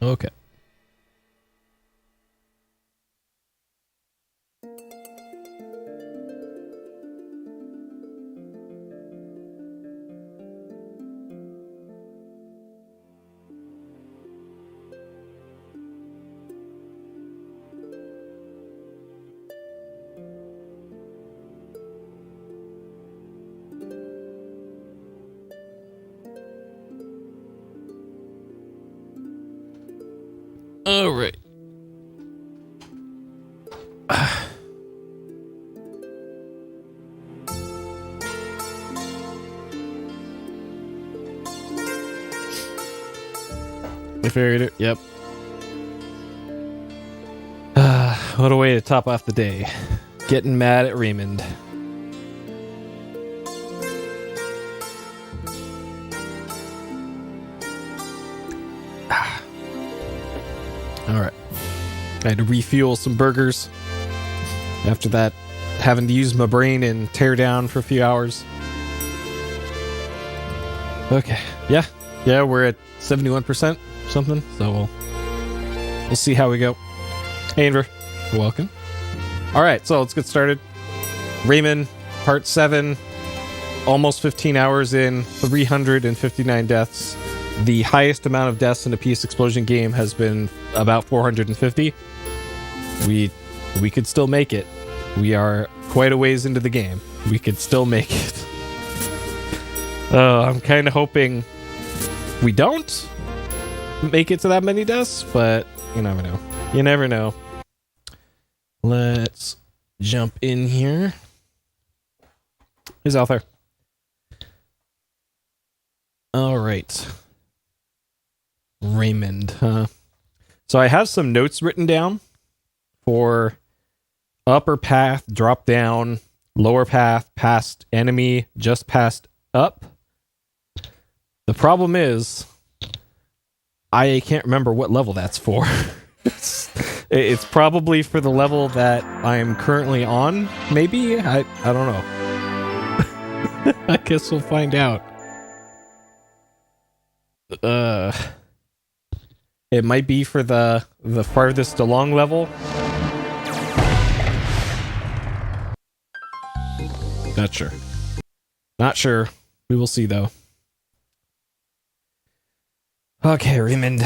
Okay. All right. I figured it. Yep. What a way to top off the day. Getting mad at Rayman. Alright. I had to refuel some burgers. After that, having to use my brain and tear down for a few hours. Okay. Yeah, we're at 71% something, so we'll see how we go. Hey, Inver. Welcome. Alright, so let's get started. Rayman, Part 7. Almost 15 hours in, 359 deaths. The highest amount of deaths in a PSXplosion game has been about 450. We could still make it. We are quite a ways into the game. We could still make it. I'm kind of hoping we don't make it to that many deaths, but you never know. You never know. Let's jump in here. Who's out there? All right. Raymond, huh? So I have some notes written down for upper path, drop down, lower path, past enemy, just past up. The problem is, I can't remember what level that's for. It's probably for the level that I'm currently on, maybe? I don't know. I guess we'll find out. It might be for the farthest along level. Not sure. Not sure. We will see, though. Okay, Raymond.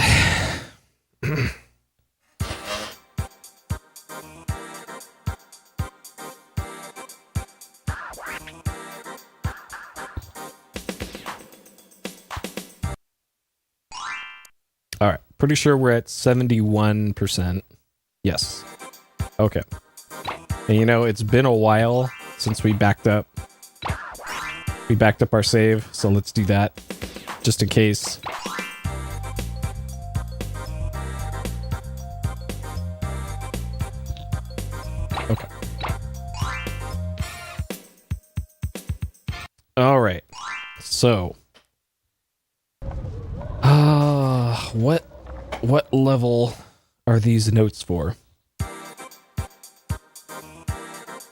All right. Pretty sure we're at 71%. Yes. Okay. And you know, it's been a while since we backed up. We backed up our save, so let's do that. Just in case. Okay. All right. So, what level are these notes for?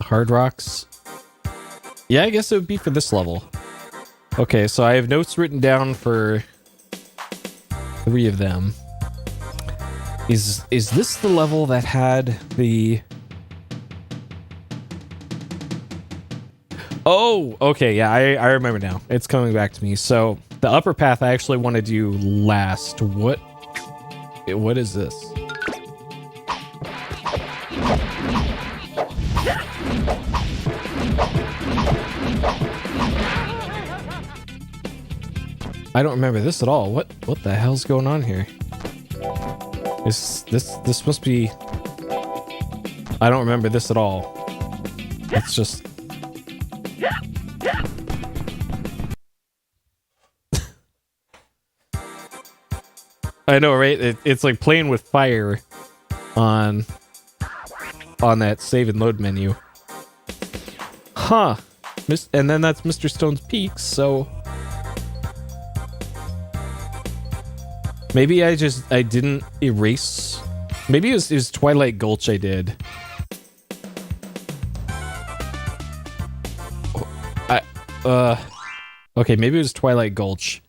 Hard rocks? Yeah, I guess it would be for this level. Okay, so I have notes written down for 3 of them. Is this the level that had the... Oh, okay, yeah, I remember now. It's coming back to me. So, the upper path I actually want to do last. What is this? I don't remember this at all. What the hell's going on here? This must be... I don't remember this at all. It's just... I know, right? It's like playing with fire on that save and load menu. Huh. And then that's Mr. Stone's Peaks, so... Maybe I didn't erase... Maybe it was Twilight Gulch I did. Okay, maybe it was Twilight Gulch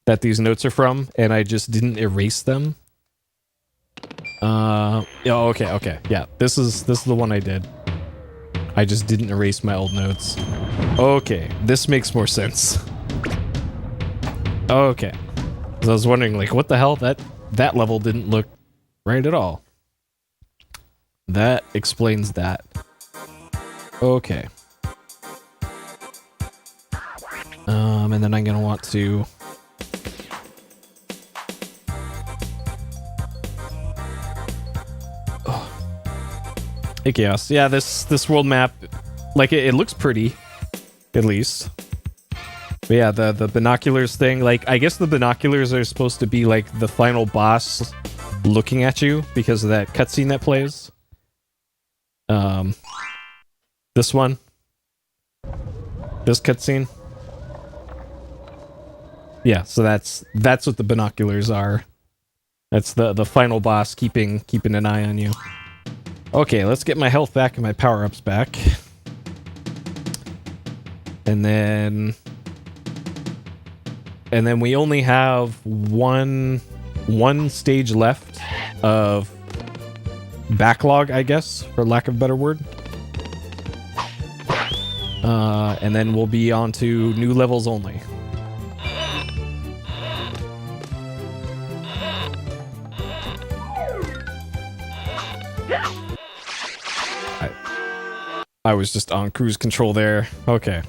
that these notes are from, and I just didn't erase them. Yeah, okay. Yeah, this is the one I did. I just didn't erase my old notes. Okay, this makes more sense. Okay. 'Cause I was wondering, like, what the hell? That level didn't look right at all. That explains that. Okay. And then I'm gonna want to... Oh. Hey, Chaos. Yeah, this world map, like, it looks pretty, at least. But yeah, the binoculars thing, like, I guess the binoculars are supposed to be, like, the final boss looking at you because of that cutscene that plays. This one. This cutscene. Yeah, so that's what the binoculars are. That's the final boss keeping an eye on you. Okay, let's get my health back and my power-ups back. And then we only have one stage left of backlog, I guess, for lack of a better word. And then we'll be on to new levels only. I was just on cruise control there. Okay.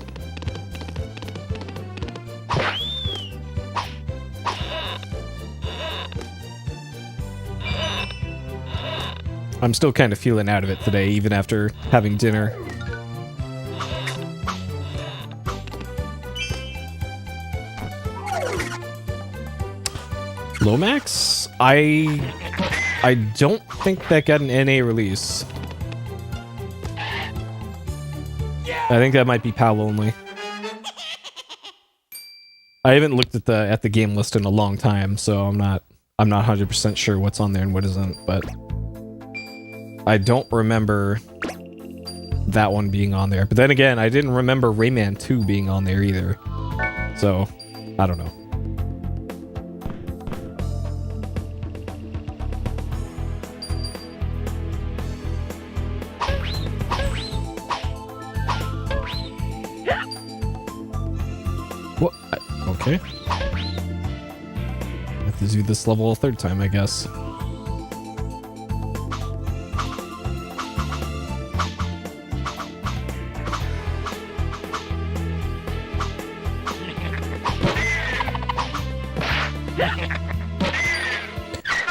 I'm still kind of feeling out of it today, even after having dinner. Lomax? I don't think that got an NA release. I think that might be PAL only. I haven't looked at the game list in a long time, so I'm not 100% sure what's on there and what isn't, but I don't remember that one being on there. But then again, I didn't remember Rayman 2 being on there either. So, I don't know. What? Okay. I have to do this level a third time, I guess.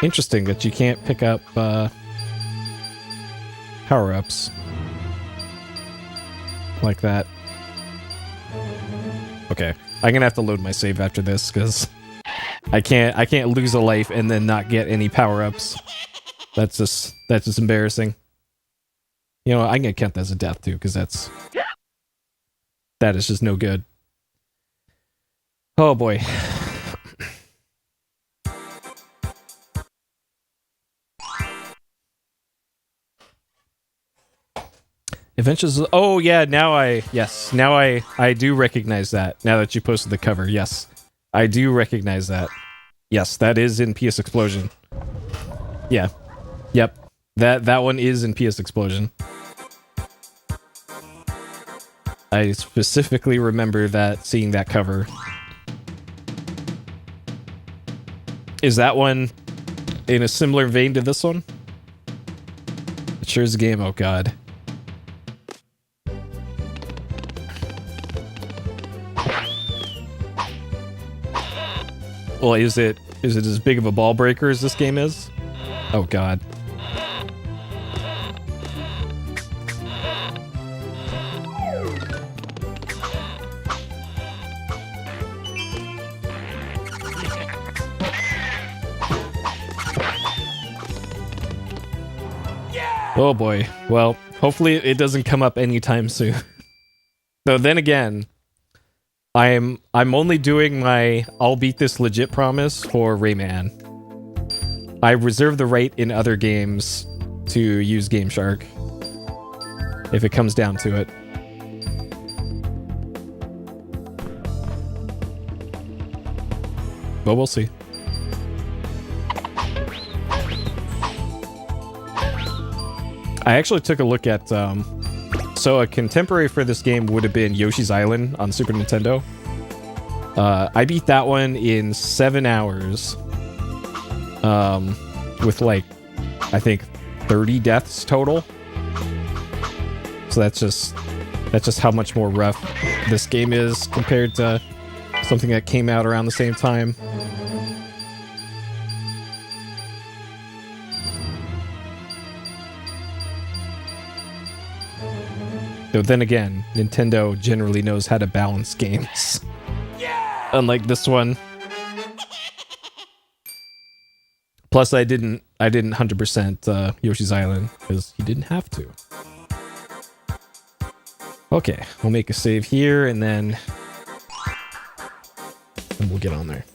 Interesting that you can't pick up power-ups like that. Okay, I'm gonna have to load my save after this because I can't lose a life and then not get any power-ups. That's just embarrassing. You know, I'm gonna count that as a death too because that is just no good. Oh boy. Adventures. Oh yeah, now I do recognize that. Now that you posted the cover, yes, I do recognize that. Yes, that is in PSXplosion. Yeah, yep, that one is in PSXplosion. I specifically remember seeing that cover. Is that one in a similar vein to this one? It sure is a game. Oh god. Well, is it as big of a ball breaker as this game is? Oh god. Oh boy. Well, hopefully it doesn't come up anytime soon. Though then again, I'm only doing my I'll beat this legit promise for Rayman. I reserve the right in other games to use Game Shark if it comes down to it. But we'll see. I actually took a look at, so a contemporary for this game would have been Yoshi's Island on Super Nintendo. I beat that one in 7 hours, with like, I think 30 deaths total. So that's just how much more rough this game is compared to something that came out around the same time. Though then again, Nintendo generally knows how to balance games. Yeah! Unlike this one. Plus, I didn't 100% Yoshi's Island because you didn't have to. Okay, we'll make a save here and then we'll get on there.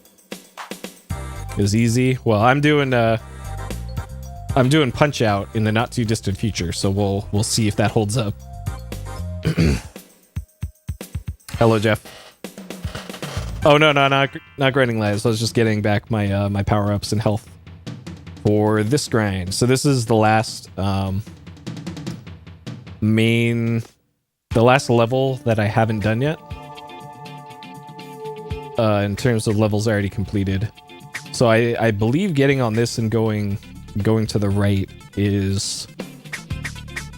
It was easy. Well, I'm doing Punch Out in the not too distant future, so we'll see if that holds up. Hello, Jeff. Oh no, not grinding lives. I was just getting back my my power ups and health for this grind. So this is the last the last level that I haven't done yet. In terms of levels already completed. So I believe getting on this and going to the right is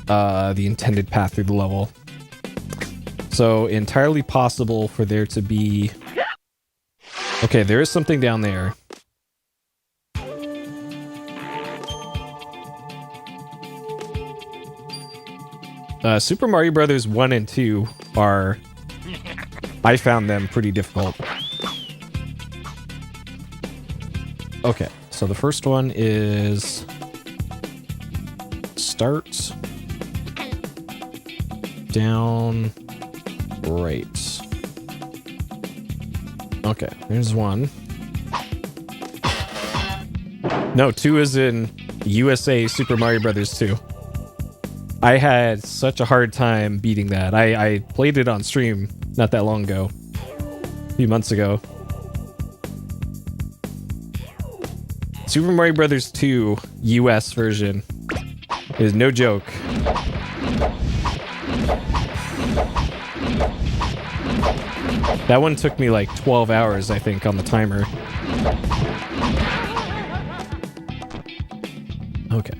the intended path through the level. So entirely possible for there to be... Okay, there is something down there. Super Mario Brothers 1 and 2 are... I found them pretty difficult. Okay, so the first one is... Start... Down... Right. Okay, here's one. No, 2 is in USA Super Mario Brothers 2. I had such a hard time beating that. I played it on stream not that long ago. A few months ago. Super Mario Brothers 2 US version is no joke. That one took me like 12 hours, I think, on the timer. Okay.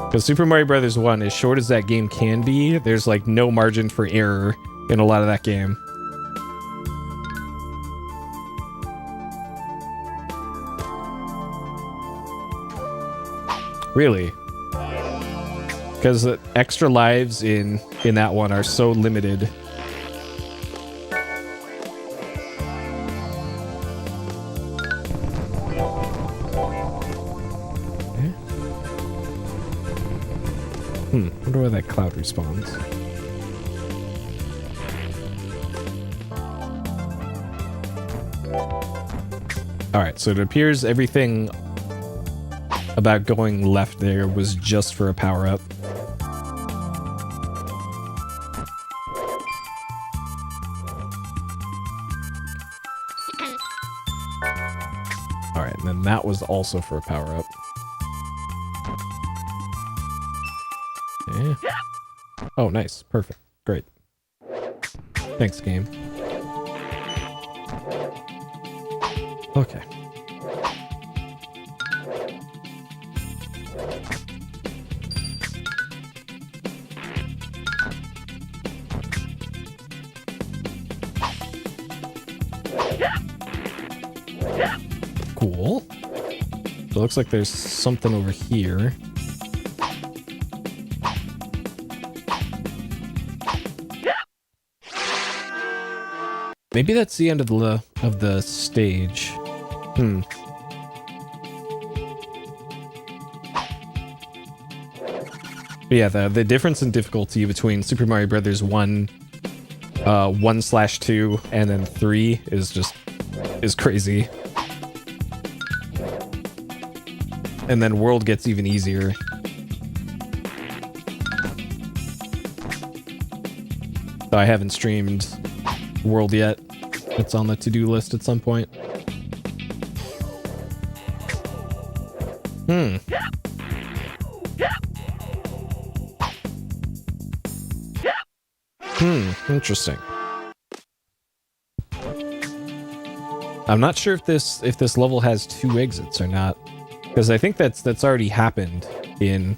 Because Super Mario Brothers 1, as short as that game can be, there's like no margin for error in a lot of that game. Really? Because the extra lives in that one are so limited. Okay. Wonder where that cloud respawns. Alright, so it appears everything about going left there was just for a power-up. Alright, and then that was also for a power-up. Yeah. Oh, nice. Perfect. Great. Thanks, game. Okay. Cool. So it looks like there's something over here. Maybe that's the end of the stage. But yeah, the difference in difficulty between Super Mario Brothers 1, 1/2, and then 3 is crazy. And then World gets even easier. So I haven't streamed World yet. It's on the to-do list at some point. Hmm. Interesting. I'm not sure if this level has 2 exits or not, because I think that's already happened in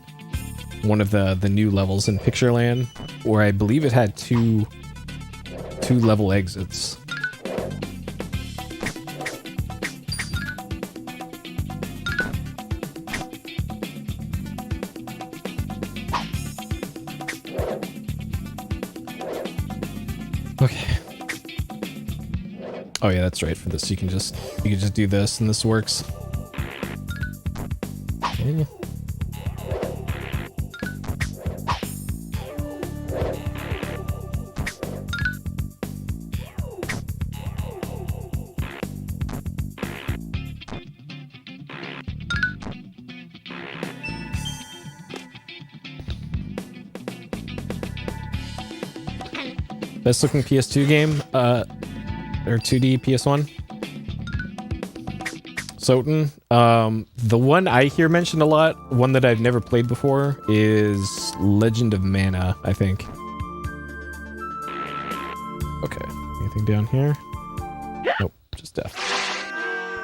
one of the new levels in Pictureland, where I believe it had two level exits. Okay. Oh yeah, that's right. For this, you can just do this, and this works. Okay. Best looking PS2 game, or 2D PS1. Soten. The one I hear mentioned a lot, one that I've never played before, is Legend of Mana, I think. Okay, anything down here? Nope, just death.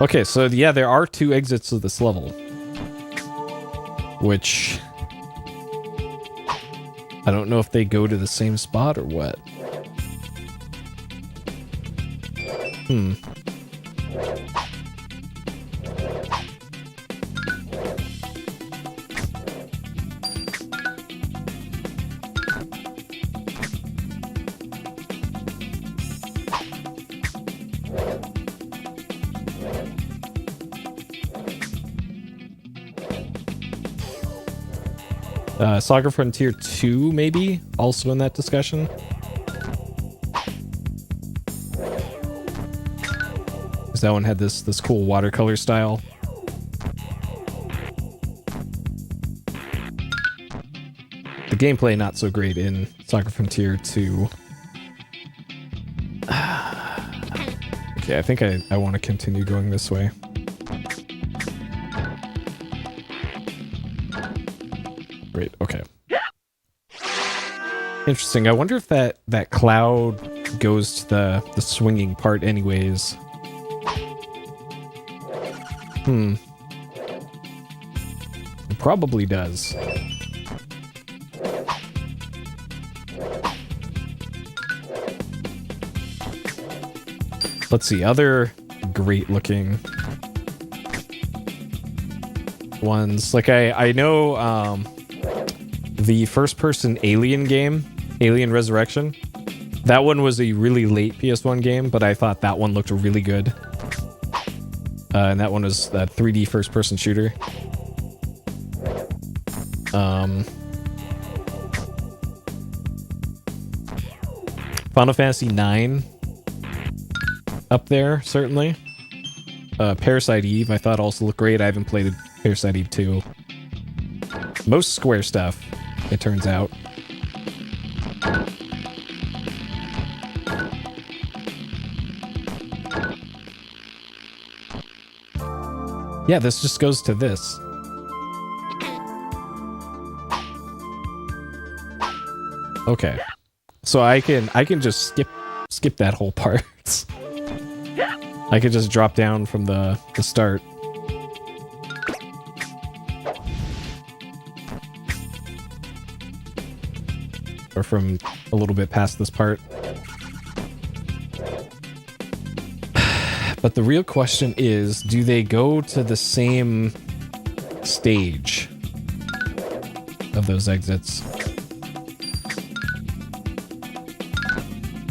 Okay, so yeah, there are 2 exits of this level. Which... I don't know if they go to the same spot or what. Saga Frontier 2, maybe? Also in that discussion? Because that one had this cool watercolor style. The gameplay not so great in Saga Frontier 2. Okay, I think I want to continue going this way. Great, okay. Interesting. I wonder if that cloud goes to the swinging part anyways. It probably does. Let's see, other great looking ones. Like I know the first person Alien game, Alien Resurrection. That one was a really late PS1 game, but I thought that one looked really good. And that one was that 3D first person shooter. Final Fantasy 9 up there, certainly. Parasite Eve, I thought also looked great. I haven't played Parasite Eve 2. Most Square stuff, it turns out. Yeah, this just goes to this. Okay. So I can just skip that whole part. I could just drop down from the start. Or from a little bit past this part. But the real question is, do they go to the same stage of those exits?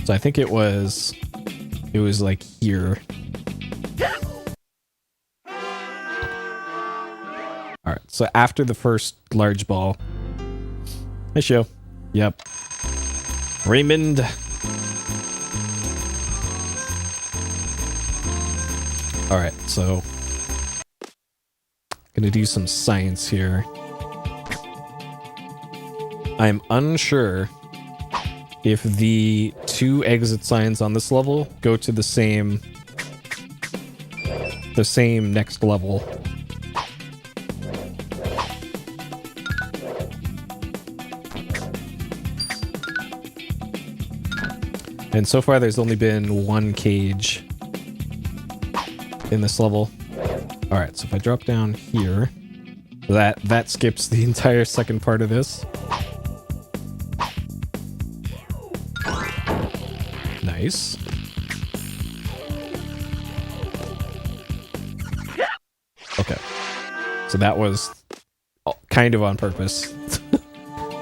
So I think it was like here. All right, so after the first large ball. Hey, show. Yep. Raymond. All right, so gonna do some science here. I'm unsure if the 2 exit signs on this level go to the same next level. And so far there's only been one cage in this level. Alright, so if I drop down here, that skips the entire second part of this. Nice. Okay. So that was kind of on purpose.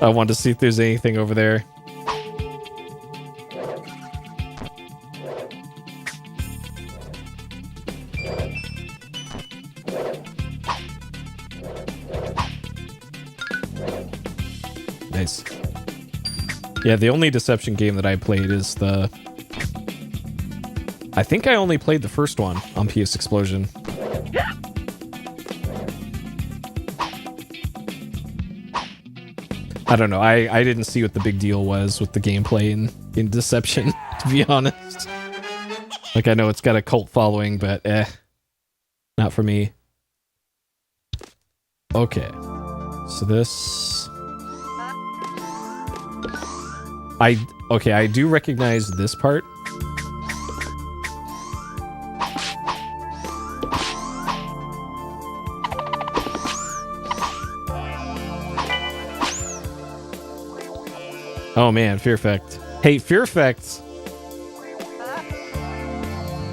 I wanted to see if there's anything over there. Nice. Yeah, the only Deception game that I played is the... I think I only played the first one on PSXplosion. I don't know, I didn't see what the big deal was with the gameplay in Deception, to be honest. Like, I know it's got a cult following, but not for me. Okay. So this... I do recognize this part. Oh man, Fear Effect. Hey, Fear Effect.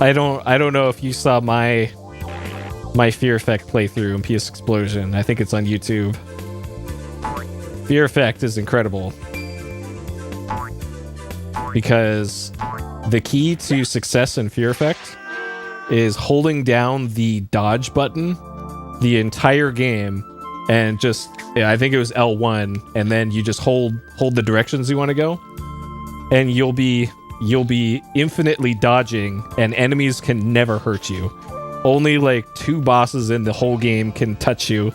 I don't know if you saw my Fear Effect playthrough in PSXplosion. I think it's on YouTube. Fear Effect is incredible. Because the key to success in Fear Effect is holding down the dodge button the entire game and just, I think it was L1, and then you just hold the directions you want to go, and you'll be infinitely dodging, and enemies can never hurt you. Only like 2 bosses in the whole game can touch you.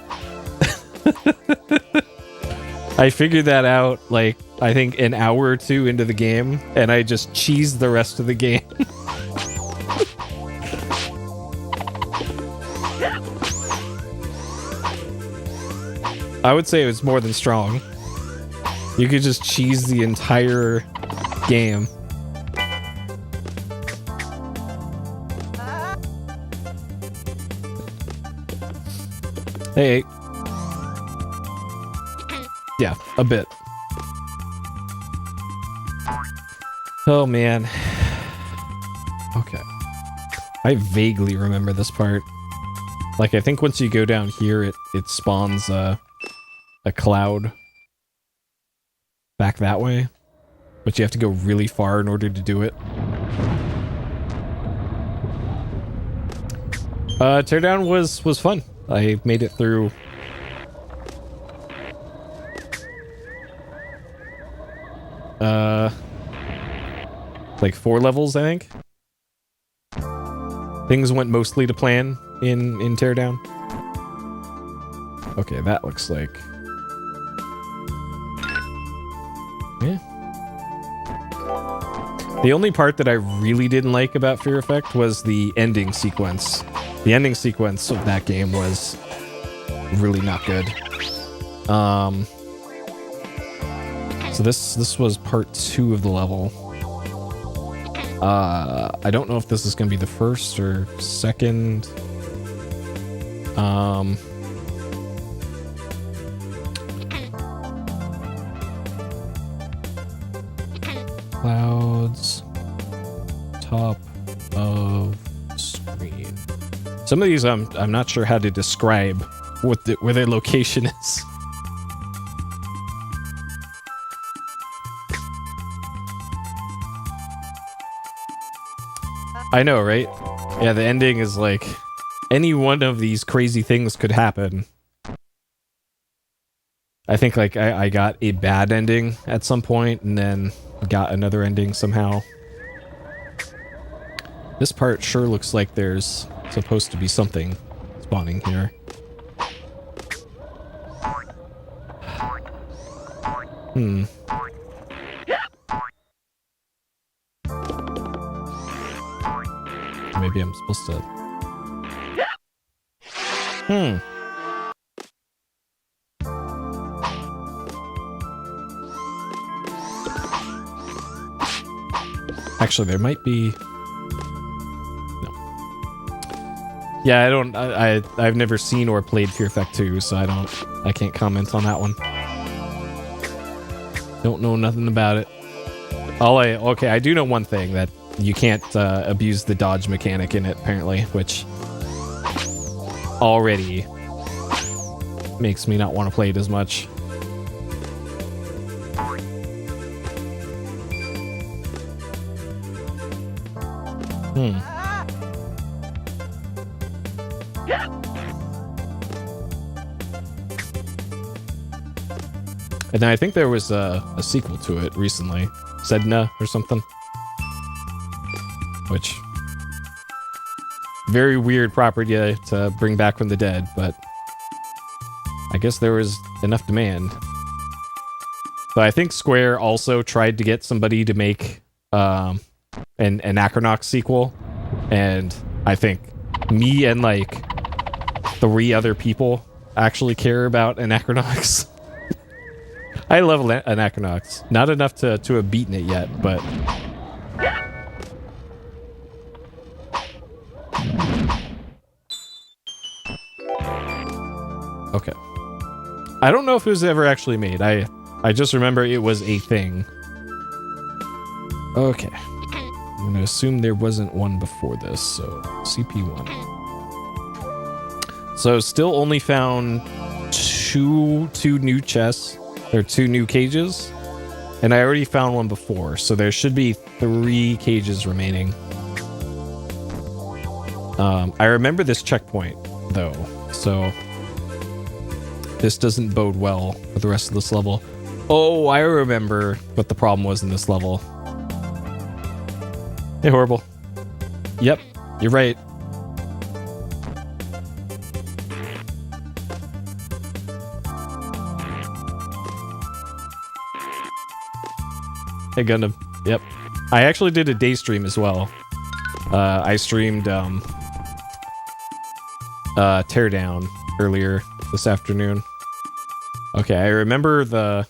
I figured that out like I think an hour or 2 into the game, and I just cheesed the rest of the game. I would say it was more than strong. You could just cheese the entire game. Hey. Yeah, a bit. Oh man. Okay. I vaguely remember this part. Like, I think once you go down here, it spawns a cloud back that way, but you have to go really far in order to do it. Teardown was fun. I made it through like 4 levels, I think. Things went mostly to plan in Teardown. Okay, that looks like... yeah. The only part that I really didn't like about Fear Effect was the ending sequence. The ending sequence of that game was really not good. So this was part 2 of the level. I don't know if this is going to be the first or second. Clouds, top of screen. Some of these I'm not sure how to describe where their location is. I know, right? Yeah, the ending is like any one of these crazy things could happen. I think like I got a bad ending at some point and then got another ending somehow. This part sure looks like there's supposed to be something spawning here. Maybe I'm supposed to... Actually, there might be... No. Yeah, I've never seen or played Fear Effect 2, so I can't comment on that one. Don't know nothing about it. Okay, I do know one thing, that you can't abuse the dodge mechanic in it, apparently, which already makes me not want to play it as much. And I think there was a sequel to it recently, Sedna or something. Which, very weird property to bring back from the dead, but I guess there was enough demand. But I think Square also tried to get somebody to make an Anachronox sequel, and I think me and like 3 other people actually care about Anachronox. I love Anachronox. Not enough to have beaten it yet, but... Okay. I don't know if it was ever actually made. I just remember it was a thing. Okay. I'm gonna assume there wasn't one before this, so CP1. So still only found two new chests. There are 2 new cages, and I already found one before, so there should be 3 cages remaining. I remember this checkpoint, though, so this doesn't bode well for the rest of this level. Oh, I remember what the problem was in this level. Hey, Horrible. Yep, you're right. Hey, Gundam. Yep. I actually did a day stream as well. I streamed Teardown earlier this afternoon. Okay, I remember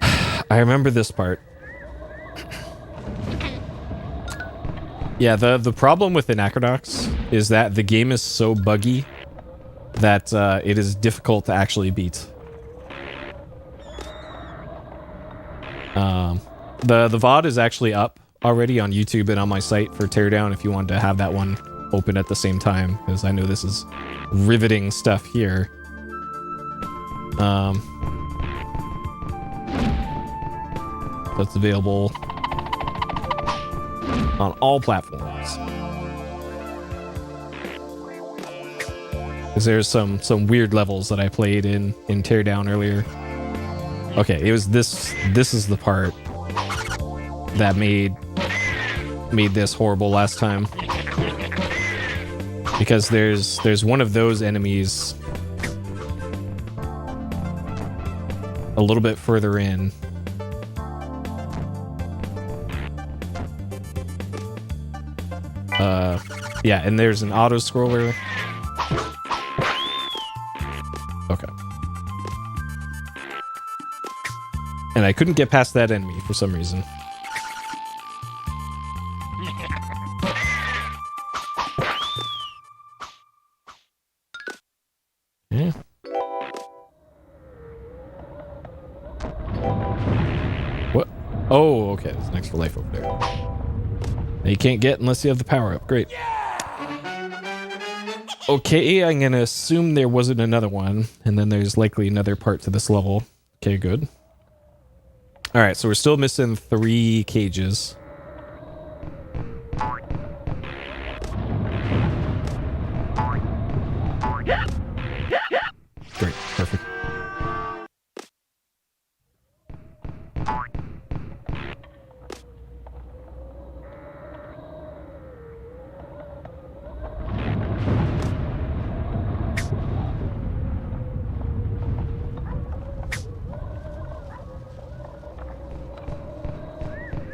I remember this part. Yeah, the problem with Anachronox is that the game is so buggy that it is difficult to actually beat. The VOD is actually up already on YouTube and on my site for Teardown if you wanted to have that one open at the same time, because I know this is riveting stuff here. That's available on all platforms. Because there's some weird levels that I played in Teardown earlier. Okay, it was this is the part that made this horrible last time. Because there's one of those enemies a little bit further in. Yeah, and there's an auto scroller. Okay. And I couldn't get past that enemy for some reason. Yeah. What? Oh, okay. There's an extra life over there. That you can't get unless you have the power up. Great. Okay, I'm gonna assume there wasn't another one, and then there's likely another part to this level. Okay, good. Alright, so we're still missing 3 cages. Great, perfect.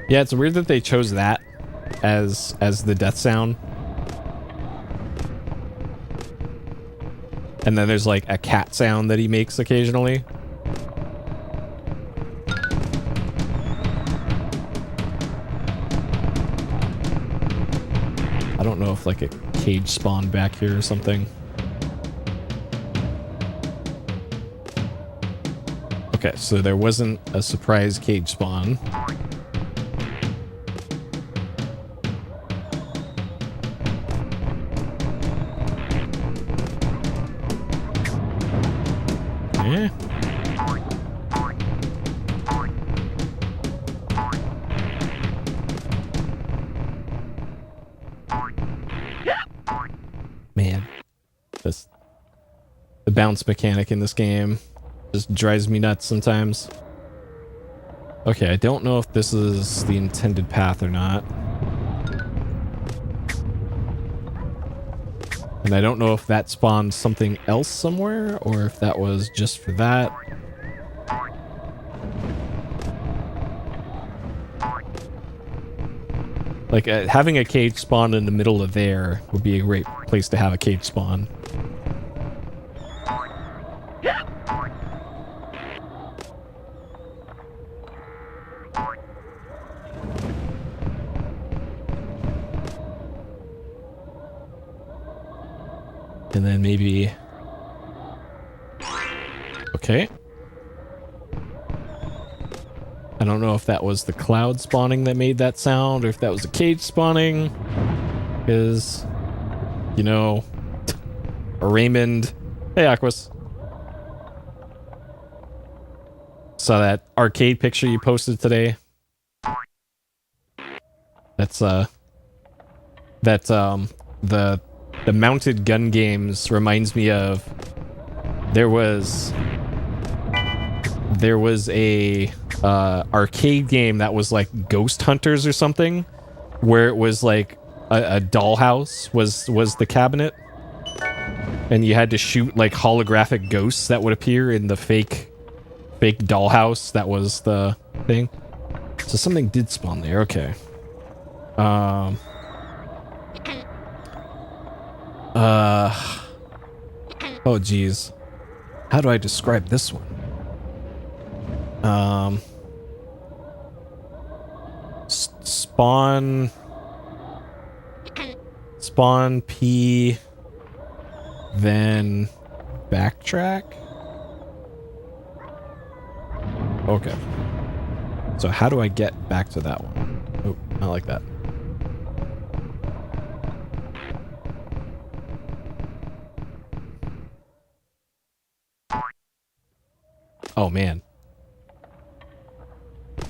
Yeah, it's weird that they chose that as the death sound. And then there's like a cat sound that he makes occasionally. I don't know if like a cage spawned back here or something. Okay, so there wasn't a surprise cage spawn. Yeah. Man, the bounce mechanic in this game just drives me nuts sometimes. Okay, I don't know if this is the intended path or not. And I don't know if that spawned something else somewhere, or if that was just for that. Like, having a cage spawn in the middle of there would be a great place to have a cage spawn. And then maybe... Okay. I don't know if that was the cloud spawning that made that sound, or if that was a cage spawning. Because, you know, Rayman... Hey, Aquas. Saw that arcade picture you posted today. That's, the mounted gun games reminds me of... There was a arcade game that was like Ghost Hunters or something, where it was like a dollhouse was the cabinet, and you had to shoot like holographic ghosts that would appear in the fake dollhouse. That was the thing. So something did spawn there. Okay. Oh geez. How do I describe this one? Spawn P, then backtrack. Okay. So how do I get back to that one? Oh, not like that. Oh man.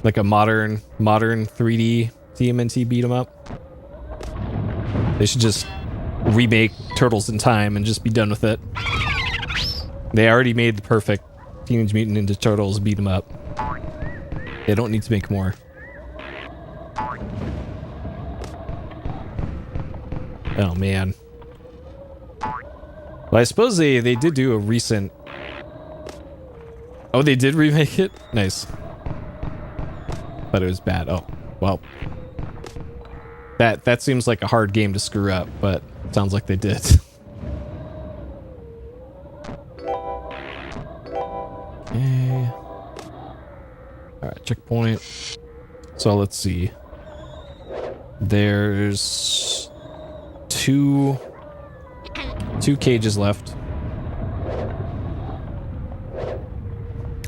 Like a modern 3D TMNT beat 'em up. They should just remake Turtles in Time and just be done with it. They already made the perfect Teenage Mutant Ninja Turtles beat 'em up. They don't need to make more. Oh man. Well, I suppose they did do a recent... Oh, they did remake it? Nice. But it was bad. Oh, well. That seems like a hard game to screw up, but it sounds like they did. Okay. Alright, checkpoint. So let's see. There's two cages left.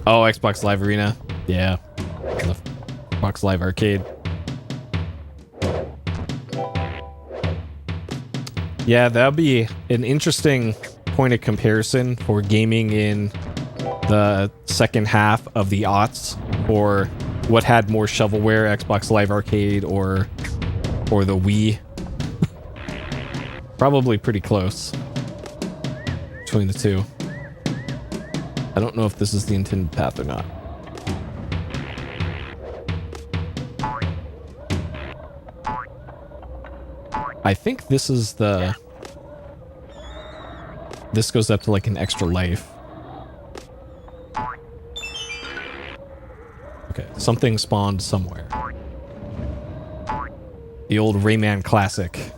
Oh, Xbox Live Arena. Yeah. The Xbox Live Arcade. Yeah, that'll be an interesting point of comparison for gaming in the second half of the aughts, or what had more shovelware, Xbox Live Arcade or the Wii. Probably pretty close between the two. I don't know if this is the intended path or not. I think this is the... This goes up to like an extra life. Okay, something spawned somewhere. The old Rayman classic.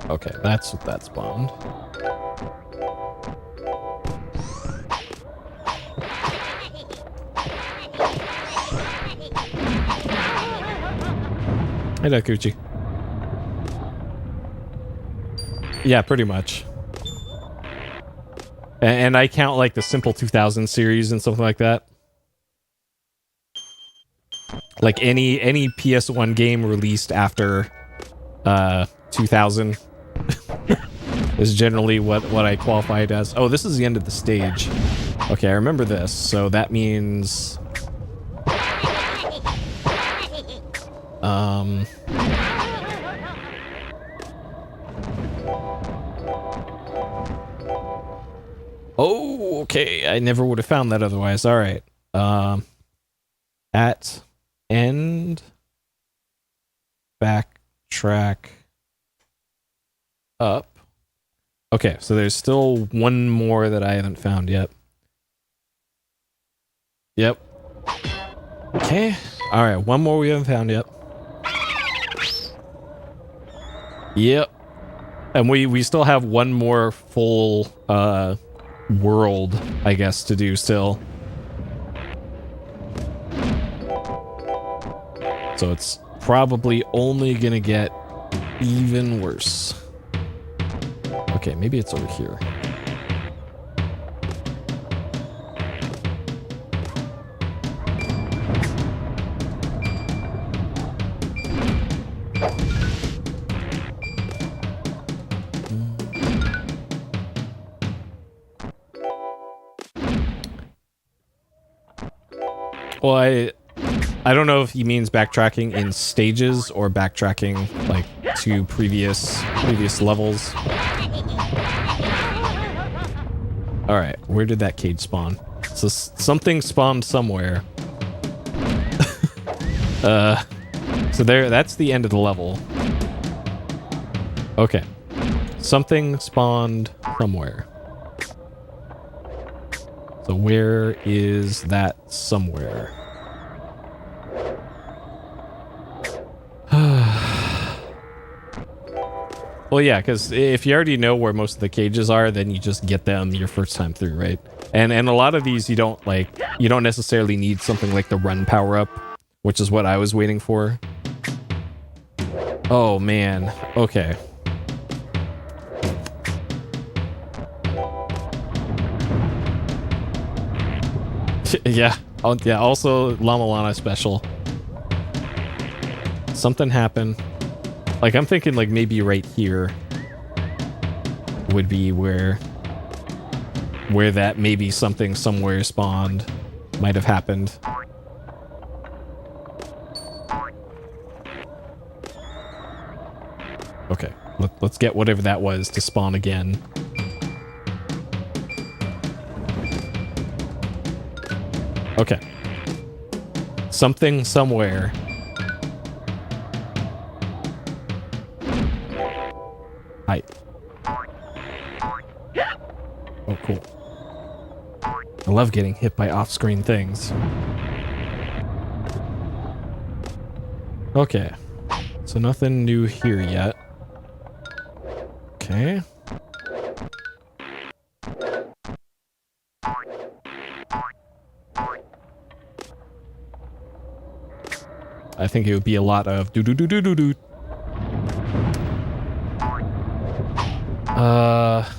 Okay, that's what that spawned. Hey there, Coochie. Yeah, pretty much. And I count like the Simple 2000 series and something like that. Like any PS1 game released after 2000 is generally what I qualify it as. Oh, this is the end of the stage. Okay, I remember this. So that means oh, okay. I never would have found that otherwise. All right. At end backtrack up. Okay, so there's still one more that I haven't found yet. Yep. Okay. All right, one more we haven't found yet. Yep. And we still have one more full world, I guess, to do still. So it's probably only gonna get even worse. Okay, maybe it's over here. Well, I don't know if he means backtracking in stages or backtracking like to previous levels. All right, where did that cage spawn? So something spawned somewhere. So that's the end of the level. Okay, something spawned somewhere. So where is that somewhere? Well, yeah, because if you already know where most of the cages are, then you just get them your first time through, right? And a lot of these you don't necessarily need something like the run power up, which is what I was waiting for. Oh man, okay. Yeah, yeah. Also, Llama Lana special. Something happened. Like, I'm thinking, like, maybe right here would be where that maybe something somewhere spawned might have happened. Okay, let's get whatever that was to spawn again. Okay. Something somewhere. Hi. Oh, cool. I love getting hit by off-screen things. Okay. So nothing new here yet. Okay. I think it would be a lot of do-do-do-do-do-do.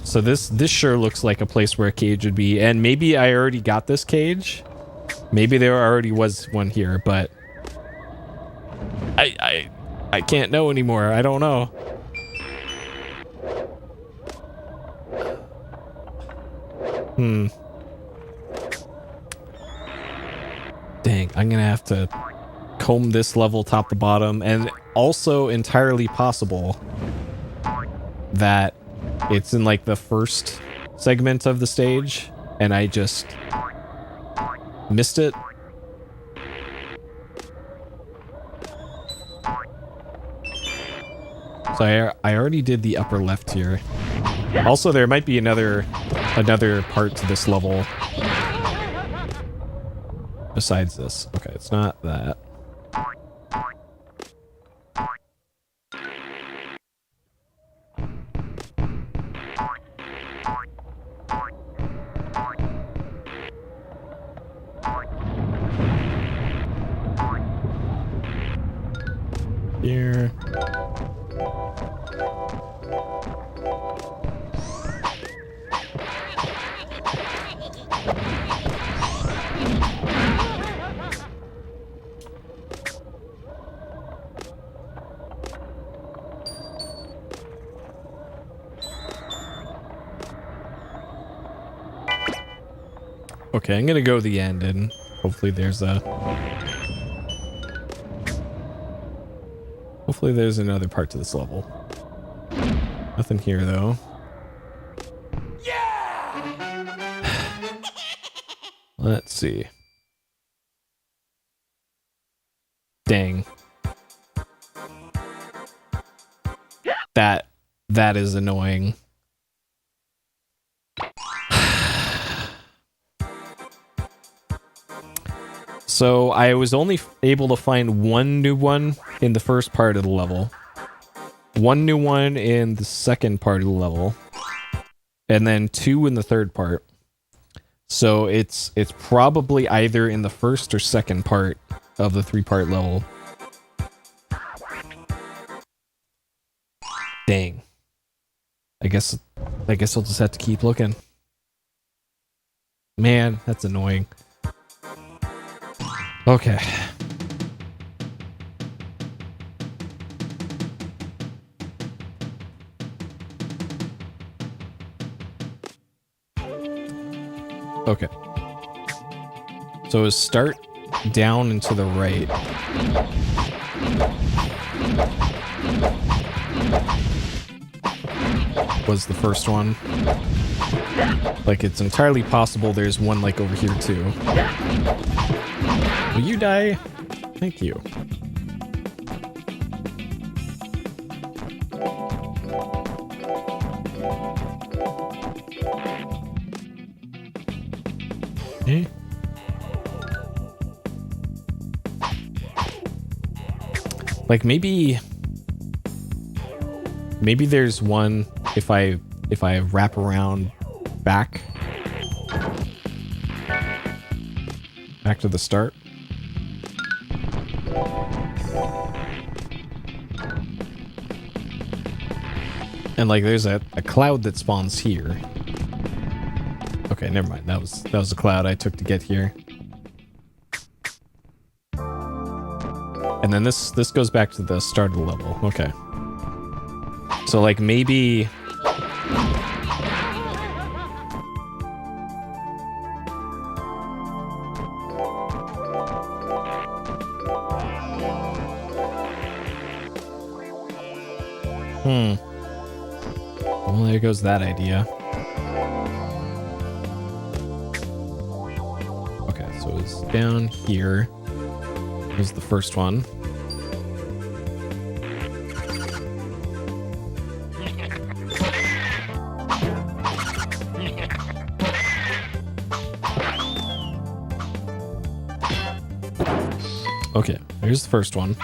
So this sure looks like a place where a cage would be, and maybe I already got this cage. Maybe there already was one here, but I can't know anymore. I don't know. Dang, I'm gonna have to comb this level top to bottom, and also entirely possible that it's in like the first segment of the stage and I just missed it. So I already did the upper left here. Also, there might be another part to this level besides this. Okay, it's not that. Here. Okay, I'm gonna go to the end and hopefully there's another part to this level. Nothing here though. Yeah! Let's see. Dang. That is annoying. So I was only able to find one new one in the first part of the level, one new one in the second part of the level, and then two in the third part. So it's probably either in the first or second part of the 3-part level. Dang. I guess I'll just have to keep looking. Man, that's annoying. Okay. Okay. So start down and to the right. Was the first one. Like, it's entirely possible there's one, like, over here, too. Will you die? Thank you. Okay. Like, maybe there's one if I wrap around back to the start. And like there's a cloud that spawns here. Okay, never mind. That was a cloud I took to get here. And then this goes back to the start of the level. Okay. So like maybe well, there goes that idea. Okay, so it's down here. Here's the first one. Okay, here's the first one.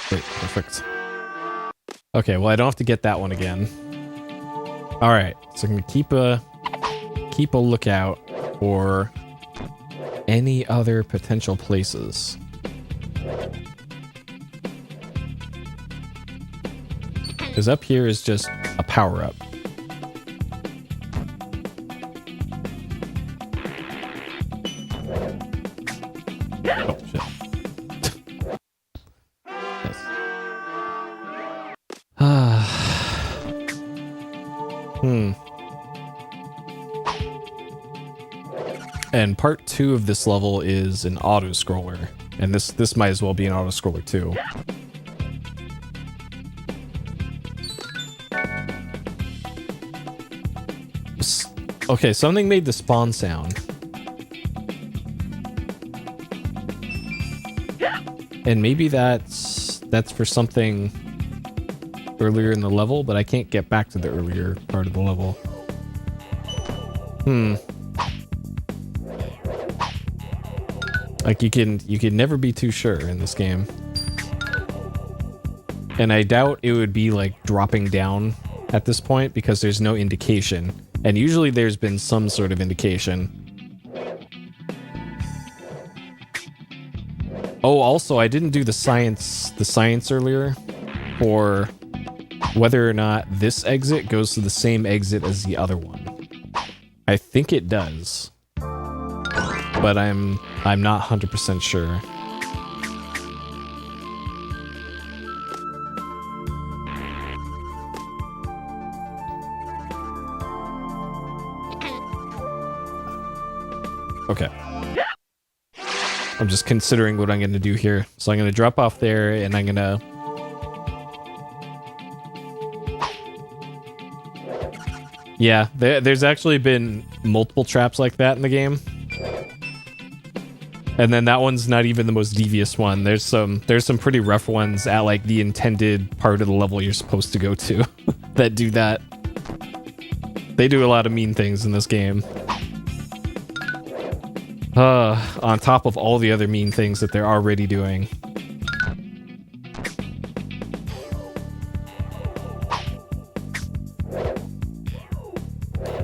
Great, perfect. Okay, well I don't have to get that one again. All right, so I'm gonna keep a lookout for any other potential places. Because up here is just a power-up. Oh, shit. Yes. And part 2 of this level is an auto-scroller. And this might as well be an auto-scroller too. Okay, something made the spawn sound. And maybe that's for something earlier in the level, but I can't get back to the earlier part of the level. Like you can never be too sure in this game. And I doubt it would be like dropping down at this point because there's no indication. And usually there's been some sort of indication. Oh, also, I didn't do the science earlier for whether or not this exit goes to the same exit as the other one. I think it does, but I'm not 100% sure. Okay. I'm just considering what I'm going to do here. So I'm going to drop off there, and I'm going to... Yeah, there's actually been multiple traps like that in the game. And then that one's not even the most devious one. There's some pretty rough ones at like the intended part of the level you're supposed to go to that do that. They do a lot of mean things in this game. On top of all the other mean things that they're already doing.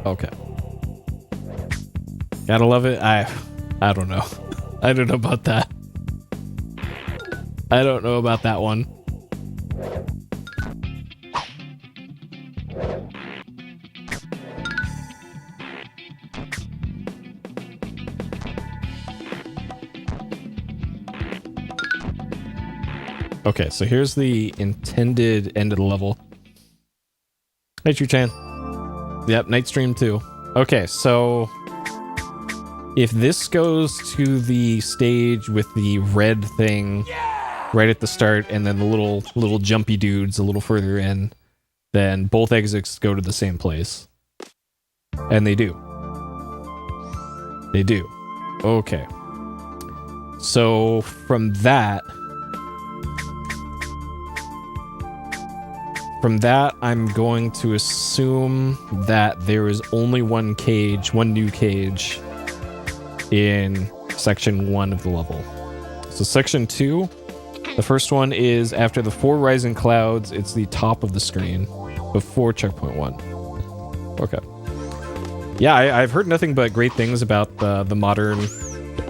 Okay. Gotta love it. I don't know. I don't know about that. I don't know about that one. Okay, so here's the intended end of the level. Hey, Chu-chan. Yep, night stream too. Okay, so if this goes to the stage with the red thing right at the start, and then the little jumpy dudes a little further in, then both exits go to the same place. And they do. They do. Okay. So from that, I'm going to assume that there is only one new cage in section 1 of the level. So section 2, the first one is after the 4 rising clouds. It's the top of the screen before checkpoint 1. Okay. Yeah, I've heard nothing but great things about the modern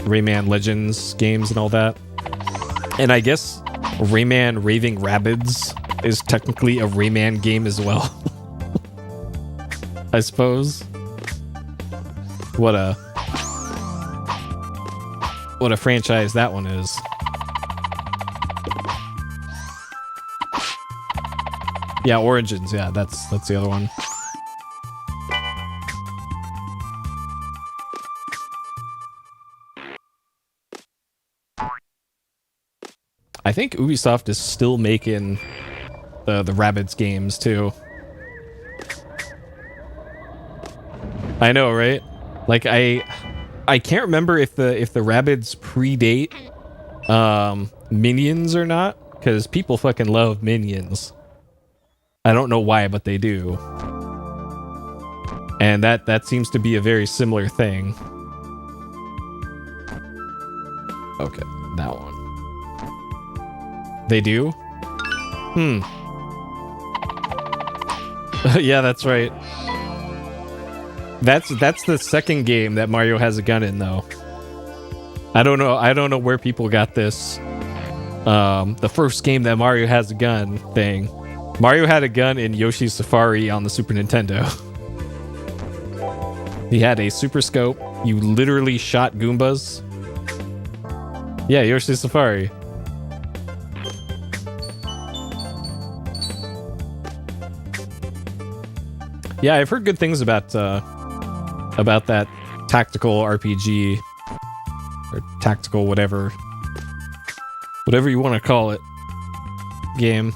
Rayman Legends games and all that. And I guess Rayman Raving Rabbids is technically a Rayman game as well. I suppose. What a franchise that one is. Yeah, Origins. Yeah, that's the other one. I think Ubisoft is still making the Rabbids games too. I know, right? Like I can't remember if the Rabbids predate Minions or not, because people fucking love Minions. I don't know why, but they do. And that seems to be a very similar thing. Okay, that one. They do? Yeah, that's right. That's the second game that Mario has a gun in, though. I don't know where people got this. The first game that Mario has a gun thing. Mario had a gun in Yoshi's Safari on the Super Nintendo. He had a super scope. You literally shot Goombas. Yeah, Yoshi's Safari. Yeah, I've heard good things about that tactical RPG or tactical whatever you want to call it game.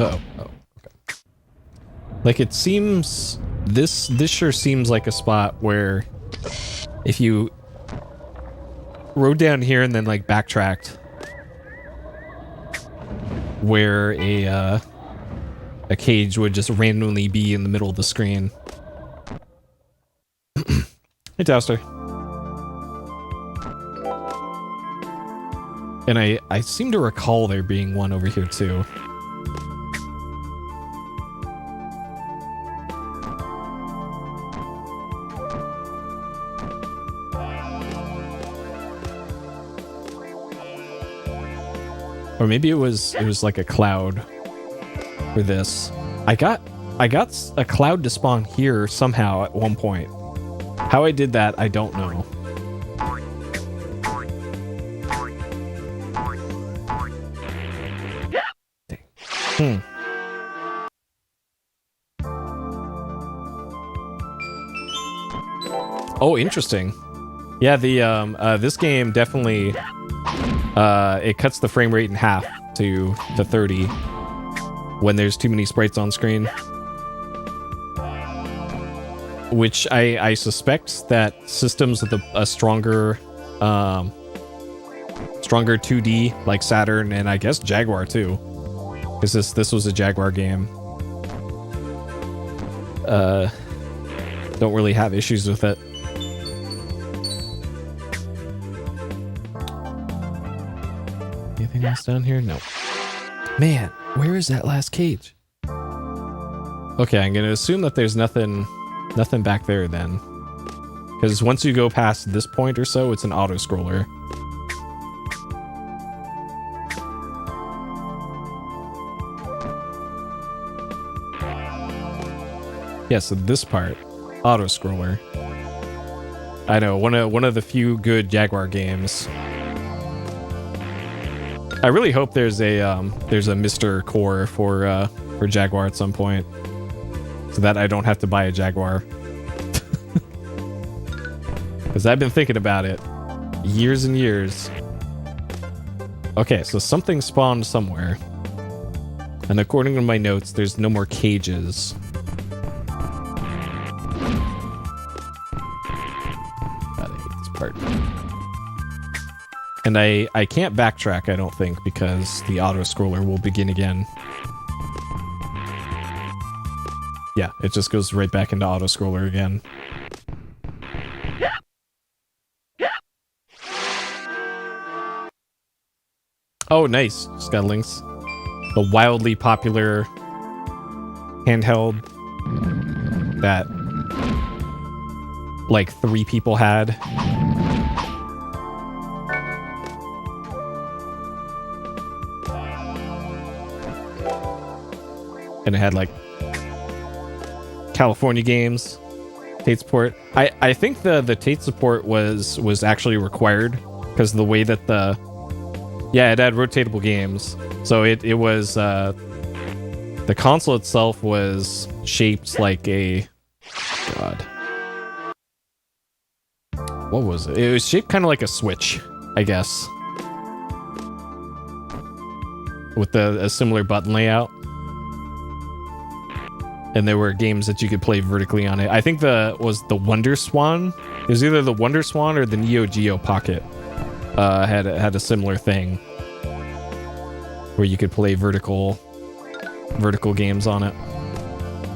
Oh, okay. Like it seems this sure seems like a spot where if you rode down here and then like backtracked, where a cage would just randomly be in the middle of the screen. Hey, Towster. And I seem to recall there being one over here, too. Or maybe it was like a cloud for this. I got a cloud to spawn here somehow at one point. How I did that, I don't know. Dang. Oh, interesting. Yeah, the this game definitely it cuts the frame rate in half to 30 when there's too many sprites on screen. Which I suspect that systems with a stronger 2D like Saturn and I guess Jaguar too, because this was a Jaguar game, don't really have issues with it. Anything else down here? No. Man, where is that last cage? Okay, I'm gonna assume that there's nothing back there then, because once you go past this point or so, it's an auto scroller. Yeah, so this part, auto scroller. I know, one of the few good Jaguar games. I really hope there's a Mr. Core for Jaguar at some point, so that I don't have to buy a Jaguar. Because I've been thinking about it years and years. Okay, so something spawned somewhere, and according to my notes, there's no more cages. God, I hate this part. And I can't backtrack, I don't think, because the auto-scroller will begin again. Yeah, it just goes right back into auto-scroller again. Oh, nice. Just got links. The wildly popular handheld that like 3 people had. And it had like California games, Tate support. I think the Tate support was actually required because of the way that it had rotatable games. So it was the console itself was shaped like a God. What was it? It was shaped kind of like a Switch, I guess, with a similar button layout. And there were games that you could play vertically on it. I think was the Wonder Swan. It was either the Wonder Swan or the Neo Geo Pocket. Had a similar thing where you could play vertical games on it.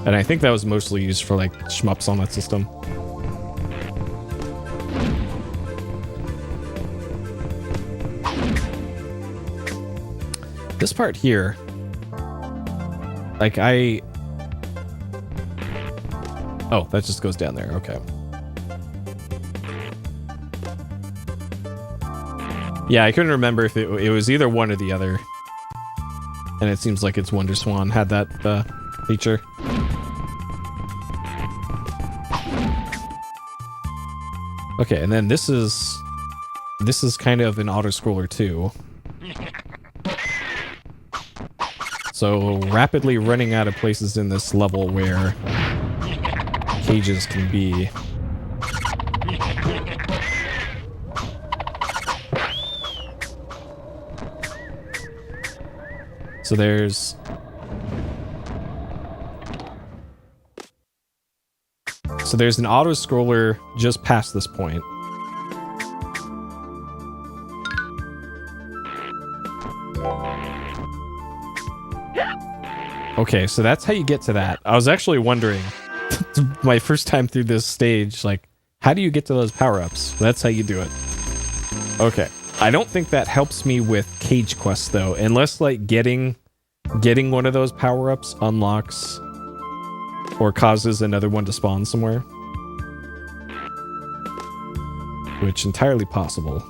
And I think that was mostly used for like shmups on that system. This part here, like oh, that just goes down there. Okay. Yeah, I couldn't remember if it was either one or the other. And it seems like it's Wonder Swan had that feature. Okay, and then this is kind of an auto-scroller too. So rapidly running out of places in this level where cages can be. So there's an auto scroller just past this point. Okay, so that's how you get to that. I was actually wondering my first time through this stage, like, How do you get to those power-ups? That's how you do it. Okay. I don't think that helps me with cage quests though, unless like getting one of those power-ups unlocks or causes another one to spawn somewhere. Which entirely possible.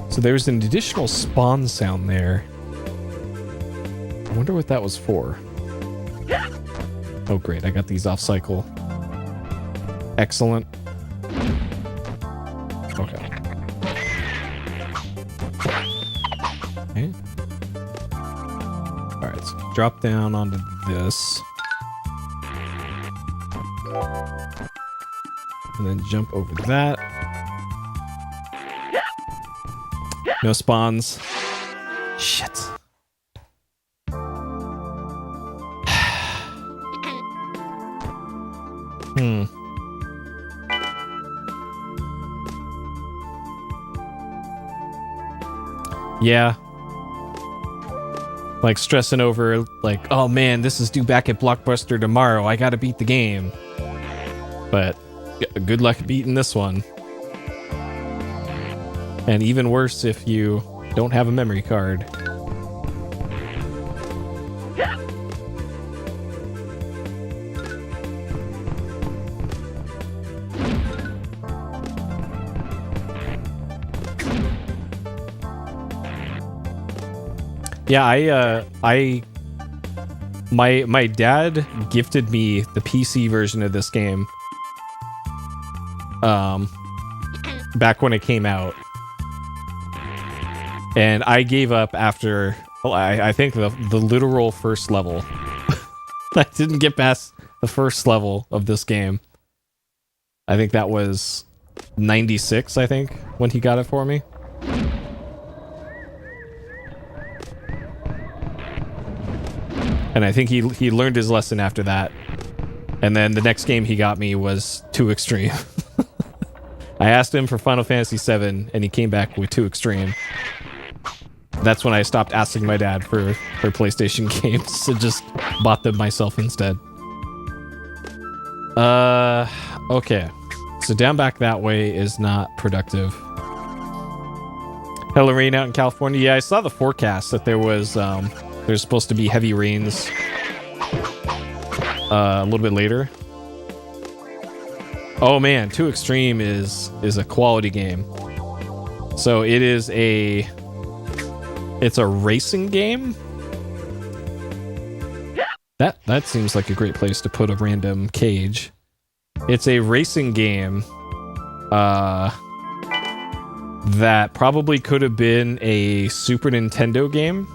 So there's an additional spawn sound there. I wonder what that was for. Oh great, I got these off cycle. Excellent. Okay. Okay. Alright, so drop down onto this. And then jump over that. No spawns. Shit. Yeah. Like stressing over, like, oh man, this is due back at Blockbuster tomorrow. I gotta beat the game. But good luck beating this one. And even worse if you don't have a memory card. Yeah, my dad gifted me the PC version of this game. Back when it came out. And I gave up after, well, I think the literal first level. I didn't get past the first level of this game. I think that was 96, I think, when he got it for me. And I think he learned his lesson after that. And then the next game he got me was Too Extreme. I asked him for Final Fantasy VII, and he came back with Too Extreme. That's when I stopped asking my dad for PlayStation games and just bought them myself instead. Okay. So down back that way is not productive. Hello, rain out in California. Yeah, I saw the forecast that there was there's supposed to be heavy rains a little bit later. Oh man, Too Extreme is a quality game. So it is it's a racing game. That seems like a great place to put a random cage. It's a racing game that probably could have been a Super Nintendo game.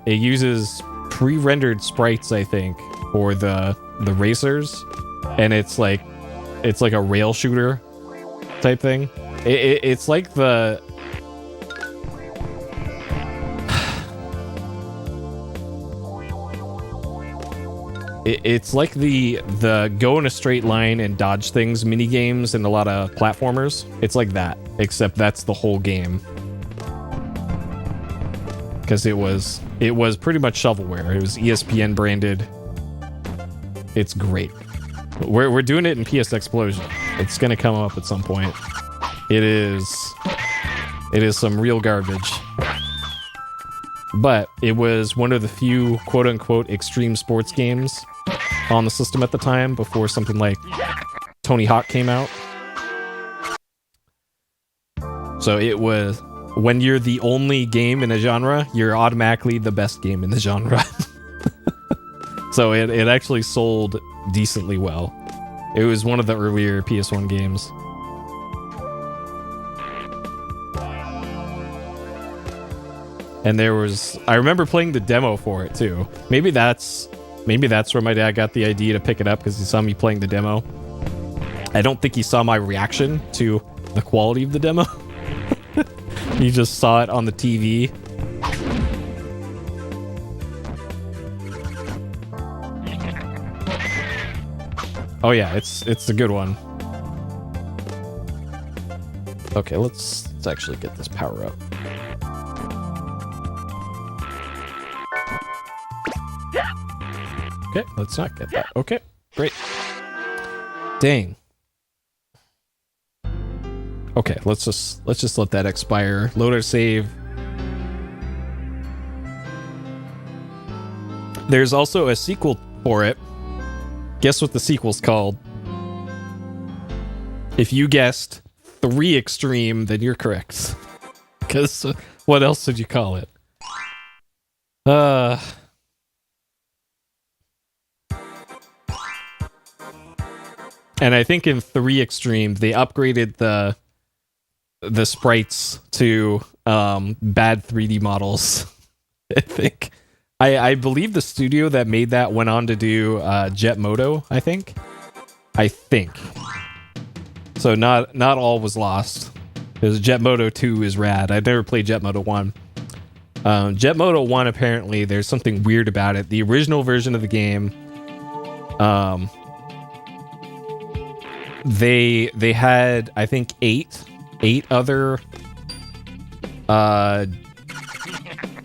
It uses pre-rendered sprites, I think, for the racers, and it's like a rail shooter type thing. It's like the it's like the go in a straight line and dodge things mini games and a lot of platformers. It's like that, except that's the whole game. Because it was pretty much shovelware. It was ESPN branded. It's great. We're doing it in PSXplosion. It's gonna come up at some point. It is some real garbage. But it was one of the few quote-unquote extreme sports games on the system at the time before something like Tony Hawk came out. So it was, when you're the only game in a genre, you're automatically the best game in the genre. So it actually sold decently well. It was one of the earlier PS1 games. And I remember playing the demo for it too. Maybe that's where my dad got the idea to pick it up, because he saw me playing the demo. I don't think he saw my reaction to the quality of the demo. He just saw it on the TV. Oh yeah, it's a good one. Okay, let's actually get this power up. Okay, let's not get that. Okay, great. Dang. Okay, let's just let that expire. Load our save. There's also a sequel for it. Guess what the sequel's called? If you guessed 3 Extreme, then you're correct. Because what else did you call it? And I think in 3 Extreme, they upgraded the sprites to bad 3D models. I think. I believe the studio that made that went on to do Jet Moto, I think. So not all was lost. Because Jet Moto 2 is rad. I've never played Jet Moto 1. Jet Moto 1, apparently, there's something weird about it. The original version of the game, they had, I think, eight other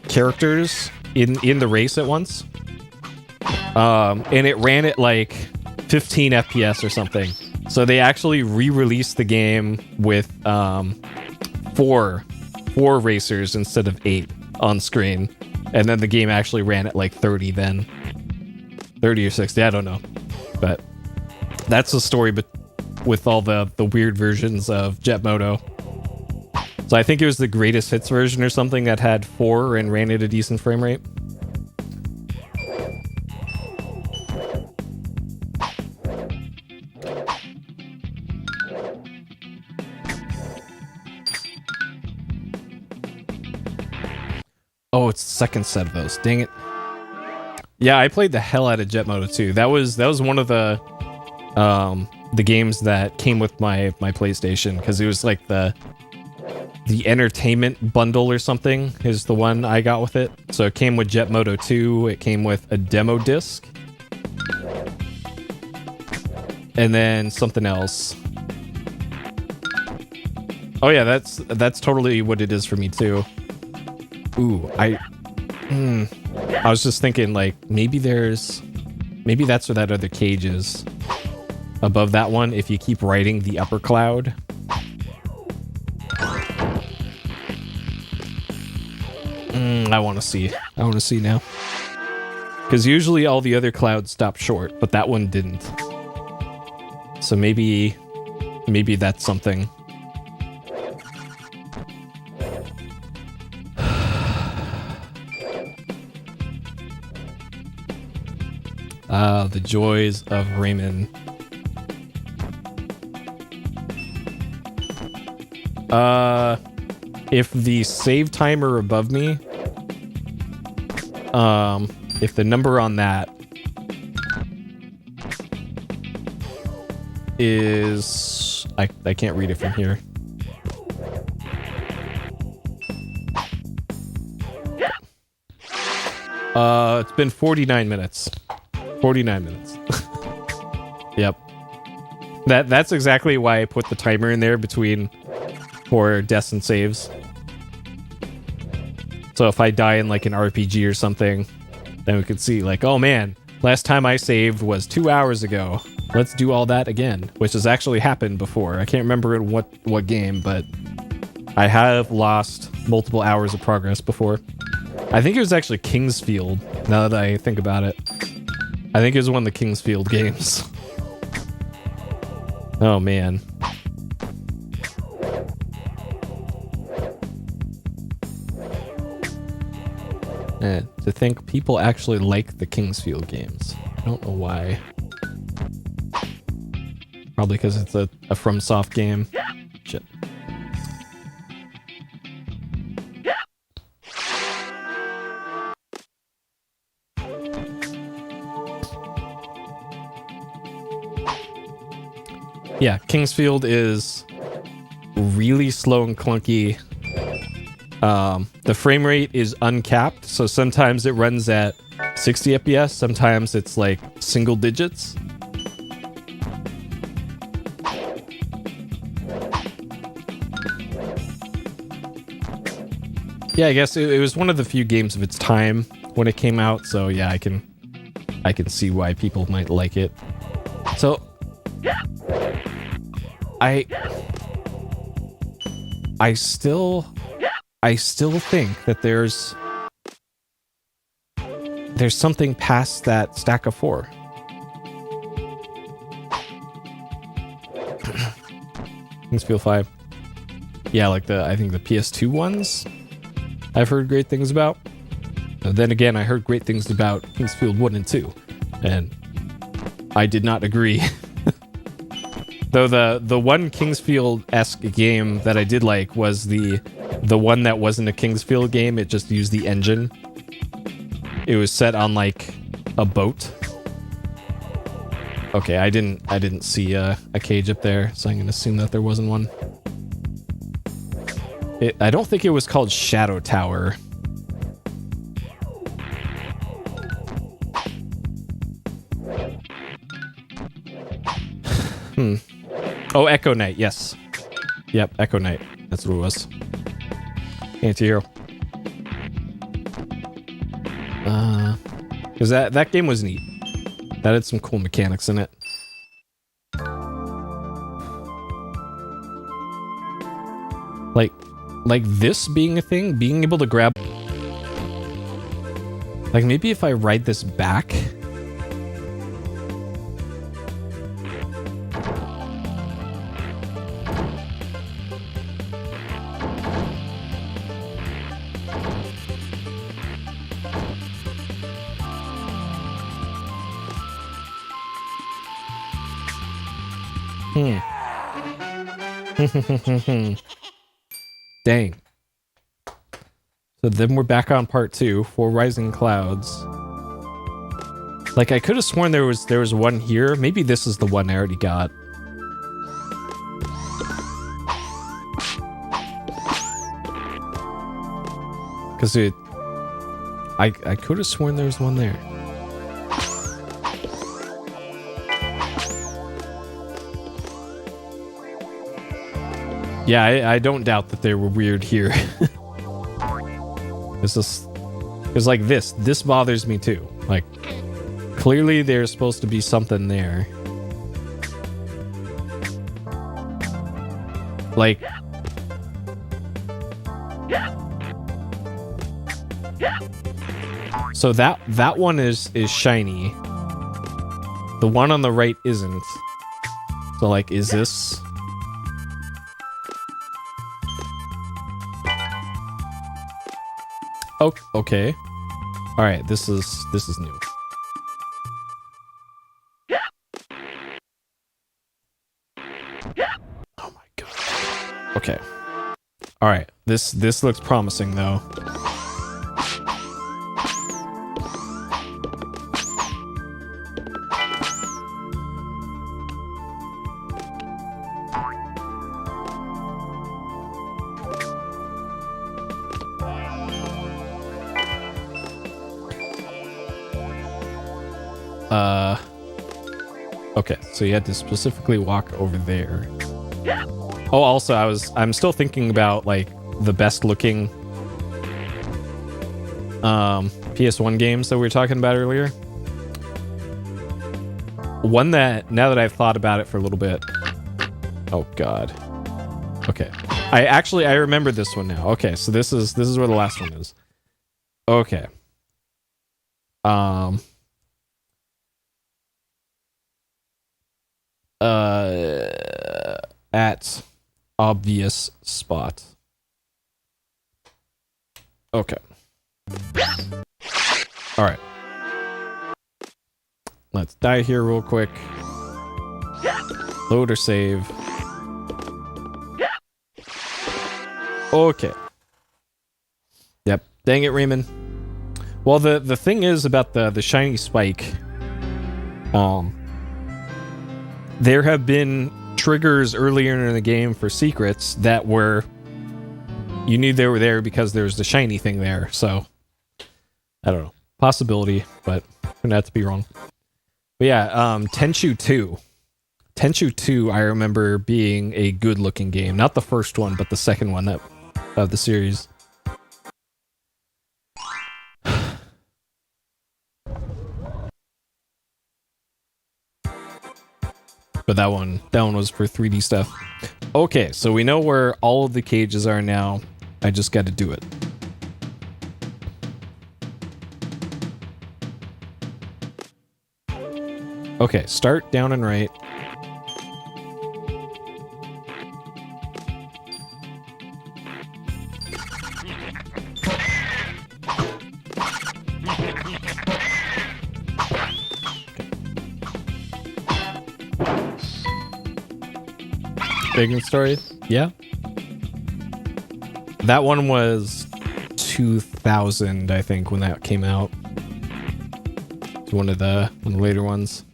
characters in the race at once. And it ran at like 15 FPS or something. So they actually re-released the game with four racers instead of 8 on screen. And then the game actually ran at like 30 then. 30 or 60, I don't know. But that's the story with all the weird versions of Jet Moto. So I think it was the greatest hits version or something that had 4 and ran at a decent frame rate. Oh, it's the second set of those. Dang it. Yeah, I played the hell out of Jet Moto 2. That was one of the games that came with my PlayStation, because it was like the entertainment bundle or something is the one I got with it. So it came with Jet Moto 2, it came with a demo disc, and then something else. Oh yeah, that's totally what it is for me too. Ooh, I was just thinking, like, maybe that's where that other cage is. Above that one, if you keep riding the upper cloud. I want to see now. Because usually all the other clouds stop short, but that one didn't. So maybe that's something. The joys of Rayman. If the save timer above me, if the number on that is, I can't read it from here. It's been 49 minutes. 49 minutes. Yep. That's exactly why I put the timer in there for deaths and saves. So if I die in like an RPG or something, then we could see like, oh man, last time I saved was 2 hours ago. Let's do all that again, which has actually happened before. I can't remember in what game, but I have lost multiple hours of progress before. I think it was actually Kingsfield, now that I think about it. I think it was one of the Kingsfield games. Oh man. To think people actually like the Kingsfield games. I don't know why. Probably because it's a FromSoft game. Shit. Yeah, Kingsfield is really slow and clunky. The frame rate is uncapped, so sometimes it runs at 60 FPS, sometimes it's like single digits. Yeah, I guess it was one of the few games of its time when it came out, so yeah, I can see why people might like it. So I still think that there's something past that stack of 4. Kingsfield 5. Yeah, like I think the PS2 ones I've heard great things about. And then again, I heard great things about Kingsfield 1 and 2. And I did not agree. Though the one Kingsfield-esque game that I did like was the one that wasn't a Kingsfield game, it just used the engine. It was set on like a boat. Okay, I didn't see a cage up there, so I'm gonna assume that there wasn't one. I don't think it was called Shadow Tower. Oh, Echo Knight, yes. Yep, Echo Knight. That's what it was. Anti-hero. Because that game was neat. That had some cool mechanics in it. Like this being a thing, being able to grab... Like, maybe if I ride this back... Dang. So then we're back on part 2 for Rising Clouds. Like, I could have sworn there was one here. Maybe this is the one I already got. Because I could have sworn there was one there. Yeah, I don't doubt that they were weird here. It's like this bothers me too. Like, clearly there's supposed to be something there. Like, so that one is shiny. The one on the right isn't. So like, is this? Oh, okay. All right, this is new. Oh my god. Okay. All right. This looks promising though. Okay, so you had to specifically walk over there. Oh, also, I'm still thinking about, like, the best looking PS1 games that we were talking about earlier. One that, now that I've thought about it for a little bit... Oh, God. Okay. I remember this one now. Okay, so this is where the last one is. Okay. At obvious spot. Okay. All right. Let's die here real quick. Load or save. Okay. Yep. Dang it, Rayman. Well, the thing is about the shiny spike. There have been triggers earlier in the game for secrets that were... You knew they were there because there was the shiny thing there, so... I don't know. Possibility, but turned out to be wrong. But yeah, Tenchu 2. Tenchu 2, I remember being a good-looking game. Not the first one, but the second one of the series. But that one was for 3D stuff. Okay, so we know where all of the cages are now. I just got to do it. Okay, start down and right. Big story, yeah. That one was 2000, I think, when that came out. It's one of the later ones.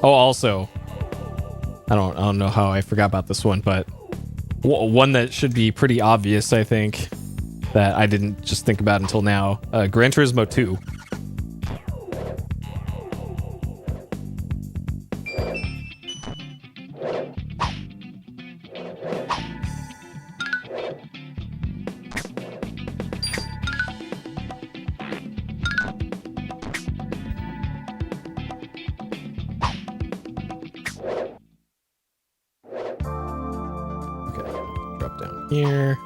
Oh, also, I don't know how I forgot about this one, but one that should be pretty obvious, I think, that I didn't just think about until now. Gran Turismo 2. Here.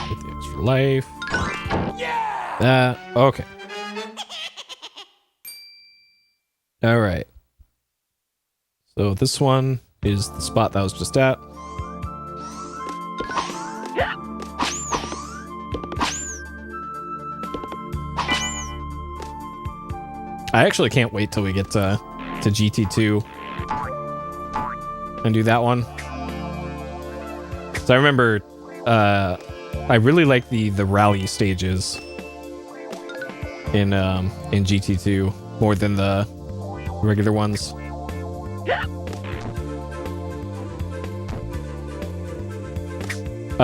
Get the extra life. Yeah! Okay. Alright. So this one is the spot that I was just at. I actually can't wait till we get to GT2. And do that one. So I remember I really like the rally stages in GT2 more than the regular ones.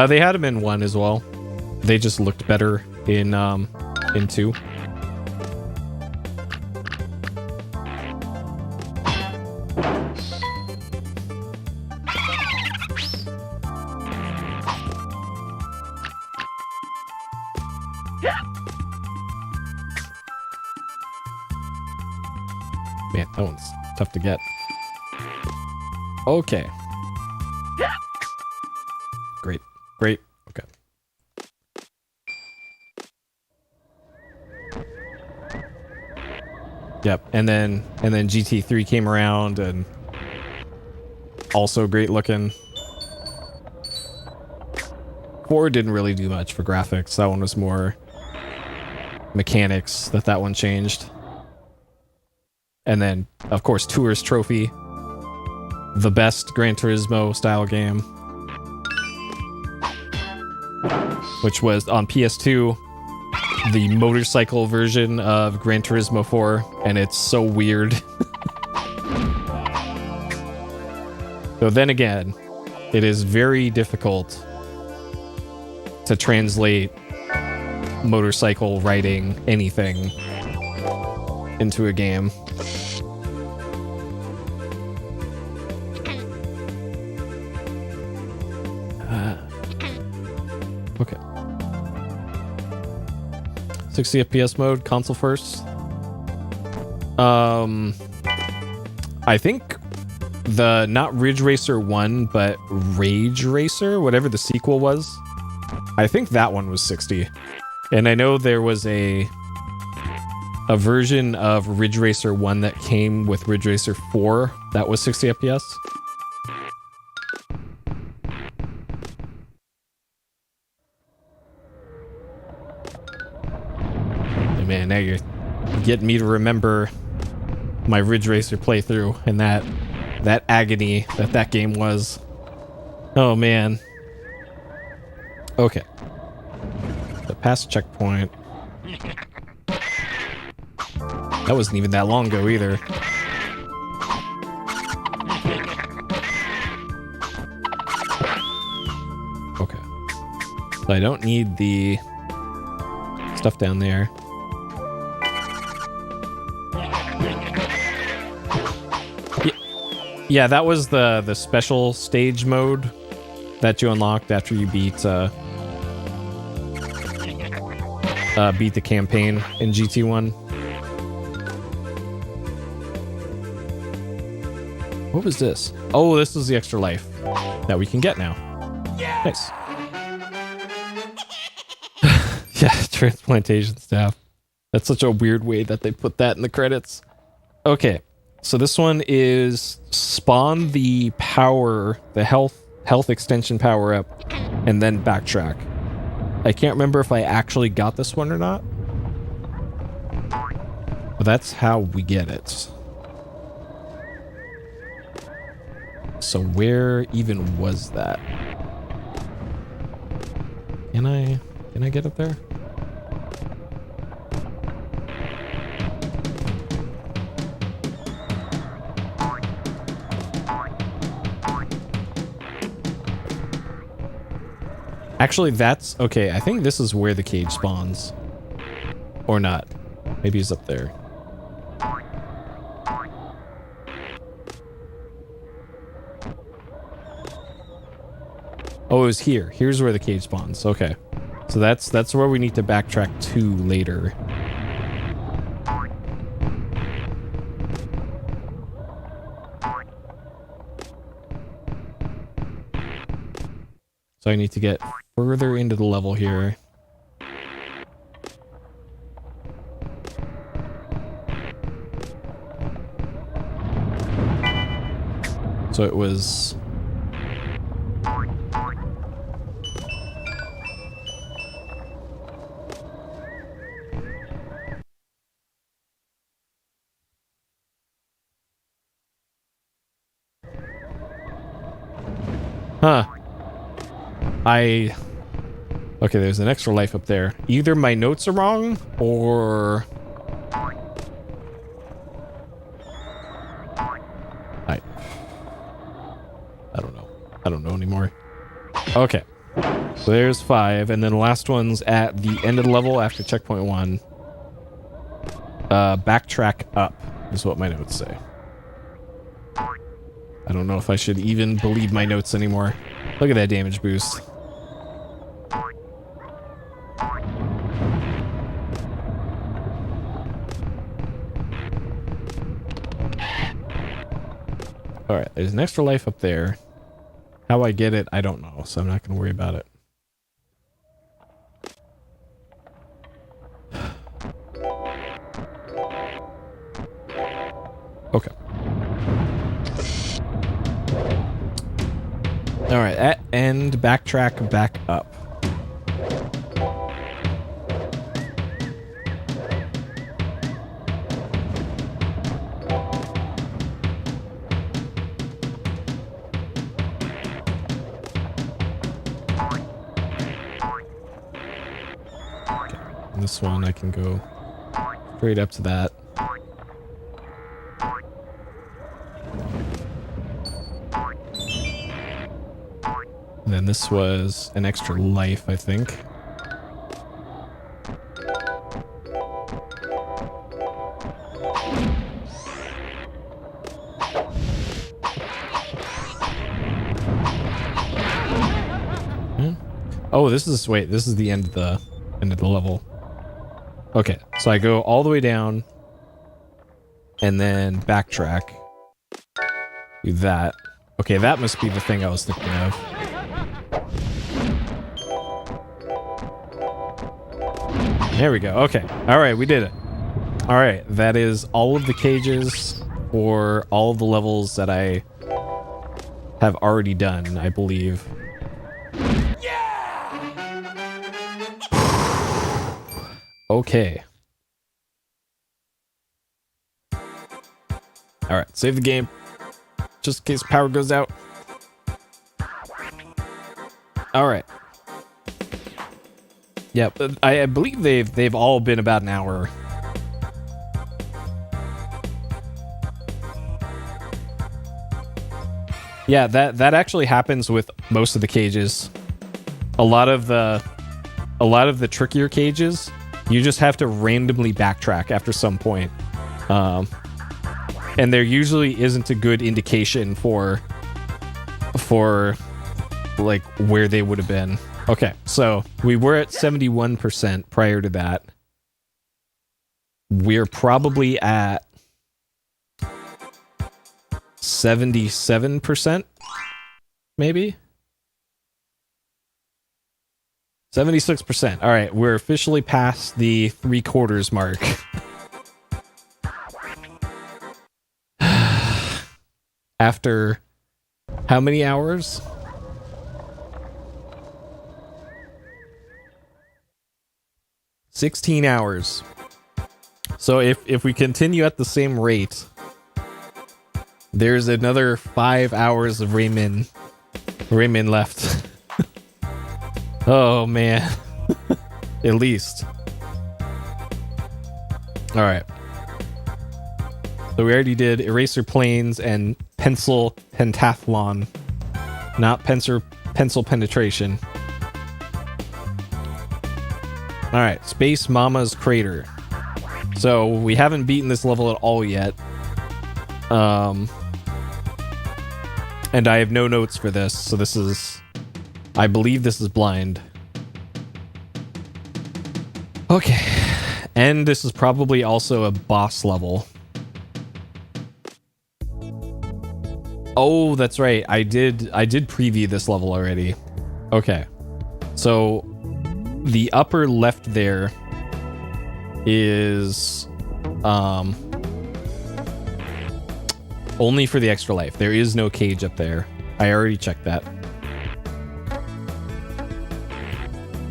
They had them in 1 as well. They just looked better in 2. Man, that one's tough to get. Okay. Great. Great. Okay. Yep. And then GT3 came around and also great looking. 4 didn't really do much for graphics. That one was more mechanics that one changed. And then, of course, Tourist Trophy. The best Gran Turismo style game. Which was on PS2, the motorcycle version of Gran Turismo 4, and it's so weird. So then again, it is very difficult to translate motorcycle riding anything into a game. Okay. 60 FPS mode, console first. I think the not Ridge Racer 1, but Rage Racer, whatever the sequel was. I think that one was 60. And I know there was a version of Ridge Racer 1 that came with Ridge Racer 4 that was 60 FPS. And man, now you're getting me to remember my Ridge Racer playthrough and that agony that game was. Oh man. Okay. The past checkpoint. That wasn't even that long ago either. Okay. So I don't need the stuff down there. Yeah, that was the special stage mode that you unlocked after you beat the campaign in GT1. What was this? Oh, this is the extra life that we can get now. Nice. Yeah, transplantation staff. That's such a weird way that they put that in the credits. Okay, so this one is spawn the power, the health extension power up, and then backtrack. I can't remember if I actually got this one or not. But that's how we get it. So where even was that? Can I get up there? Actually, that's okay. I think this is where the cage spawns. Or not. Maybe he's up there. Oh, it was here. Here's where the cage spawns. Okay. So that's where we need to backtrack to later. So I need to get further into the level here. So it was... Huh. Okay, there's an extra life up there. Either my notes are wrong, or... I don't know. I don't know anymore. Okay. So there's 5, and then the last one's at the end of the level after checkpoint 1. Backtrack up is what my notes say. I don't know if I should even believe my notes anymore. Look at that damage boost. Alright, there's an extra life up there. How I get it, I don't know, so I'm not going to worry about it. Okay. Alright, at end, backtrack, back up. This one I can go straight up to that. And then this was an extra life, I think. Oh, this is the end of the level. Okay, so I go all the way down and then backtrack. Do that. Okay, that must be the thing I was thinking of. There we go. Okay. All right, we did it. All right, that is all of the cages for all of the levels that I have already done, I believe. Okay. Alright, save the game. Just in case power goes out. Alright. Yeah, I believe they've all been about an hour. Yeah, that actually happens with most of the cages. A lot of the trickier cages, you just have to randomly backtrack after some point. And there usually isn't a good indication for like where they would have been. Okay, so we were at 71% prior to that. We're probably at 77%, maybe? 76%. All right, we're officially past the 3/4 mark. After how many hours? $16 hours. So if we continue at the same rate, there's another 5 hours of Rayman left. Oh man. At least. All right. So we already did Eraser Planes and Pencil Pentathlon, not pencil penetration. All right, Space Mama's Crater. So we haven't beaten this level at all yet. And I have no notes for this, so this is, I believe this is blind. Okay, and this is probably also a boss level. Oh, that's right. I did preview this level already. Okay. So the upper left there is only for the extra life. There is no cage up there. I already checked that.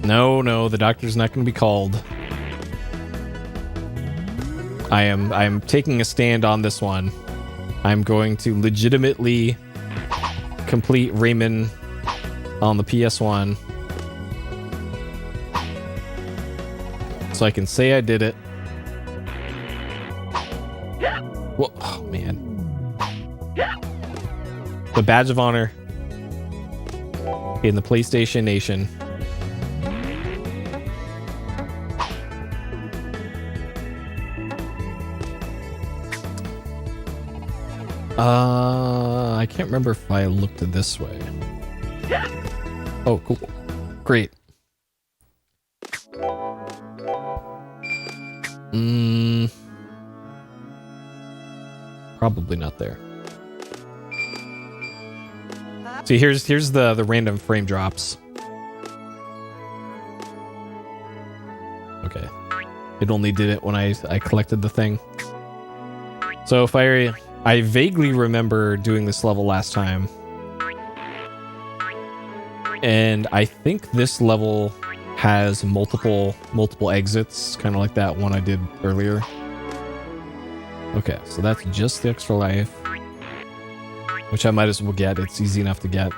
No, the doctor's not going to be called. I am taking a stand on this one. I'm going to legitimately complete Rayman on the PS1. So I can say I did it. Well, oh man. The badge of honor in the PlayStation Nation. I can't remember if I looked this way. Oh, cool. Great. Probably not there. See, here's the random frame drops. Okay. It only did it when I collected the thing. So if I vaguely remember doing this level last time. And I think this level has multiple exits, kind of like that one I did earlier. Okay, so that's just the extra life, which I might as well get. It's easy enough to get.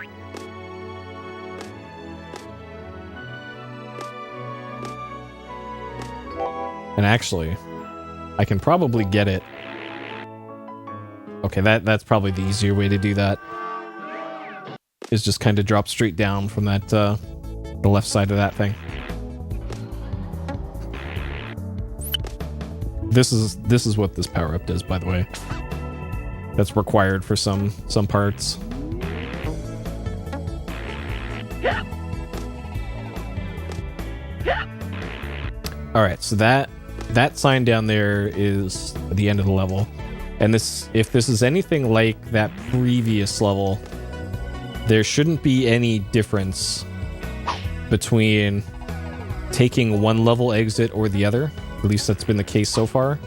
And actually, I can probably get it. Okay, that's probably the easier way to do that. Is just kind of drop straight down from that the left side of that thing. This is what this power up does, by the way. That's required for some parts. All right, so that sign down there is the end of the level. And if this is anything like that previous level, there shouldn't be any difference between taking one level exit or the other. At least that's been the case so far.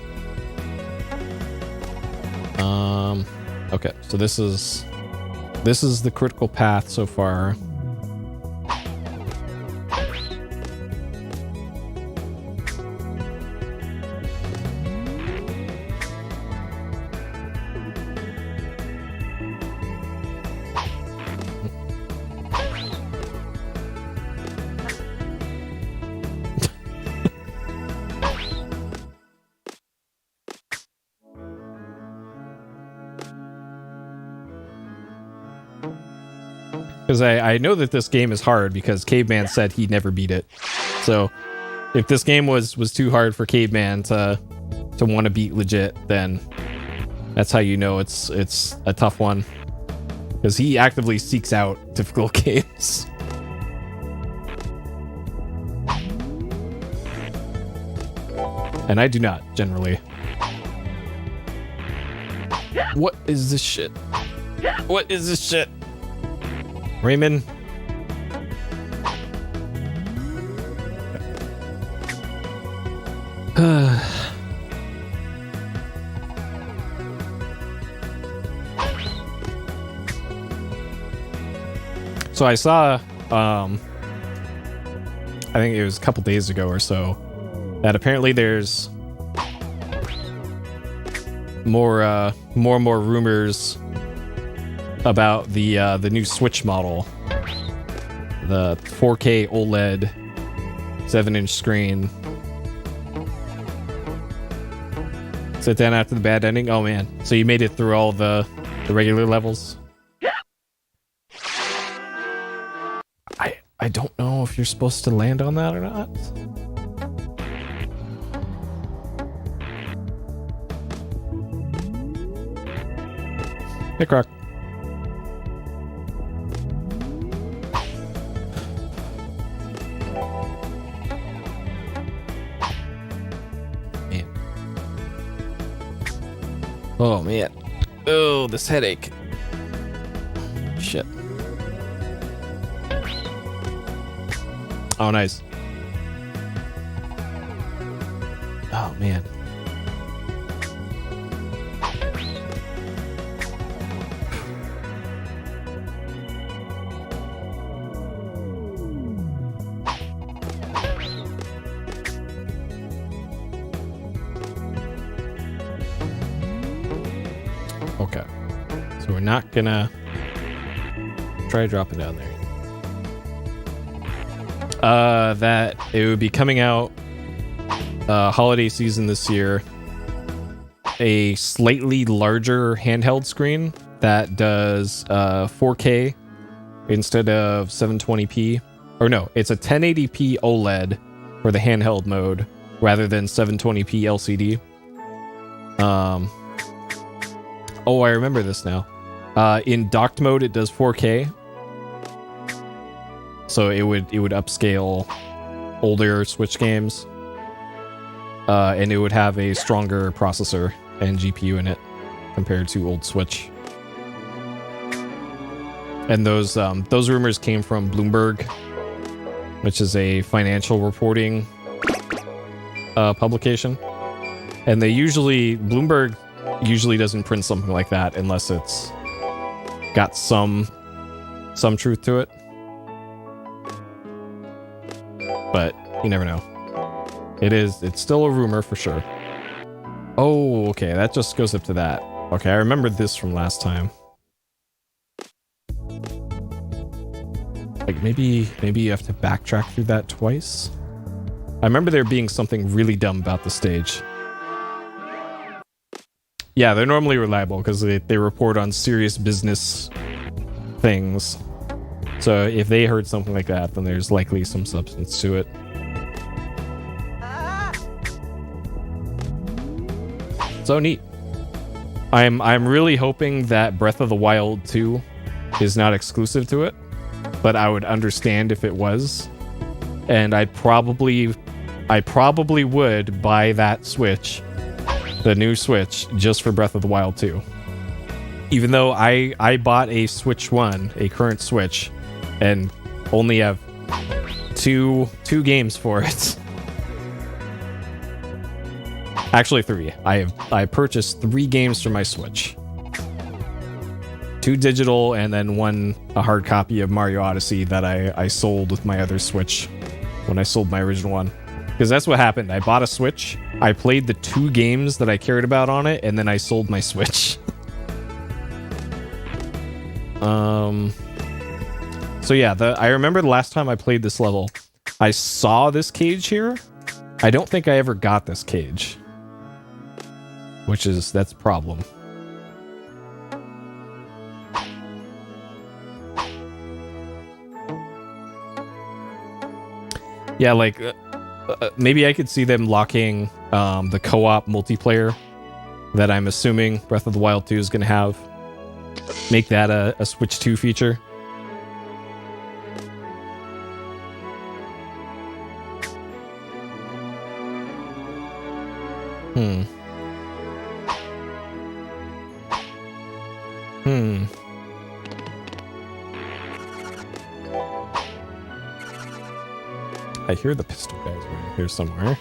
Okay, so this is the critical path so far. Because I know that this game is hard because Caveman said he never beat it. So if this game was too hard for Caveman to want to beat legit, then that's how you know it's a tough one. Because he actively seeks out difficult games. And I do not, generally. What is this shit? What is this shit? Rayman. So I saw, I think it was a couple days ago or so, that apparently there's more and more rumors about the new Switch model, the 4K OLED 7-inch screen. Sit down after the bad ending. Oh man! So you made it through all the regular levels. I don't know if you're supposed to land on that or not. Hey, Croc. Man. Oh, man. Oh, this headache. Shit. Oh, nice. Oh, man. Okay. So we're not gonna try dropping down there. That it would be coming out holiday season this year. A slightly larger handheld screen that does 4K instead of 720p. Or no, it's a 1080p OLED for the handheld mode rather than 720p LCD. Oh, I remember this now. In docked mode, it does 4K. So it would upscale older Switch games. And it would have a stronger processor and GPU in it compared to old Switch. And those rumors came from Bloomberg, which is a financial reporting publication. And Bloomberg usually doesn't print something like that unless it's got some truth to it. But you never know. It's still a rumor for sure. Oh, okay, that just goes up to that. Okay, I remember this from last time. Like maybe you have to backtrack through that twice. I remember there being something really dumb about the stage. Yeah, they're normally reliable because they report on serious business things. So if they heard something like that, then there's likely some substance to it. So neat. I'm really hoping that Breath of the Wild 2 is not exclusive to it, but I would understand if it was. And I probably would buy that Switch, the new Switch, just for Breath of the Wild 2. Even though I bought a Switch 1, a current Switch, and only have two games for it. Actually 3. I purchased 3 games for my Switch. 2 digital and then a hard copy of Mario Odyssey that I sold with my other Switch when I sold my original one. Because that's what happened. I bought a Switch, I played the 2 games that I cared about on it, and then I sold my Switch. So yeah, I remember the last time I played this level, I saw this cage here. I don't think I ever got this cage. That's a problem. Yeah, like, maybe I could see them locking the co-op multiplayer that I'm assuming Breath of the Wild 2 is going to have. Make that a Switch 2 feature. I hear the pistol guys around here somewhere.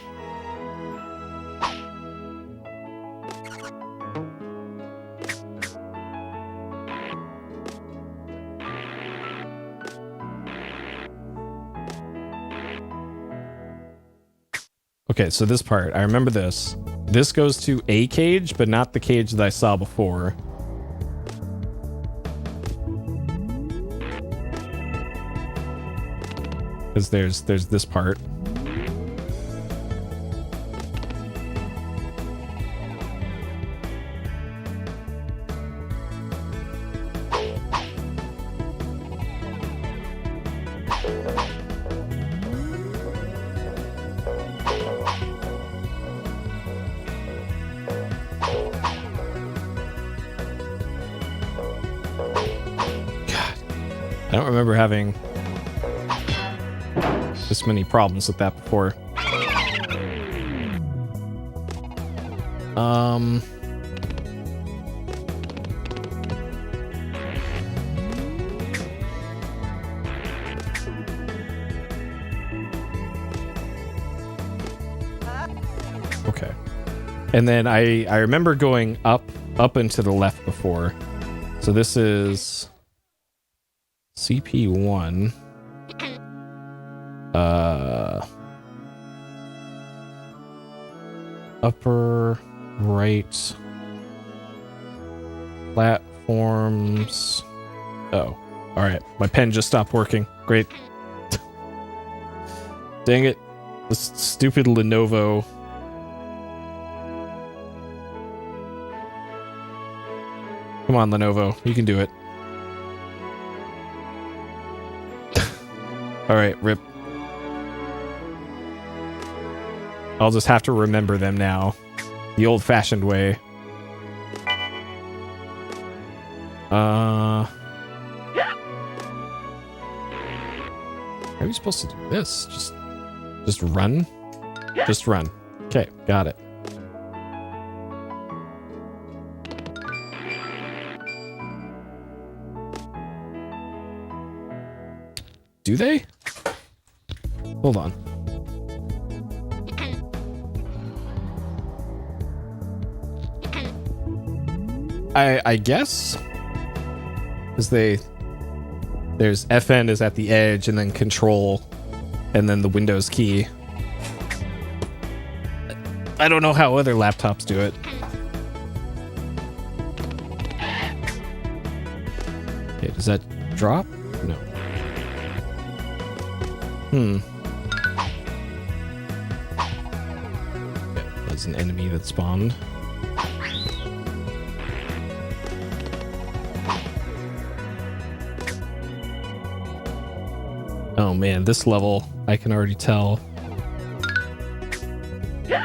Okay, so this part, I remember this. This goes to a cage, but not the cage that I saw before. Because there's this part. I don't remember having this many problems with that before. Okay. And then I remember going up and to the left before. So this is CP1. Upper right platforms. Oh, all right. My pen just stopped working. Great. Dang it. This stupid Lenovo. Come on, Lenovo. You can do it. All right, rip. I'll just have to remember them now. The old-fashioned way. How are you supposed to do this? Just run? Just run. Okay, got it. Do they? Hold on. I guess, because there's FN is at the edge, and then control, and then the Windows key. I don't know how other laptops do it. Okay, does that drop? No. Yeah, there's an enemy that spawned. Oh man, this level, I can already tell.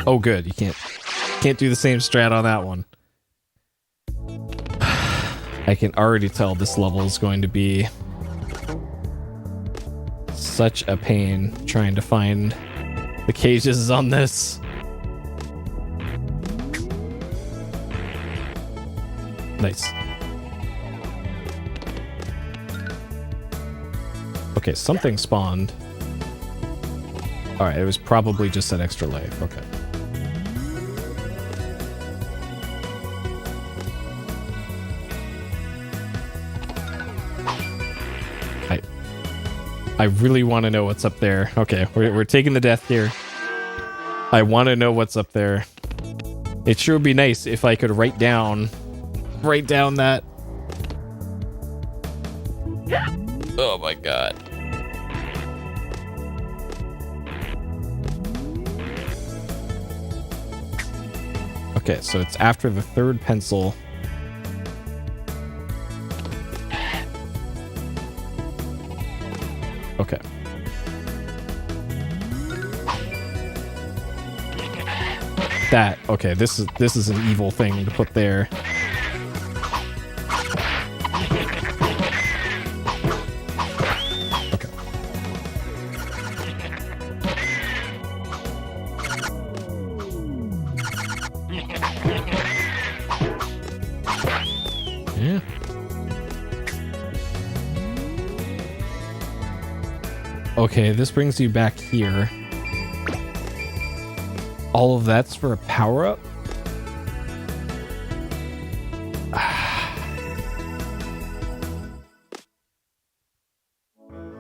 Oh good, you can't do the same strat on that one. I can already tell this level is going to be such a pain trying to find the cages on this. Nice. Okay, something spawned. Alright, it was probably just that extra life. Okay. I really want to know what's up there. Okay, we're taking the death here. I want to know what's up there. It sure would be nice if I could write down that. Oh my god. Okay, so it's after the third pencil. Okay. Okay, this is an evil thing to put there. Okay. Yeah. Okay, this brings you back here. All of that's for a power-up?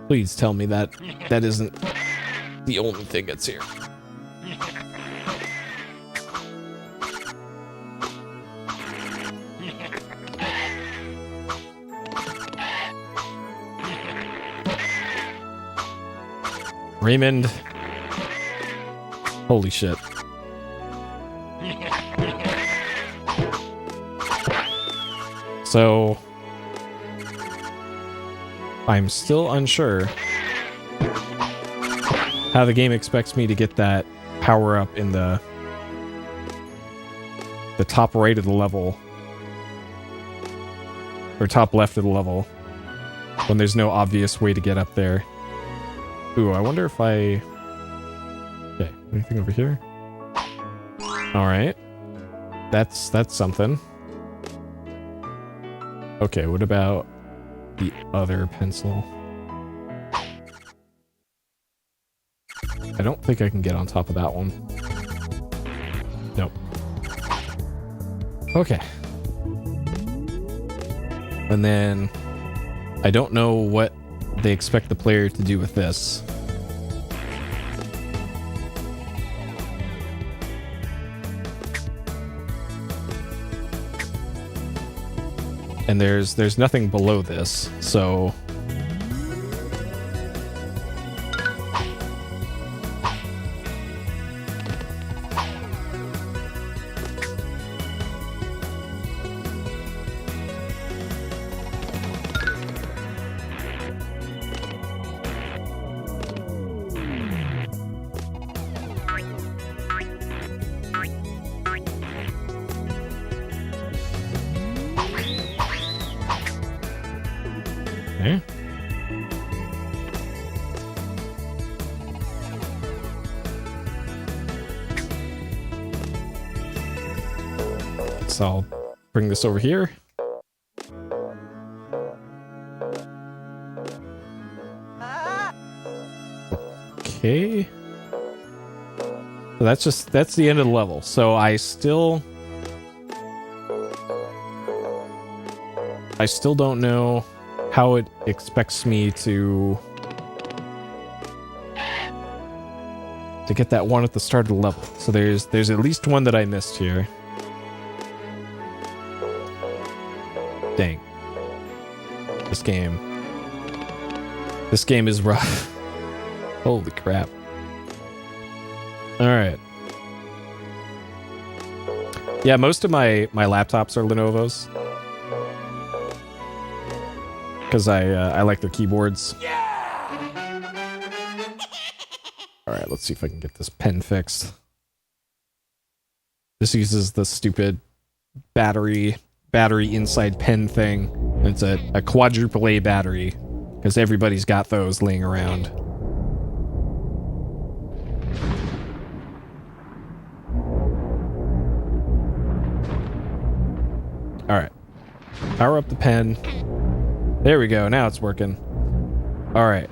Please tell me that that isn't the only thing that's here. Rayman. Holy shit. So I'm still unsure how the game expects me to get that power up in the top right of the level, or top left of the level, when there's no obvious way to get up there. Ooh, I wonder if I... Okay, anything over here? Alright. That's something. Okay, what about the other pencil? I don't think I can get on top of that one. Nope. Okay. And then I don't know what they expect the player to do with this. And there's nothing below this, so okay. So I'll bring this over here. Okay. So that's the end of the level. So I still don't know how it expects me to get that one at the start of the level. So there's at least one that I missed here. Dang. This game is rough. Holy crap. Alright. Yeah, most of my laptops are Lenovo's. Because I like their keyboards. Alright, let's see if I can get this pen fixed. This uses the stupid battery inside pen thing. It's a quadruple A battery. Because everybody's got those laying around. Alright. Power up the pen. There we go, now it's working. Alright.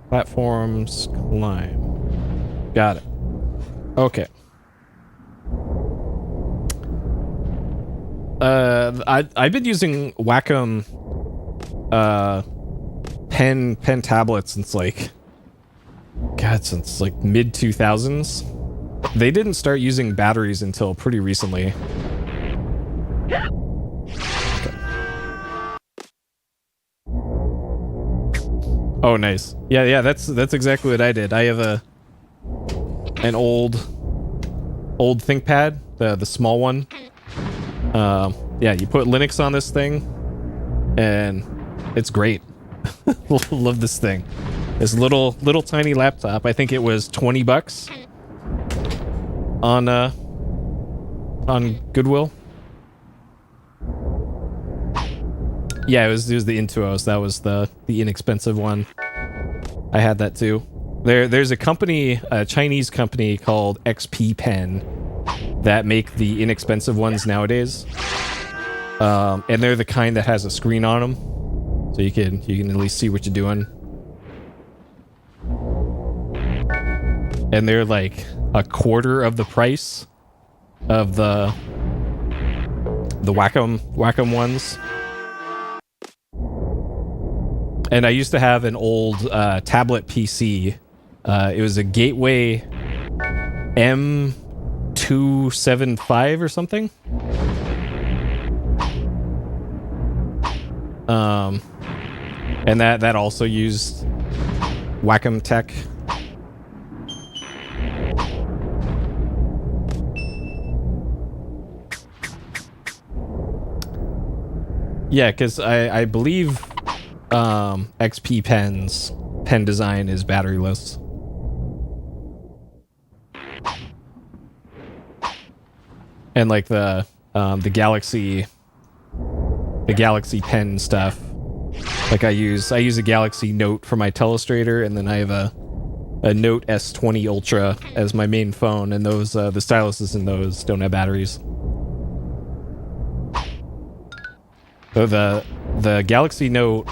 Platforms, climb. Got it. Okay. I've been using Wacom pen tablets since like mid 2000s. They didn't start using batteries until pretty recently. Okay. Oh, nice. Yeah, that's exactly what I did. I have an old ThinkPad, the small one. Yeah, you put Linux on this thing, and it's great. Love this thing. This little tiny laptop. I think it was $20 on Goodwill. Yeah, it was the Intuos. That was the inexpensive one. I had that too. There's a company, a Chinese company called XP Pen that make the inexpensive ones nowadays. And they're the kind that has a screen on them, so you can at least see what you're doing. and they're like a quarter of the price of the Wacom ones. And I used to have an old tablet PC. It was a Gateway M275 or something. And that also used Wacom tech. Yeah, because I believe XP pen design is batteryless. And like the Galaxy pen stuff. Like I use a Galaxy Note for my Telestrator, and then I have a Note S20 Ultra as my main phone, and those the styluses in those don't have batteries. So the Galaxy Note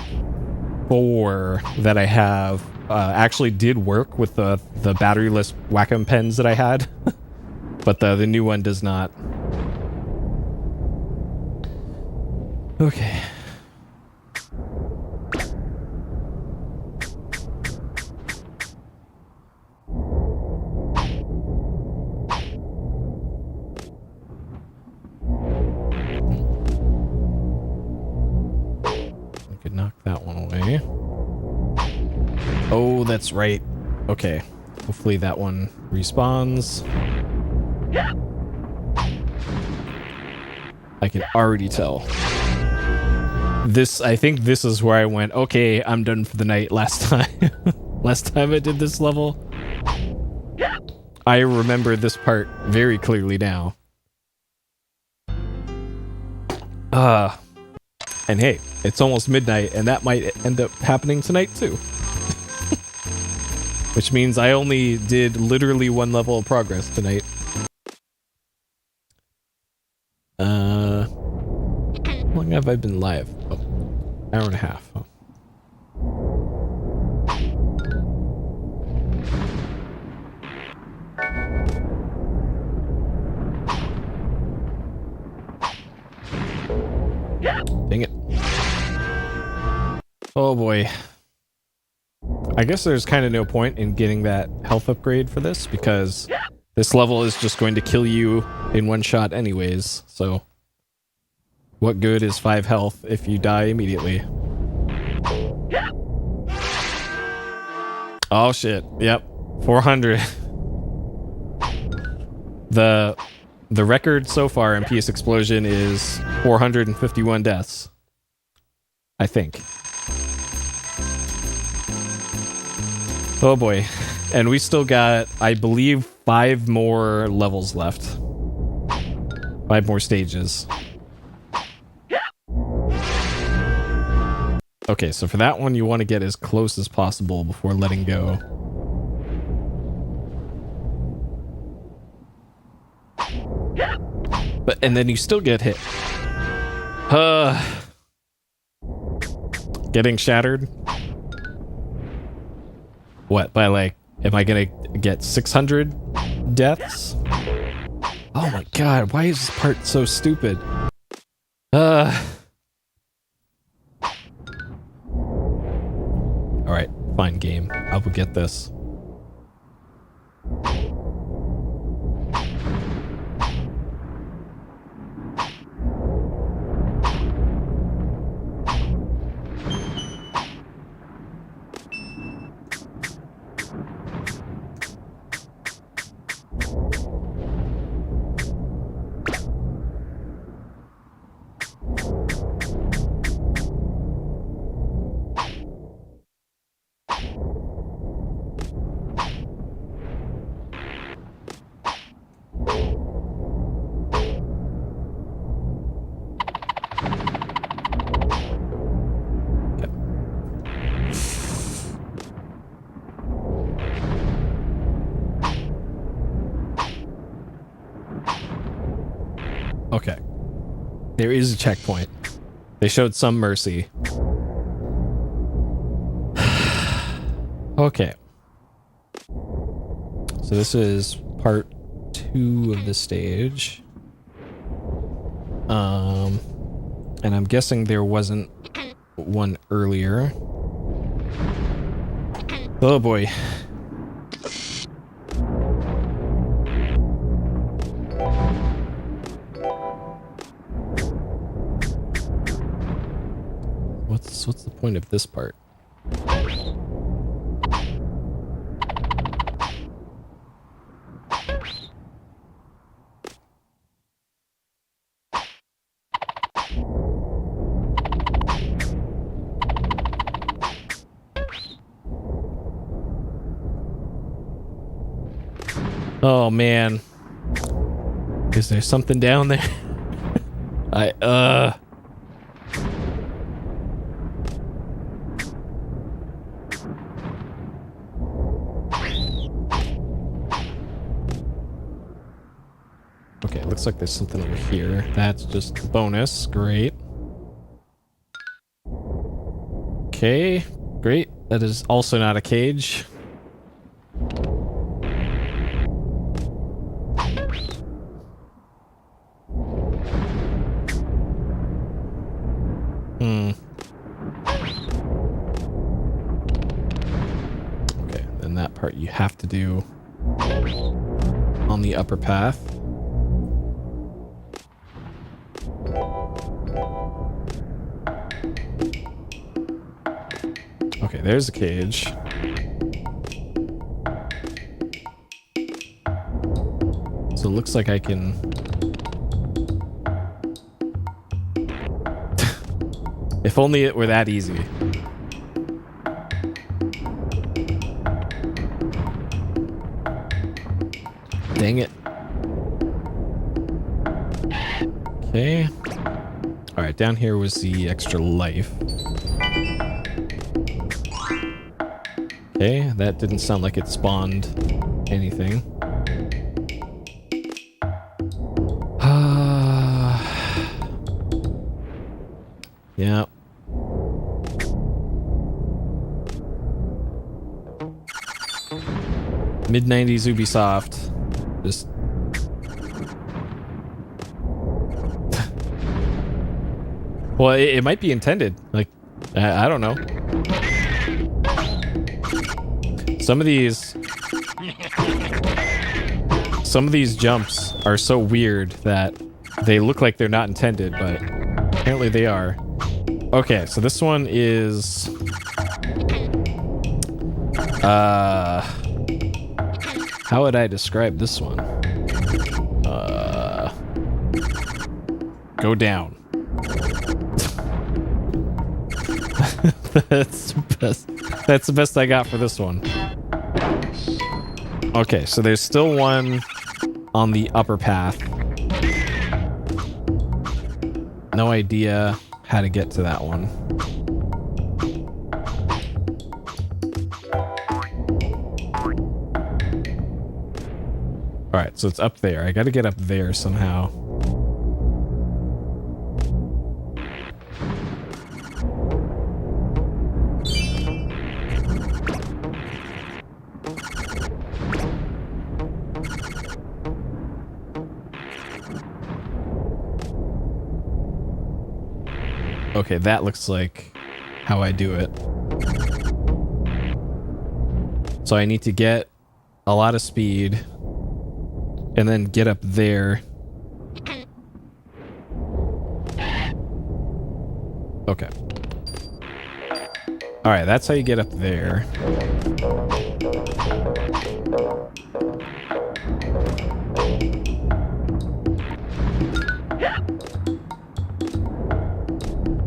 4 that I have actually did work with the batteryless Wacom pens that I had, but the new one does not. Okay. Knock that one away. Oh, that's right. Okay. Hopefully that one respawns. I can already tell. I think this is where I went, okay, I'm done for the night last time. Last time I did this level. I remember this part very clearly now. And hey, it's almost midnight, and that might end up happening tonight too. Which means I only did literally one level of progress tonight. How long have I been live? Oh, hour and a half. Oh. Dang it. Oh boy. I guess there's kind of no point in getting that health upgrade for this, because this level is just going to kill you in one shot anyways, so what good is 5 health if you die immediately? Oh shit, yep, 400. The record so far in PSXplosion is 451 deaths. I think. Oh boy. And we still got, I believe, 5 more levels left. 5 more stages. Okay, so for that one, you want to get as close as possible before letting go. And then you still get hit. Getting shattered? What, by like, am I gonna get 600 deaths? Oh my god, why is this part so stupid? Alright, fine game. I will get this. Okay. There is a checkpoint. They showed some mercy. Okay. So So this is part 2 of the stage. And I'm guessing there wasn't one earlier. Oh boy. What's the point of this part? Oh man. Is there something down there? Okay, looks like there's something over here. That's just a bonus. Great. Okay, great. That is also not a cage. Okay, then that part you have to do on the upper path. Okay, there's a cage. So it looks like I can... If only it were that easy. Dang it. Okay. Alright, down here was the extra life. Okay, that didn't sound like it spawned anything. Yeah. Mid-90s Ubisoft. Just... Well, it might be intended. Like, I don't know. Some of these jumps are so weird that they look like they're not intended, but apparently they are. Okay, so this one is... how would I describe this one? Go down. That's the best. That's the best I got for this one. Okay, so there's still one on the upper path. No idea how to get to that one. Alright, so it's up there. I gotta get up there somehow. Okay, that looks like how I do it. So I need to get a lot of speed and then get up there. Okay. Alright, that's how you get up there.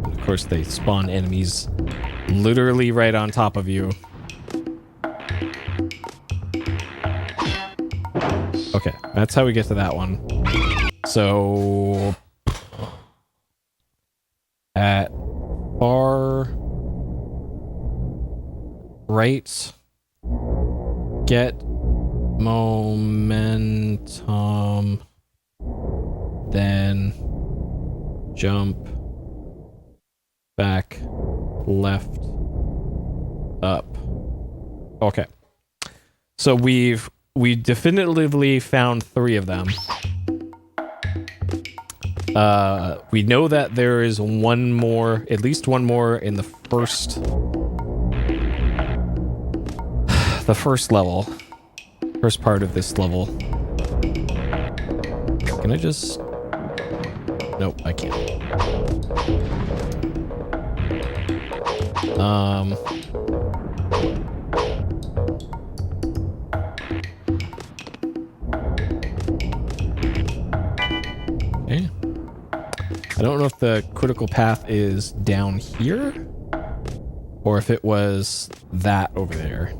Of course, they spawn enemies literally right on top of you. Okay, that's how we get to that one. So... at far right, get momentum, then jump back left up. Okay. So we've we definitively found 3 of them. We know that there is one more, at least one more in the first level. First part of this level. Can I just... Nope, I can't. Okay. I don't know if the critical path is down here or if it was that over there.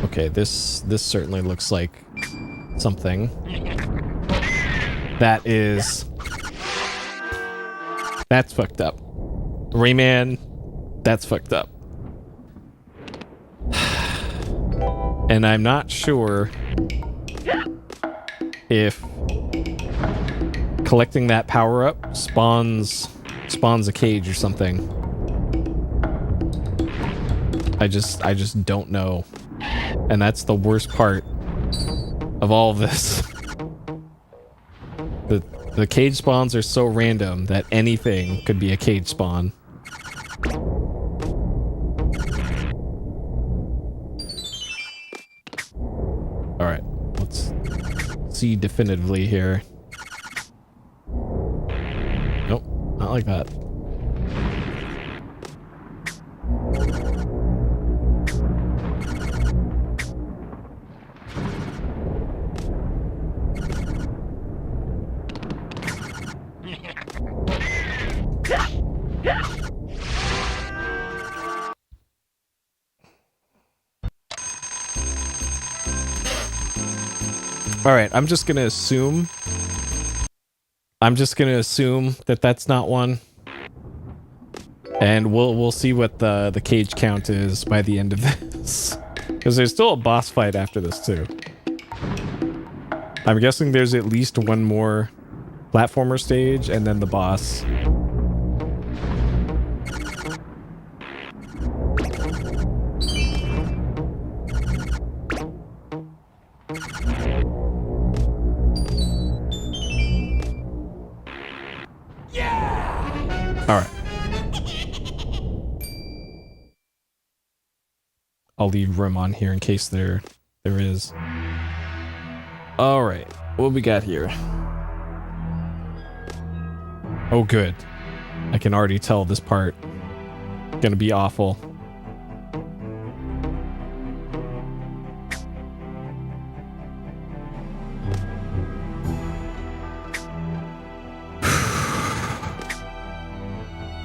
Okay, this certainly looks like something. That's fucked up. Rayman, that's fucked up. And I'm not sure if collecting that power-up spawns a cage or something. I just don't know. And that's the worst part of all of this. The cage spawns are so random that anything could be a cage spawn. Alright, let's see definitively here. Nope, not like that. All right, I'm just gonna assume that that's not one, and we'll see what the cage count is by the end of this, because there's still a boss fight after this too. I'm guessing there's at least one more platformer stage and then the boss. All right. I'll leave room on here in case there is. All right. What we got here? Oh, good. I can already tell this part gonna be awful.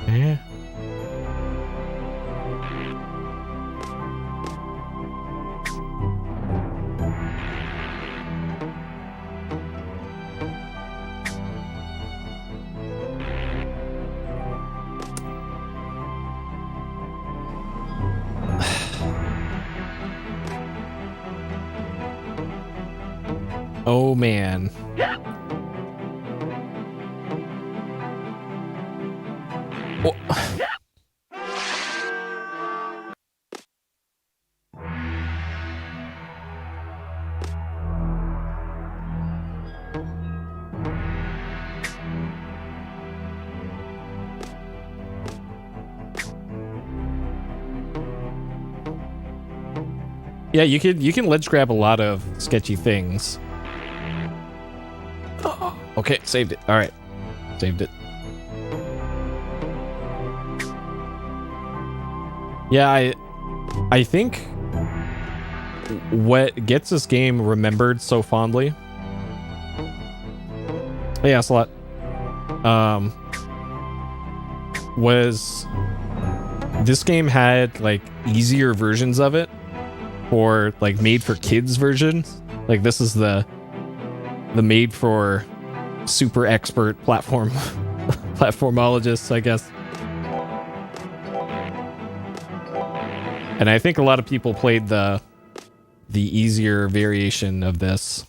Yeah. Oh man. Oh. Yeah, you can ledge grab a lot of sketchy things. Oh, okay, saved it. All right, saved it. Yeah, I think what gets this game remembered so fondly. Yeah, Slot. Was this game had like easier versions of it, or like made for kids versions. Like this is the made for super expert platformologists, I guess. And I think a lot of people played the easier variation of this.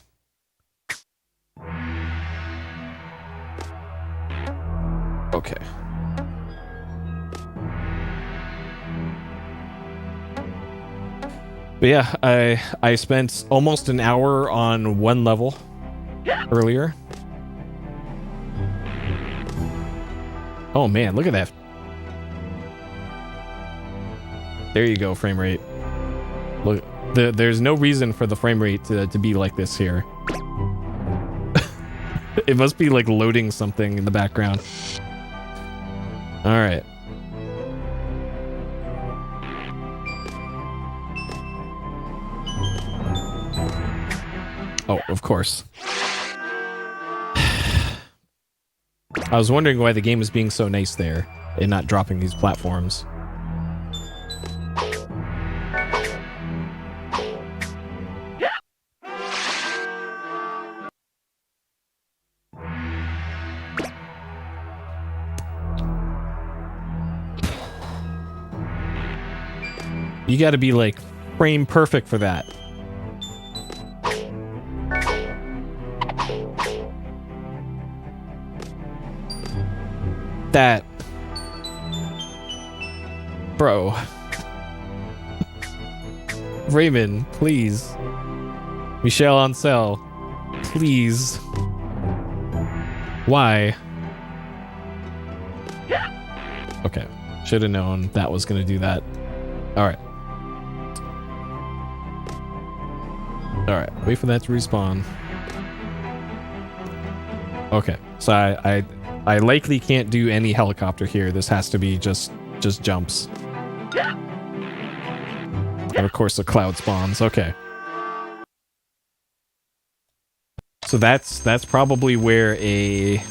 Okay. But yeah, I spent almost an hour on one level earlier. Oh man, look at that. There you go, frame rate. Look, there's no reason for the frame rate to be like this here. It must be like loading something in the background. All right. Oh, of course. I was wondering why the game was being so nice there and not dropping these platforms. You gotta be like frame perfect for that. That. Bro. Rayman, please. Michelle Ancel, please. Why? Okay. Should have known that was gonna do that. Alright. Alright, wait for that to respawn. Okay, so I likely can't do any helicopter here. This has to be just jumps. And of course the cloud spawns. Okay. So that's probably where a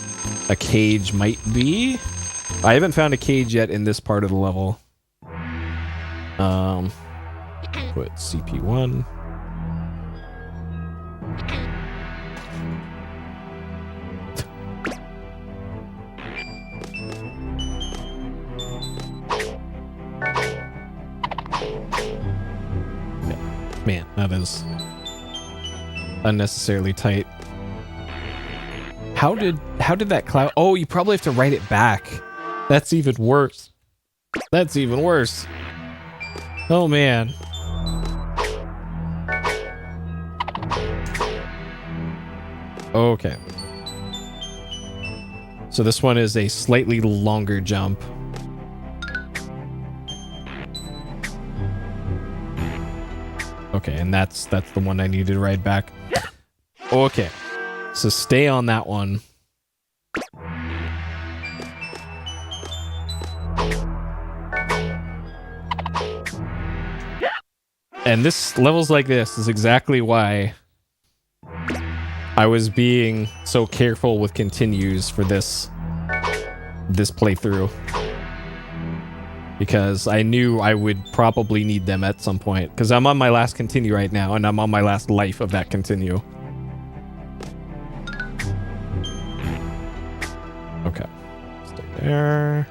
cage might be. I haven't found a cage yet in this part of the level. Put CP1. Man, that is unnecessarily tight. How did that cloud? Oh, you probably have to write it back. That's even worse. That's even worse. Oh man. Okay. So this one is a slightly longer jump. Okay, and that's the one I needed to ride back. Okay. So stay on that one. And this levels like this is exactly why I was being so careful with continues for this playthrough. Because I knew I would probably need them at some point. Because I'm on my last continue right now, and I'm on my last life of that continue. Okay. Stay there.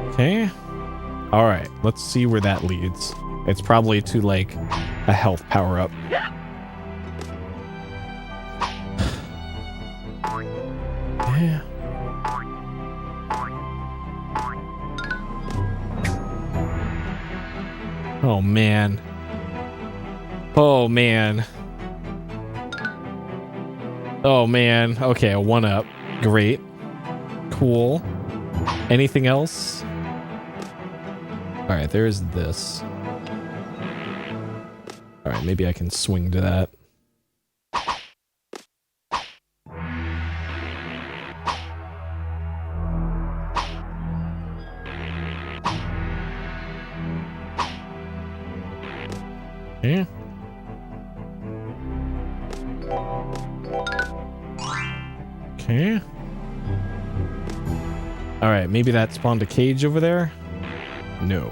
Okay. Alright, let's see where that leads. It's probably to, like, a health power-up. Yeah. Oh, man. Oh, man. Oh, man. Okay, a 1-up. Great. Cool. Anything else? Alright, there's this. Alright, maybe I can swing to that. Yeah. Okay. Alright, maybe that spawned a cage over there? No.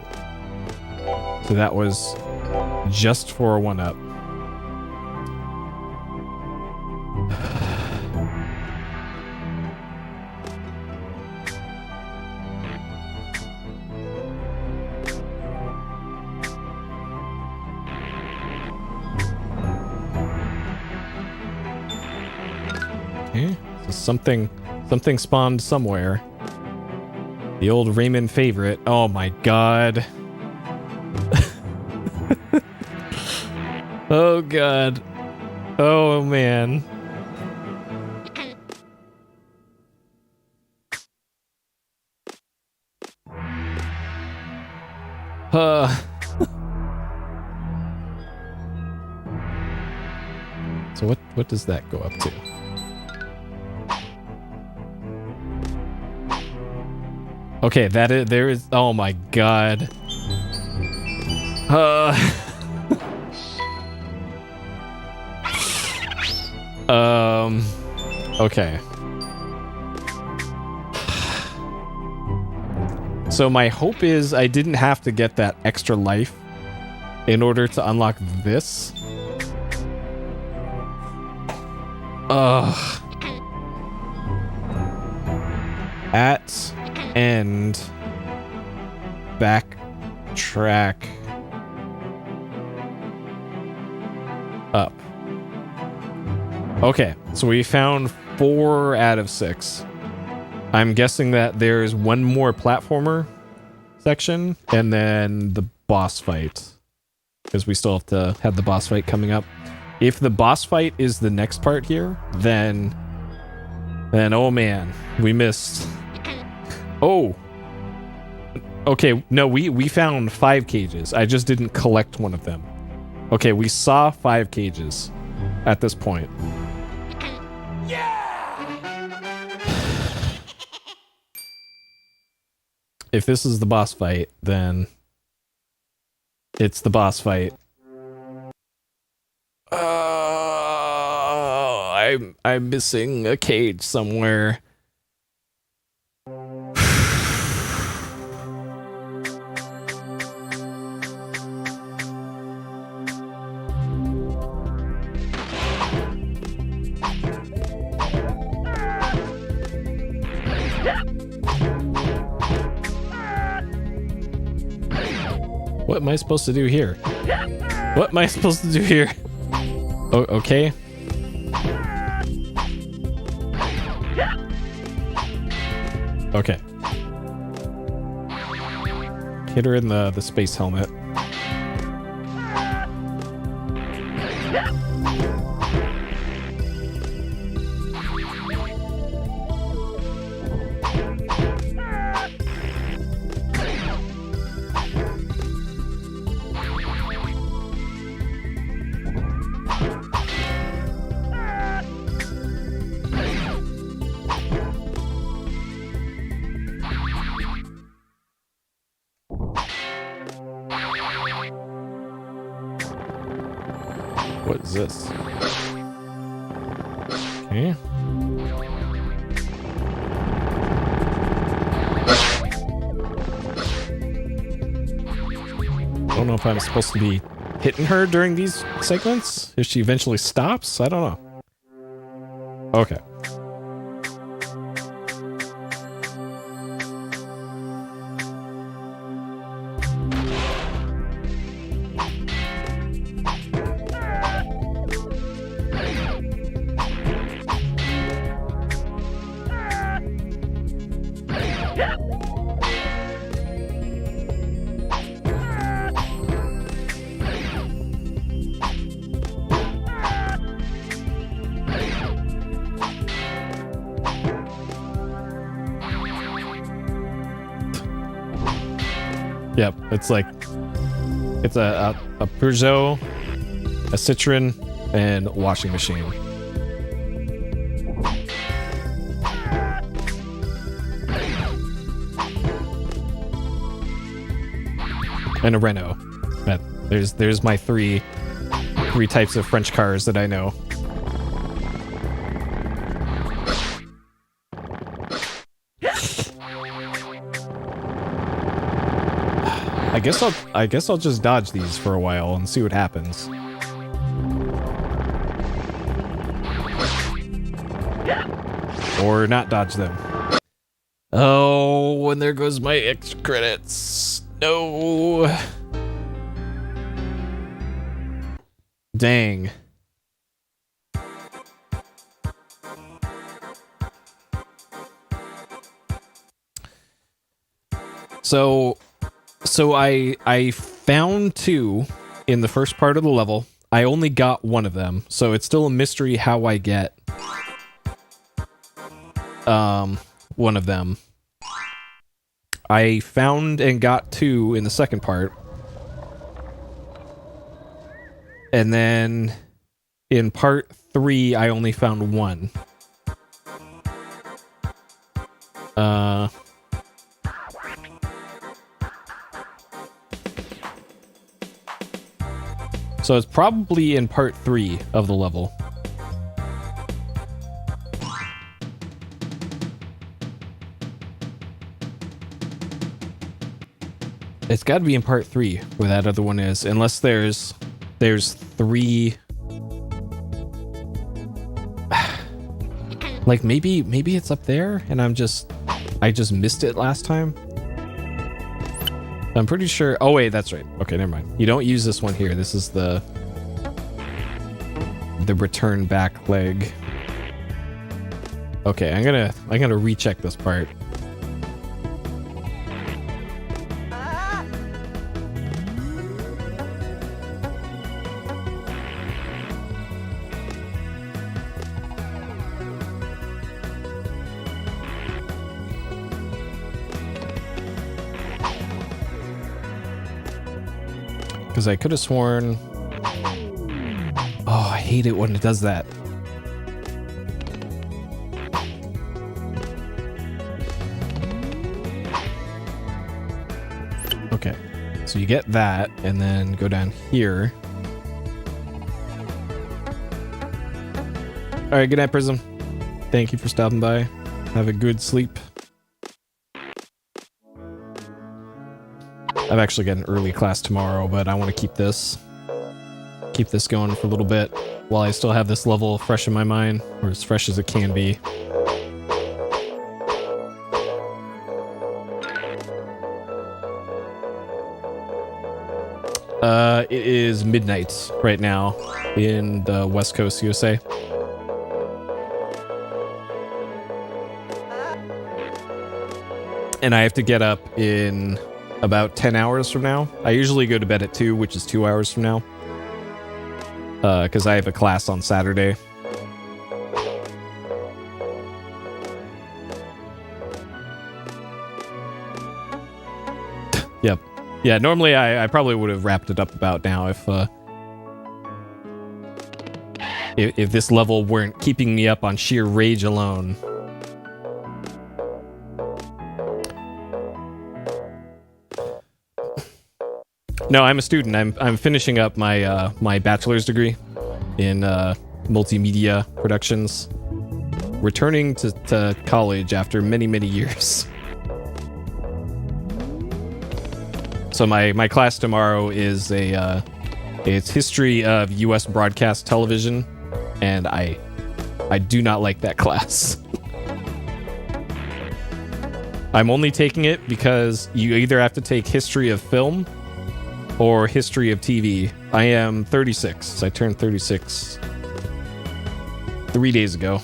So that was just for a 1-up. Okay, so something spawned somewhere. The old Rayman favorite. Oh my god. Oh god. Oh man. So what does that go up to? Okay, there is, oh my god. Okay. So my hope is I didn't have to get that extra life in order to unlock this. Ugh. At end. Backtrack. Up. Okay, so we found 4 out of 6. I'm guessing that there's one more platformer section and then the boss fight. Because we still have to have the boss fight coming up. If the boss fight is the next part here, then oh man, we missed. Oh. Okay, no, we found 5 cages. I just didn't collect one of them. Okay, we saw 5 cages at this point. If this is the boss fight, then it's the boss fight. I'm missing a cage somewhere. What am I supposed to do here? What am I supposed to do here? Oh, okay. Okay. Hit her in the space helmet. What is this? Okay. I don't know if I'm supposed to be hitting her during these segments. If she eventually stops, I don't know. Okay. Yep, it's like it's a Peugeot, a Citroen, and washing machine. And a Renault. There's my three types of French cars that I know. I guess I'll just dodge these for a while and see what happens. Or not dodge them. Oh, and there goes my extra credits. No. Dang. So I found 2 in the first part of the level. I only got 1 of them, so it's still a mystery how I get 1 of them. I found and got 2 in the second part. And then in part 3, I only found 1. So it's probably in part 3 of the level. It's got to be in part 3 where that other one is, unless there's 3. Like maybe it's up there and I just missed it last time. I'm pretty sure. Oh wait, that's right. Okay, never mind. You don't use this one here. This is the return back leg. Okay, I'm gonna recheck this part. Because I could have sworn... Oh, I hate it when it does that. Okay, so you get that, and then go down here. Alright, good night, Prism. Thank you for stopping by. Have a good sleep. I've actually got an early class tomorrow, but I want to keep this going for a little bit while I still have this level fresh in my mind, or as fresh as it can be. It is midnight right now in the West Coast, USA. And I have to get up in about 10 hours from now. I usually go to bed at 2, which is 2 hours from now. Because I have a class on Saturday. Yep. Yeah, normally I probably would have wrapped it up about now if this level weren't keeping me up on sheer rage alone. No, I'm a student. I'm finishing up my my bachelor's degree in multimedia productions. Returning to college after many years. So my class tomorrow is it's history of U.S. broadcast television, and I do not like that class. I'm only taking it because you either have to take history of film or history of TV. I am 36. I turned 36 3 days ago.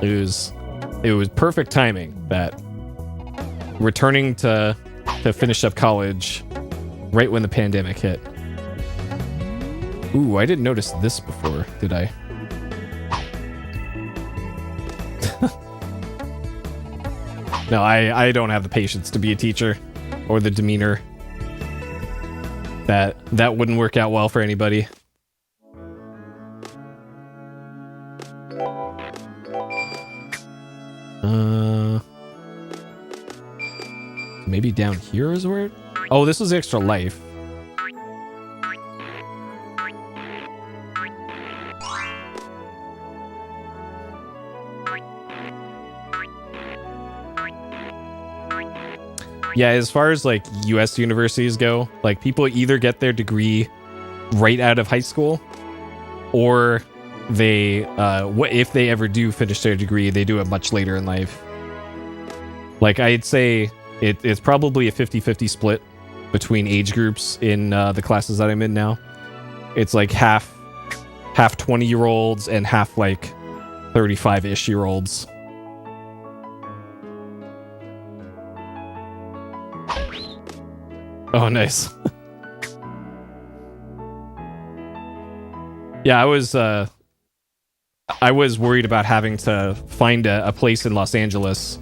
It was perfect timing that returning to finish up college right when the pandemic hit. Ooh, I didn't notice this before, did I? No, I don't have the patience to be a teacher, or the demeanor. That wouldn't work out well for anybody. Maybe down here is where it... Oh, this was extra life. Yeah, as far as like US universities go, like people either get their degree right out of high school, or they if they ever do finish their degree, they do it much later in life. Like I'd say it's probably a 50-50 split between age groups in the classes that I'm in now. It's like half 20-year-olds and half like 35-ish year olds. Oh, nice. Yeah, I was worried about having to find a place in Los Angeles.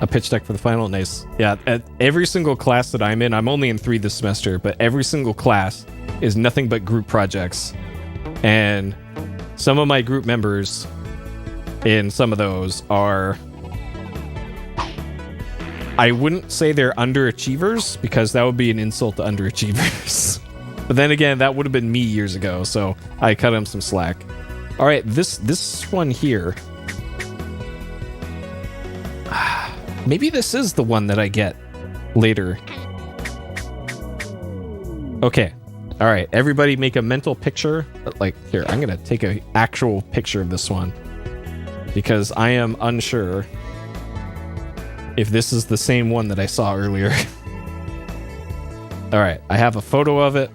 A pitch deck for the final. Nice. Yeah, at every single class that I'm in, I'm only in 3 this semester, but every single class is nothing but group projects. And some of my group members in some of those are... I wouldn't say they're underachievers, because that would be an insult to underachievers. But then again, that would have been me years ago, so I cut them some slack. All right, this one here... Maybe this is the one that I get later. Okay. All right. Everybody make a mental picture. Like, here, I'm going to take an actual picture of this one, because I am unsure if this is the same one that I saw earlier. All right. I have a photo of it.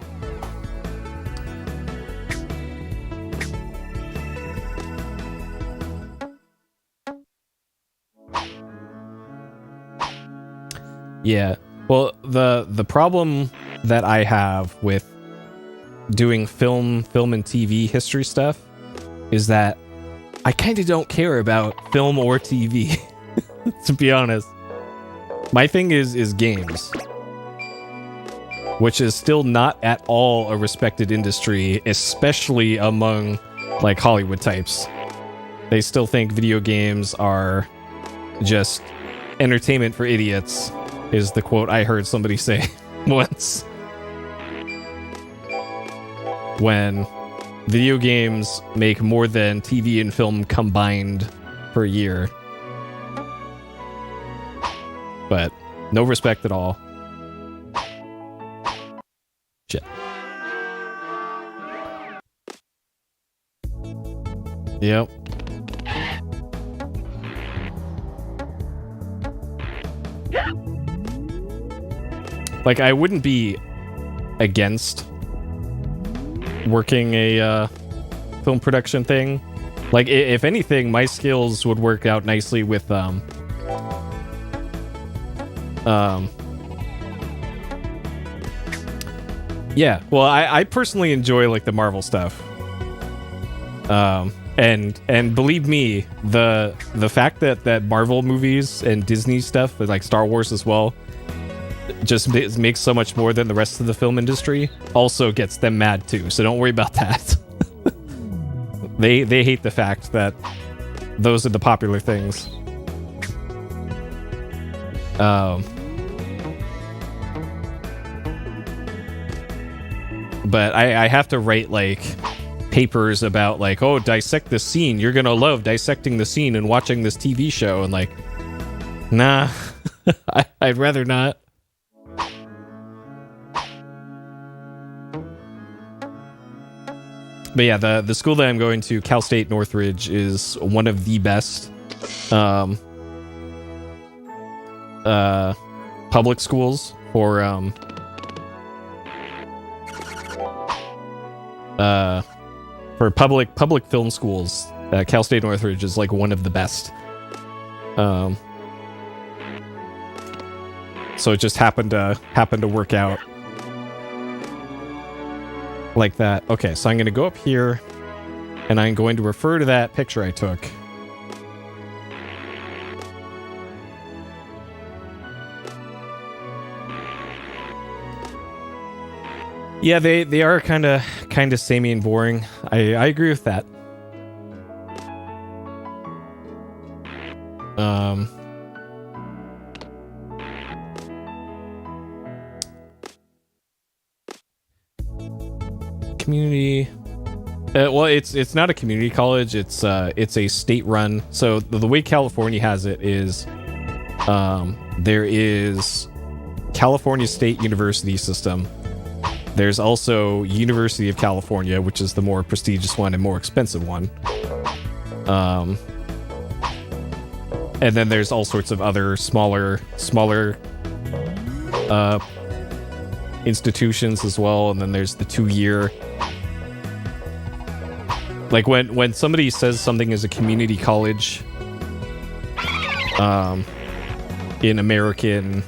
Yeah, well, the problem that I have with doing film and TV history stuff is that I kind of don't care about film or TV, to be honest. My thing is games, which is still not at all a respected industry, especially among, like, Hollywood types. They still think video games are just entertainment for idiots, is the quote I heard somebody say once. When video games make more than TV and film combined per year. But no respect at all. Shit. Yep. Like, I wouldn't be against working a film production thing. Like, if anything, my skills would work out nicely with yeah, well, I personally enjoy, like, the Marvel stuff. And believe me, the fact that Marvel movies and Disney stuff, like Star Wars as well, just makes so much more than the rest of the film industry, also gets them mad too, so don't worry about that. They hate the fact that those are the popular things. But I have to write, like, papers about, like, oh, dissect this scene, you're gonna love dissecting the scene and watching this TV show, and, like, nah. I'd rather not. But yeah, the school that I'm going to, Cal State Northridge, is one of the best public schools for public film schools. Cal State Northridge is, like, one of the best. So it just happened to work out like that. Okay, so I'm going to go up here, and I'm going to refer to that picture I took. Yeah, they are kind of samey and boring. I agree with that. Community. Well, it's not a community college. It's a state run. So the way California has it is, there is California State University system. There's also University of California, which is the more prestigious one and more expensive one. And then there's all sorts of other smaller institutions as well, and then there's the 2-year. Like when somebody says something is a community college, in American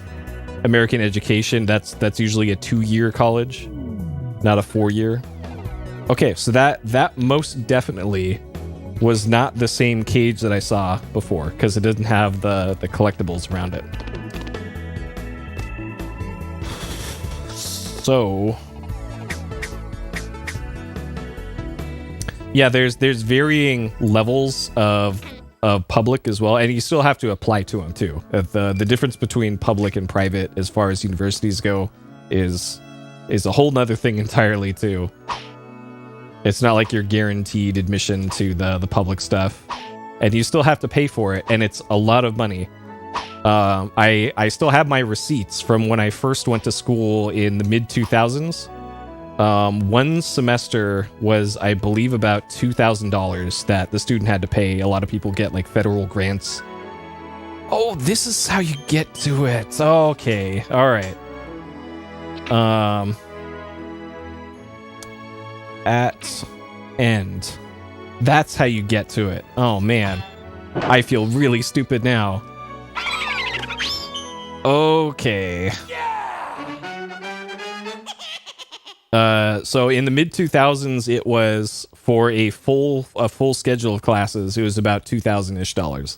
education, that's usually a 2-year college, not a 4-year. Okay, so that most definitely was not the same cage that I saw before, because it didn't have the collectibles around it. So yeah, there's varying levels of public as well, and you still have to apply to them too. The difference between public and private as far as universities go is a whole nother thing entirely too. It's not like you're guaranteed admission to the public stuff, and you still have to pay for it, and it's a lot of money. I still have my receipts from when I first went to school in the mid-2000s. One semester was, I believe, about $2,000 that the student had to pay. A lot of people get like federal grants. Oh, this is how you get to it. Okay, all right. At end. That's how you get to it. Oh man, I feel really stupid now. Okay. So in the mid-2000s, it was for a full schedule of classes. It was about $2,000-ish.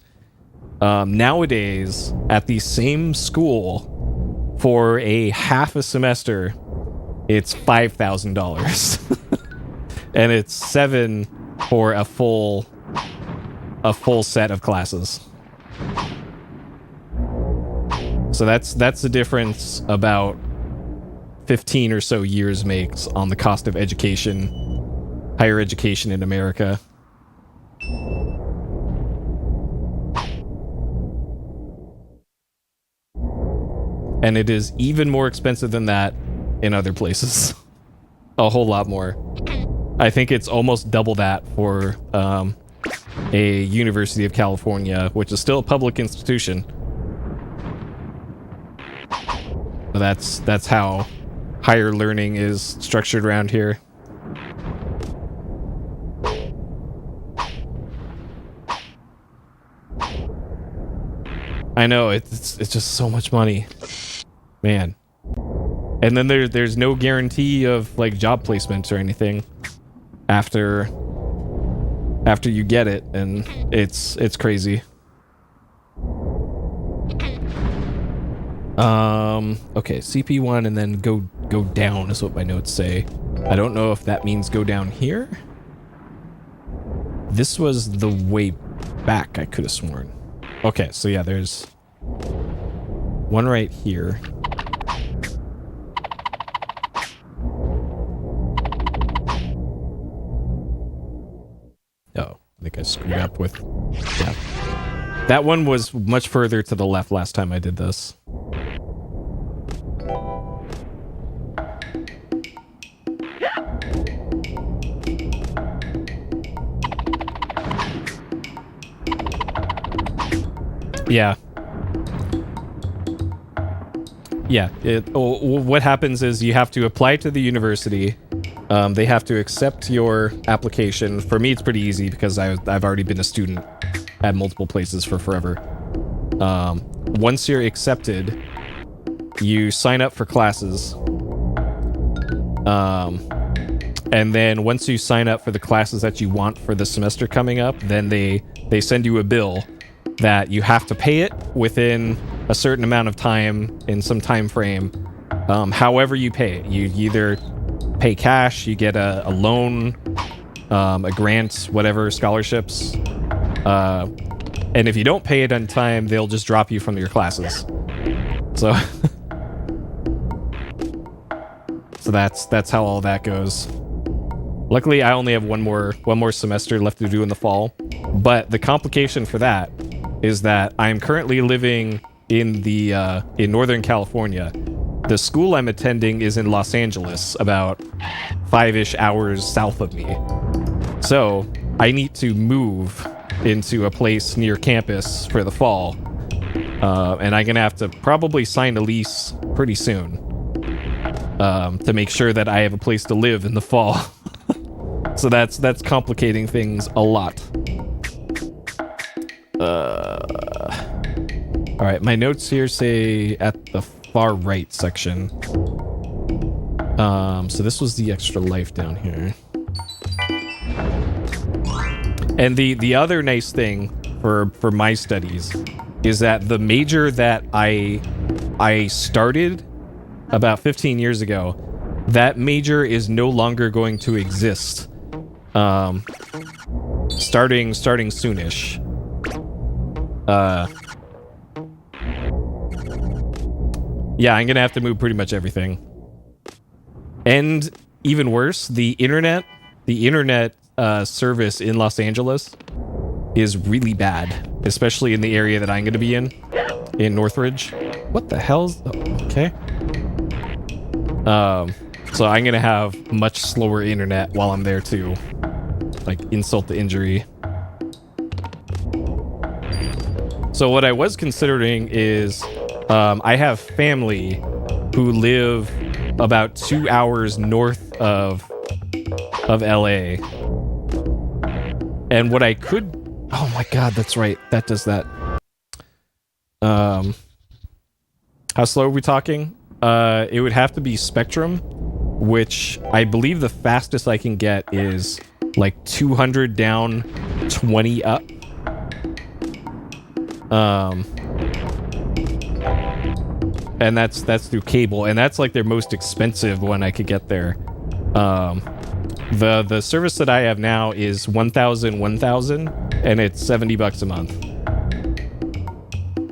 Nowadays, at the same school, for a half a semester, it's $5,000, and it's $7,000 for a full set of classes. So that's the difference about 15 or so years makes on the cost of education, higher education in America. And it is even more expensive than that in other places. A whole lot more. I think it's almost double that for a University of California, which is still a public institution. But that's how higher learning is structured around here. I know, it's just so much money, man. And then there's no guarantee of like job placement or anything after you get it, and it's crazy. Okay, CP1 and then go down is what my notes say. I don't know if that means go down here. This was the way back, I could have sworn. Okay, so yeah, there's one right here. Oh, I think I screwed up with... Yeah. That one was much further to the left last time I did this. Yeah. Yeah. What happens is you have to apply to the university. They have to accept your application. For me, it's pretty easy because I've already been a student at multiple places for forever. Once you're accepted, you sign up for classes. And then once you sign up for the classes that you want for the semester coming up, then they send you a bill that you have to pay it within a certain amount of time in some time frame. However you pay it, you either pay cash, you get a loan, a grant, whatever, scholarships, and if you don't pay it on time, they'll just drop you from your classes. So so that's how all that goes. Luckily, I only have one more semester left to do in the fall, but the complication for that is that I'm currently living in Northern California. The school I'm attending is in Los Angeles, about 5-ish hours south of me. So I need to move into a place near campus for the fall, and I'm gonna have to probably sign a lease pretty soon. to make sure that I have a place to live in the fall. So that's complicating things a lot. All right, my notes here say at the far right section. So this was the extra life down here. And the other nice thing for my studies is that the major that I started about 15 years ago, that major is no longer going to exist. Starting soonish. Yeah, I'm gonna have to move pretty much everything. And even worse, the internet service in Los Angeles is really bad, especially in the area that I'm gonna be in Northridge. What the hell's... okay. So I'm gonna have much slower internet while I'm there too. Like, insult to injury. So what I was considering is, I have family who live about 2 hours north of LA. And what I could... oh my god, that's right. That does that. How slow are we talking? It would have to be Spectrum, which I believe the fastest I can get is like 200 down, 20 up. And that's through cable, and that's like their most expensive one I could get there. The service that I have now is 1,000, and it's $70 a month.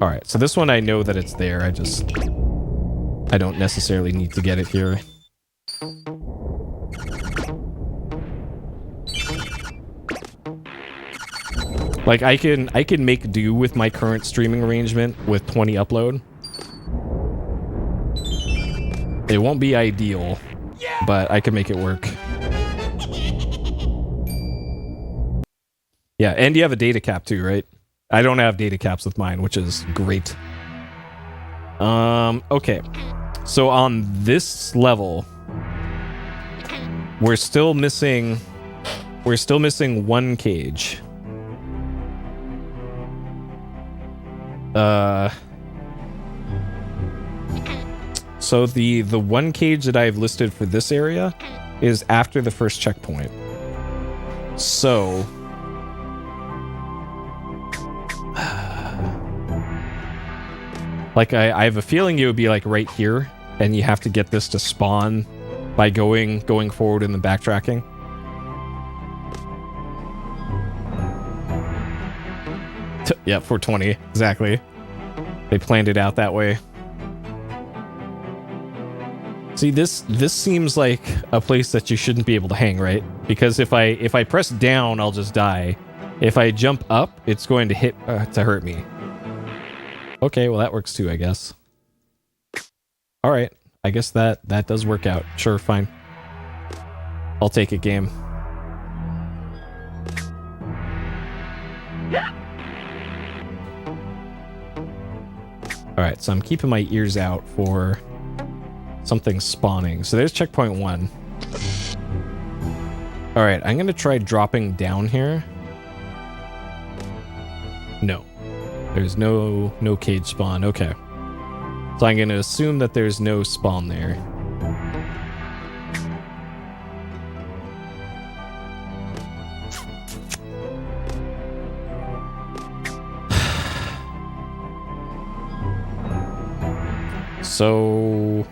All right, so this one I know that it's there. I don't necessarily need to get it here. Like I can make do with my current streaming arrangement with 20 upload. It won't be ideal, but I can make it work. Yeah, and you have a data cap too, right? I don't have data caps with mine, which is great. Okay. So on this level, we're still missing one cage. So the one cage that I've listed for this area is after the first checkpoint. So like I have a feeling it would be like right here, and you have to get this to spawn by going forward and then backtracking. Yeah, 420, exactly. They planned it out that way. See, this seems like a place that you shouldn't be able to hang, right? Because if I press down, I'll just die. If I jump up, it's going to hurt me. Okay, well that works too, I guess. All right, I guess that does work out. Sure, fine. I'll take it, game. All right, so I'm keeping my ears out for something spawning. So there's checkpoint 1. All right, I'm gonna try dropping down here. No, there's no cage spawn. Okay, so I'm gonna assume that there's no spawn there. So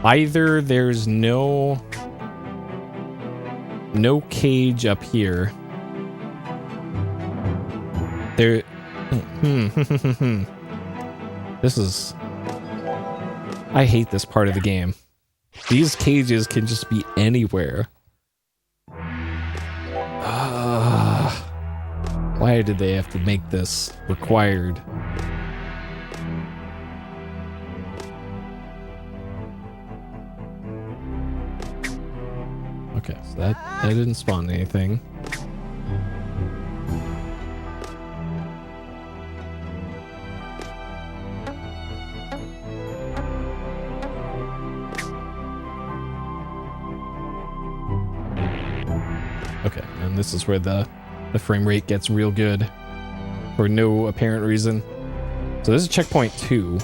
either there's no cage up here. There. This is... I hate this part of the game. These cages can just be anywhere. Why did they have to make this required? Okay, so that didn't spawn anything. Okay, and this is where the frame rate gets real good for no apparent reason. So this is checkpoint 2.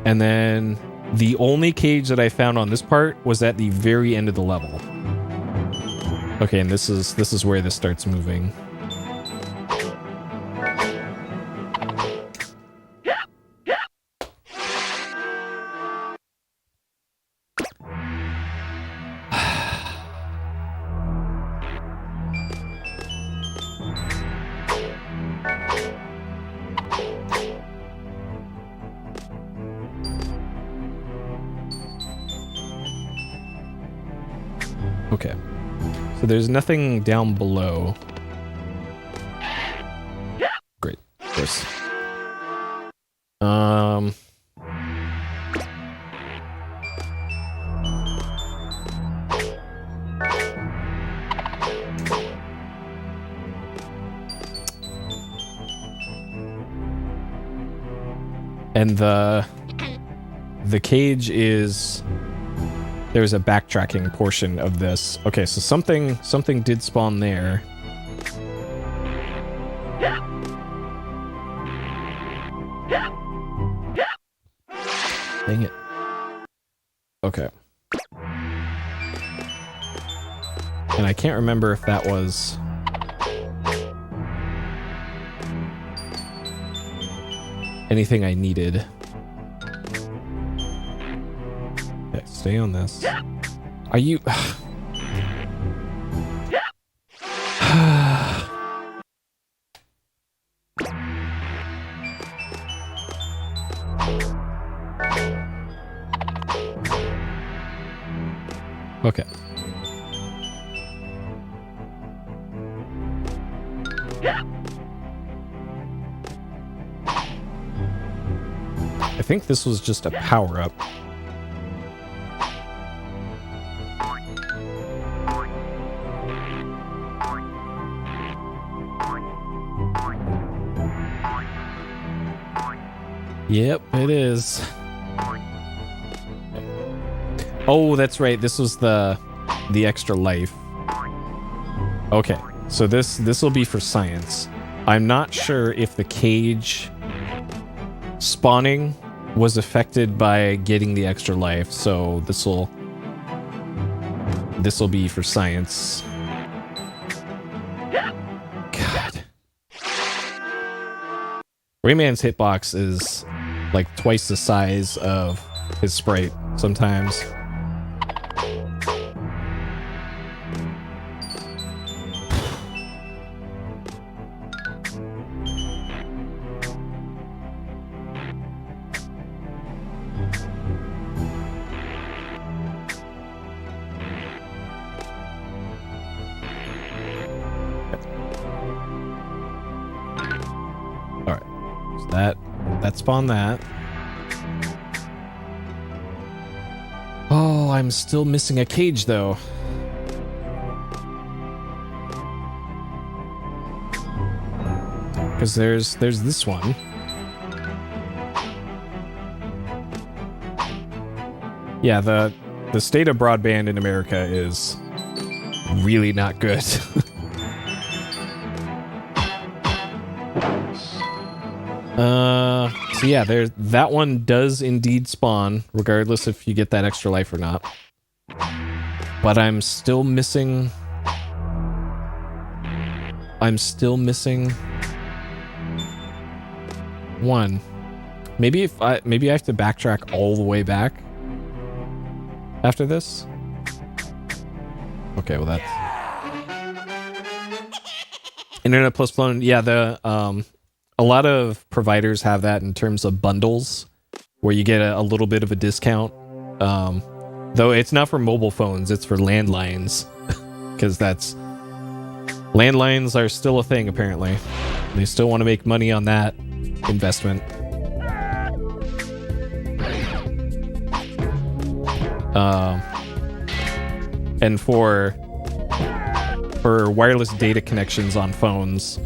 And then the only cage that I found on this part was at the very end of the level. Okay, and this is where this starts moving. Okay, so there's nothing down below. Great, of course. And the cage is... There's a backtracking portion of this. Okay, so something did spawn there. Dang it. Okay. And I can't remember if that was... anything I needed. Okay, stay on this. Are you... Okay. I think this was just a power-up. Yep, it is. Oh, that's right. This was the extra life. Okay, so this will be for science. I'm not sure if the cage spawning was affected by getting the extra life, so this'll be for science. God. Rayman's hitbox is like twice the size of his sprite sometimes. That spawned that. Oh, I'm still missing a cage though. Because there's this one. Yeah, the state of broadband in America is really not good. So yeah, that one does indeed spawn, regardless if you get that extra life or not. But I'm still missing one. Maybe I have to backtrack all the way back after this. Okay, well that's Internet Plus Phone. Yeah, a lot of providers have that in terms of bundles, where you get a little bit of a discount. Though it's not for mobile phones, it's for landlines, because landlines are still a thing apparently. They still want to make money on that investment. And for wireless data connections on phones,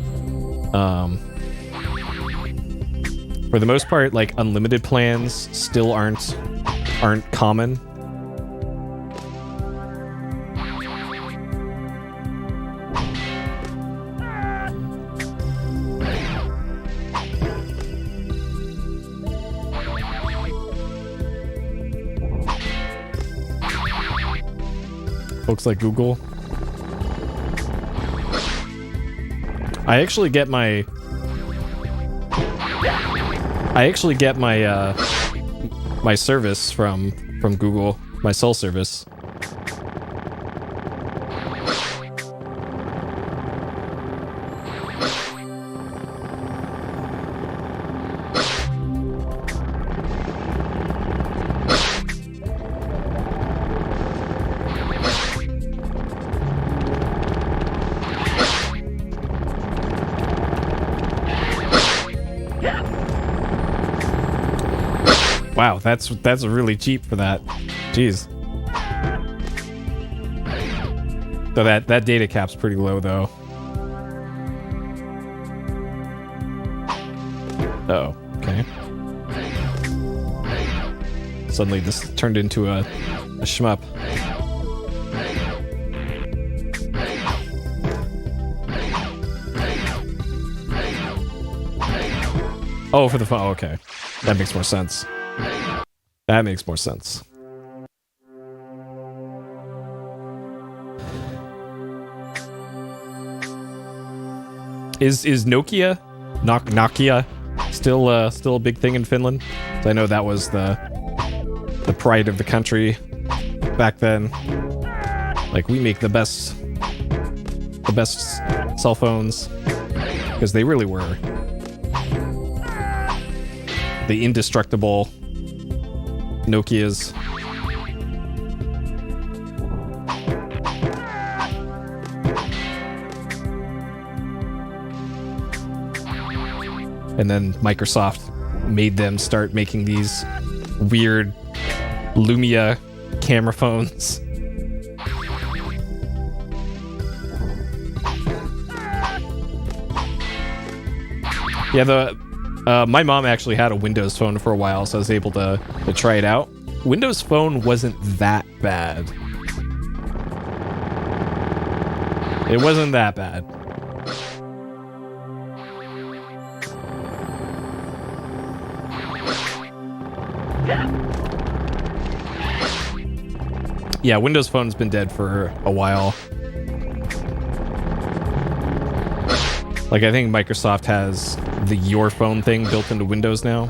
For the most part, like unlimited plans still aren't common. Folks like Google. I actually get my my service from Google, my cell service. Wow, that's really cheap for that. Jeez. So that data cap's pretty low though. Oh, okay. Suddenly this turned into a shmup. Oh, for the phone. Oh, okay. That makes more sense. That makes more sense. Is Nokia still a big thing in Finland? So I know that was the pride of the country back then. Like, we make the best cell phones, because they really were the indestructible Nokias. And then Microsoft made them start making these weird Lumia camera phones. Yeah, my mom actually had a Windows phone for a while, so I was able to try it out. Windows Phone wasn't that bad. It wasn't that bad. Yeah, Windows Phone's been dead for a while. Like, I think Microsoft has the Your Phone thing built into Windows now.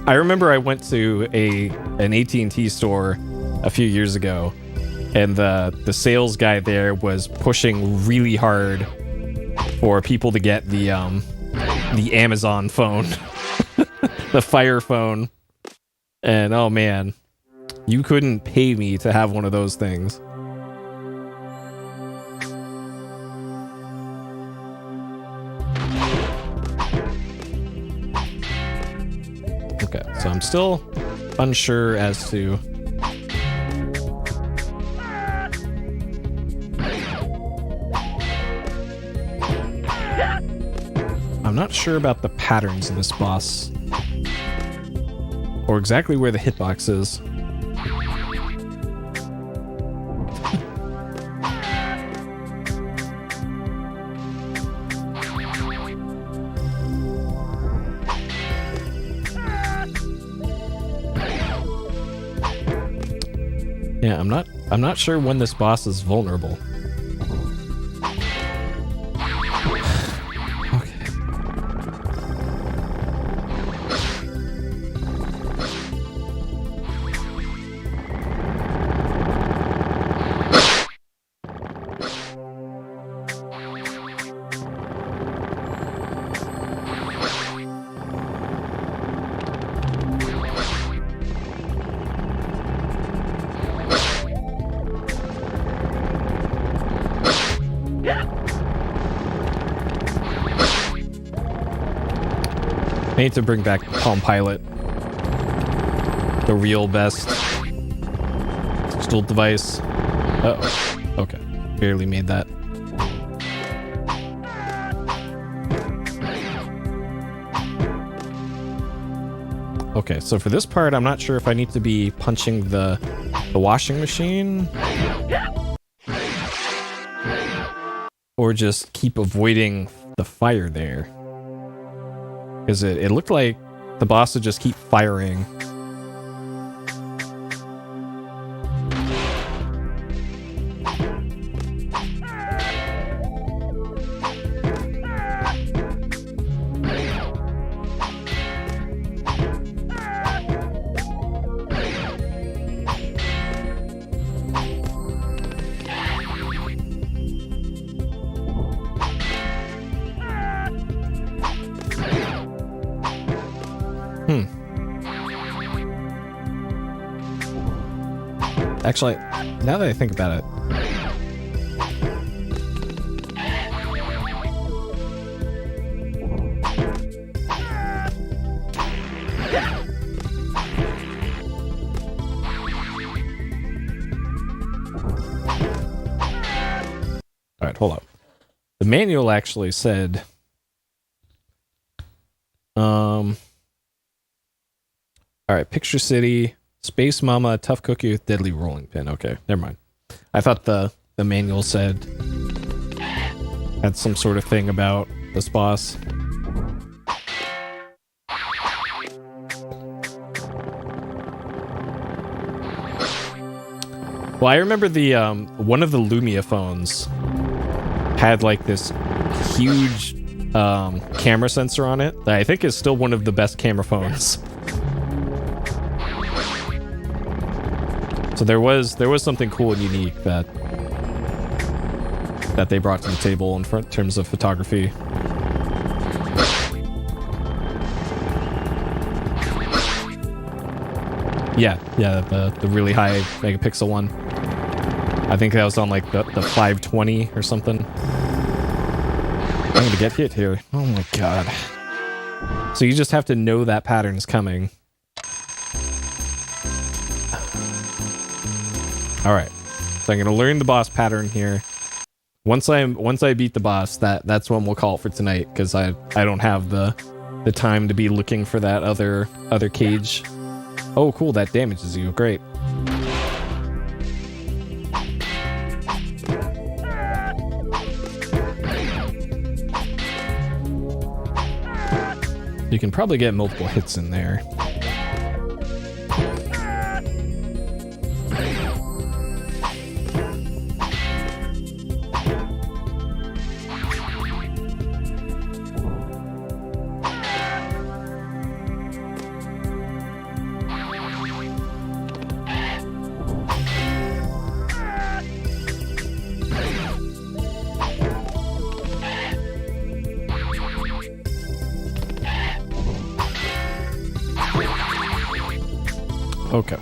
I remember I went to an AT&T store a few years ago, and the sales guy there was pushing really hard for people to get the Amazon phone, the Fire phone, and oh man, you couldn't pay me to have one of those things. Okay, so I'm still unsure as to I'm not sure about the patterns in this boss, or exactly where the hitbox is. Yeah, I'm not sure when this boss is vulnerable. I need to bring back Palm Pilot. the real best digital device. Uh-oh. Okay. Barely made that. Okay, so for this part, I'm not sure if I need to be punching the washing machine or just keep avoiding the fire there. Because it looked like the boss would just keep firing. Actually, now that I think about it, all right, hold up. The manual actually said, all right, Picture City, Space Mama, Tough Cookie with Deadly Rolling Pin. Okay, never mind. I thought the manual said had some sort of thing about this boss. Well, I remember the one of the Lumia phones had like this huge camera sensor on it that I think is still one of the best camera phones. So there was something cool and unique that they brought to the table in terms of photography. Yeah, the really high megapixel one. I think that was on like the 520 or something. I'm gonna get hit here. Oh my god. So you just have to know that pattern is coming. Alright, so I'm gonna learn the boss pattern here. Once I beat the boss, that's when we'll call it for tonight, because I don't have the time to be looking for that other cage. Oh cool, that damages you, great. You can probably get multiple hits in there. Okay.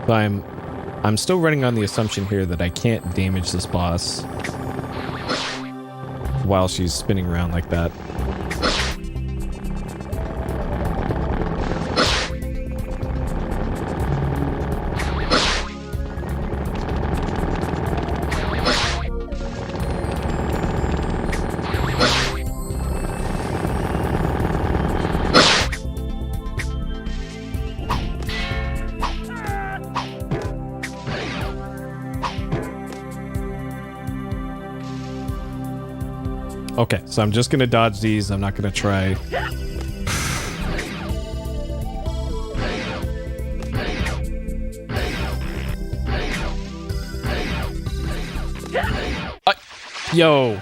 So I'm still running on the assumption here that I can't damage this boss while she's spinning around like that. Okay, so I'm just gonna dodge these. I'm not gonna try. Yo.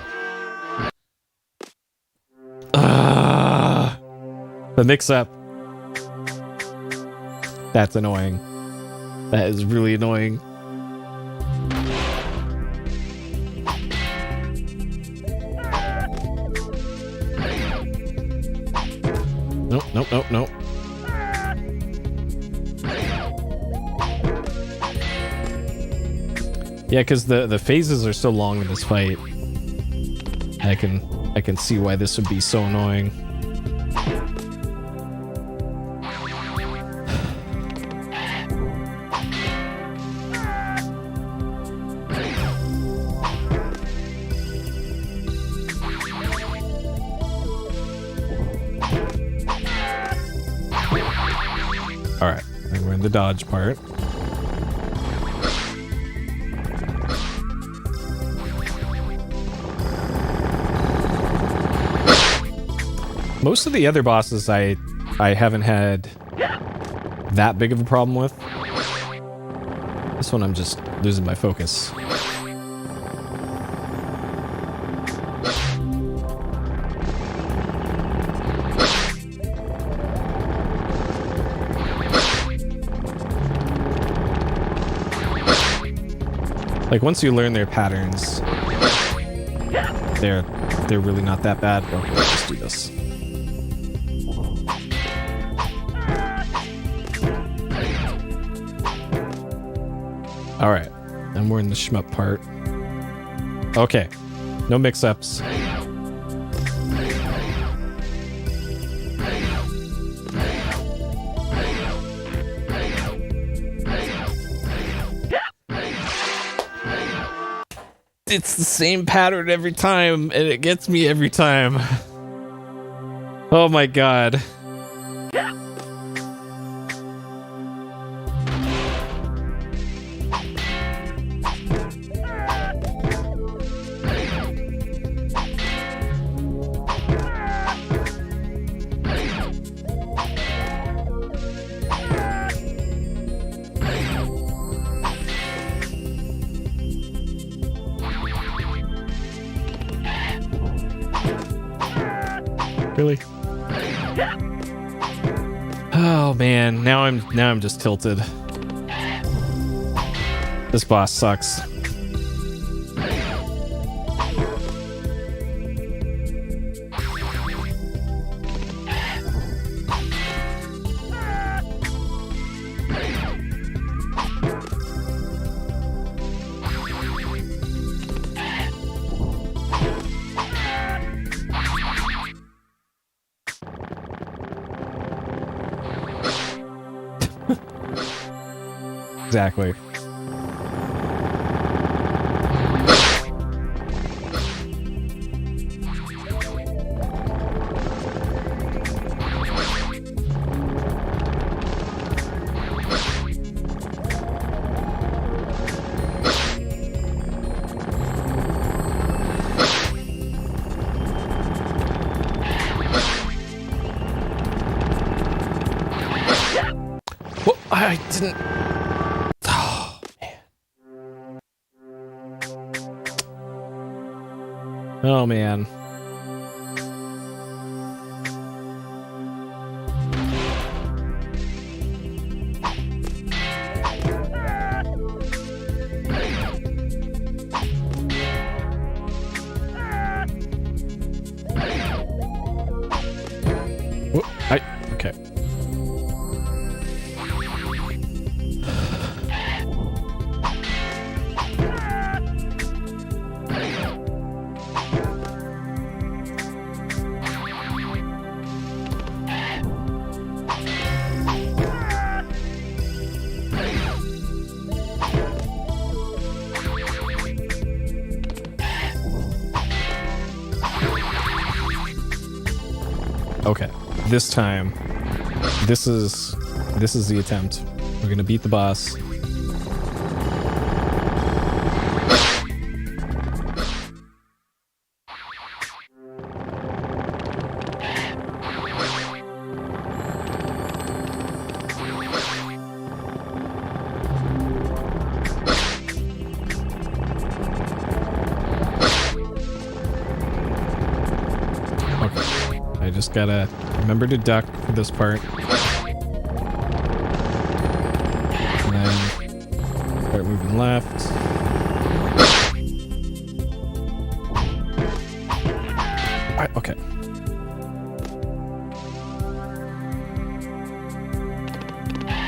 The mix-up. That's annoying. That is really annoying. Nope. Yeah, because the phases are so long in this fight. I can see why this would be so annoying. All right, and we're in the dodge part. Most of the other bosses I haven't had that big of a problem with. This one I'm just losing my focus. Like once you learn their patterns, they're really not that bad. Well, let's just do this. All right, and we're in the shmup part. Okay, no mix-ups. It's the same pattern every time, and it gets me every time. Oh my god. Really? Oh man, now I'm just tilted. This boss sucks. Exactly. Well, I didn't. Oh man. Okay. Okay, this time, this is the attempt. We're gonna beat the boss. I just gotta remember to duck for this part. And then start moving left. Alright, okay.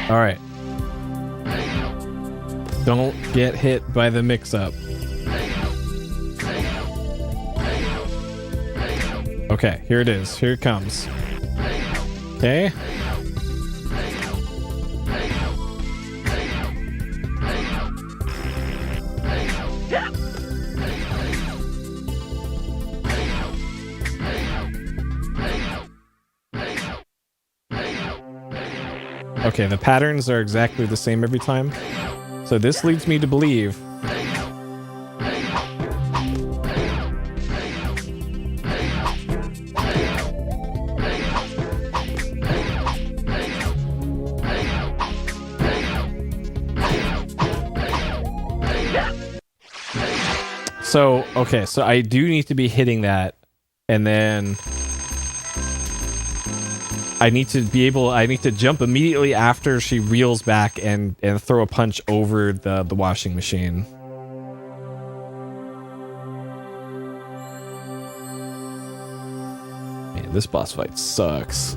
Alright. Don't get hit by the mix-up. Okay, here it is. Here it comes. Okay. Okay, the patterns are exactly the same every time. So this leads me to believe so, okay, so I do need to be hitting that, and then I need to jump immediately after she reels back and throw a punch over the washing machine. Man, this boss fight sucks.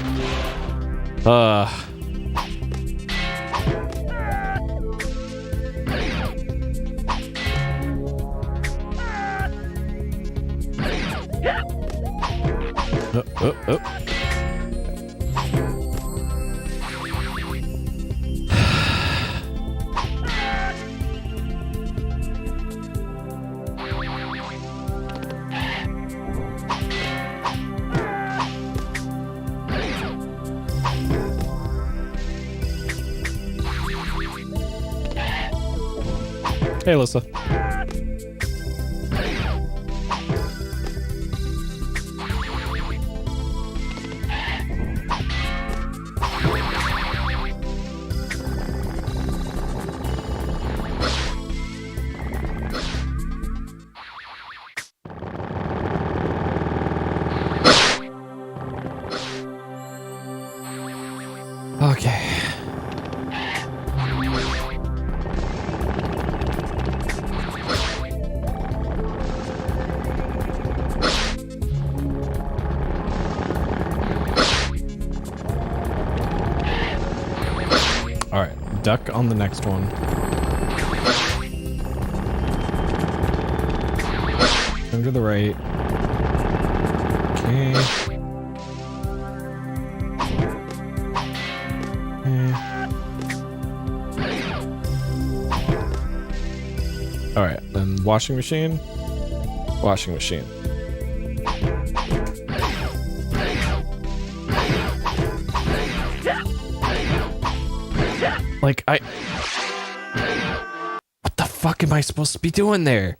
Hey, Alyssa. Okay. All right, duck on the next one. Turn to the right. Okay. All right, then washing machine. Washing machine. Like, what the fuck am I supposed to be doing there?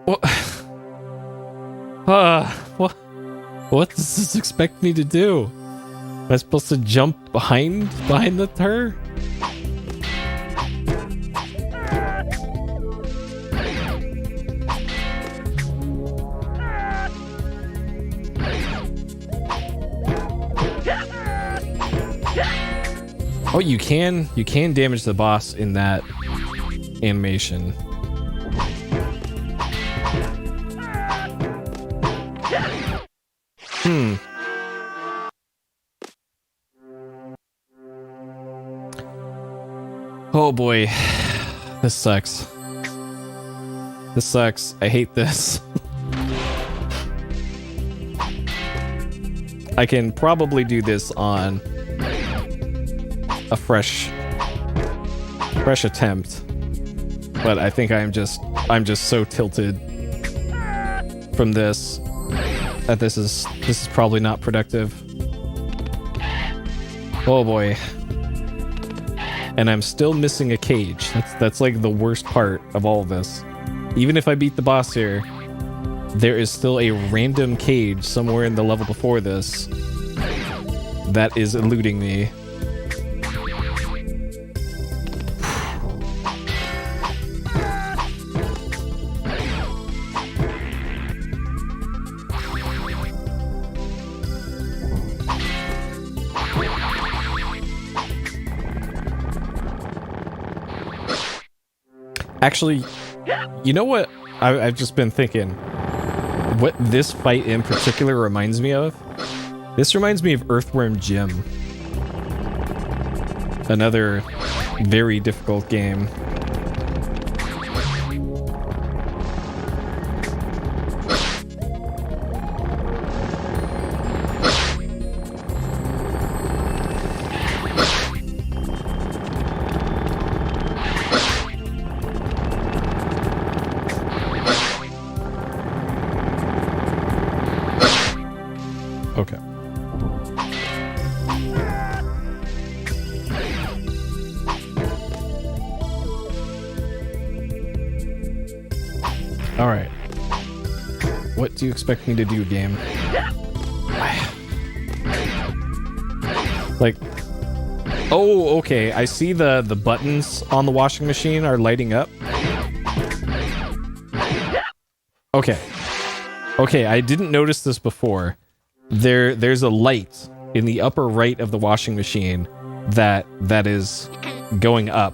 What? What does this expect me to do? Am I supposed to jump behind her? Oh, you can damage the boss in that animation. Oh boy. This sucks. This sucks. I hate this. I can probably do this on a fresh attempt, but I think I'm just so tilted from this that this is probably not productive. Oh boy. And I'm still missing a cage. That's like the worst part of all of this. Even if I beat the boss here, there is still a random cage somewhere in the level before this that is eluding me. Actually, you know what I've just been thinking? What this fight in particular reminds me of? This reminds me of Earthworm Jim. Another very difficult game. All right. What do you expect me to do, game? Like, oh, okay. I see the buttons on the washing machine are lighting up. Okay. Okay, I didn't notice this before. There's a light in the upper right of the washing machine that is going up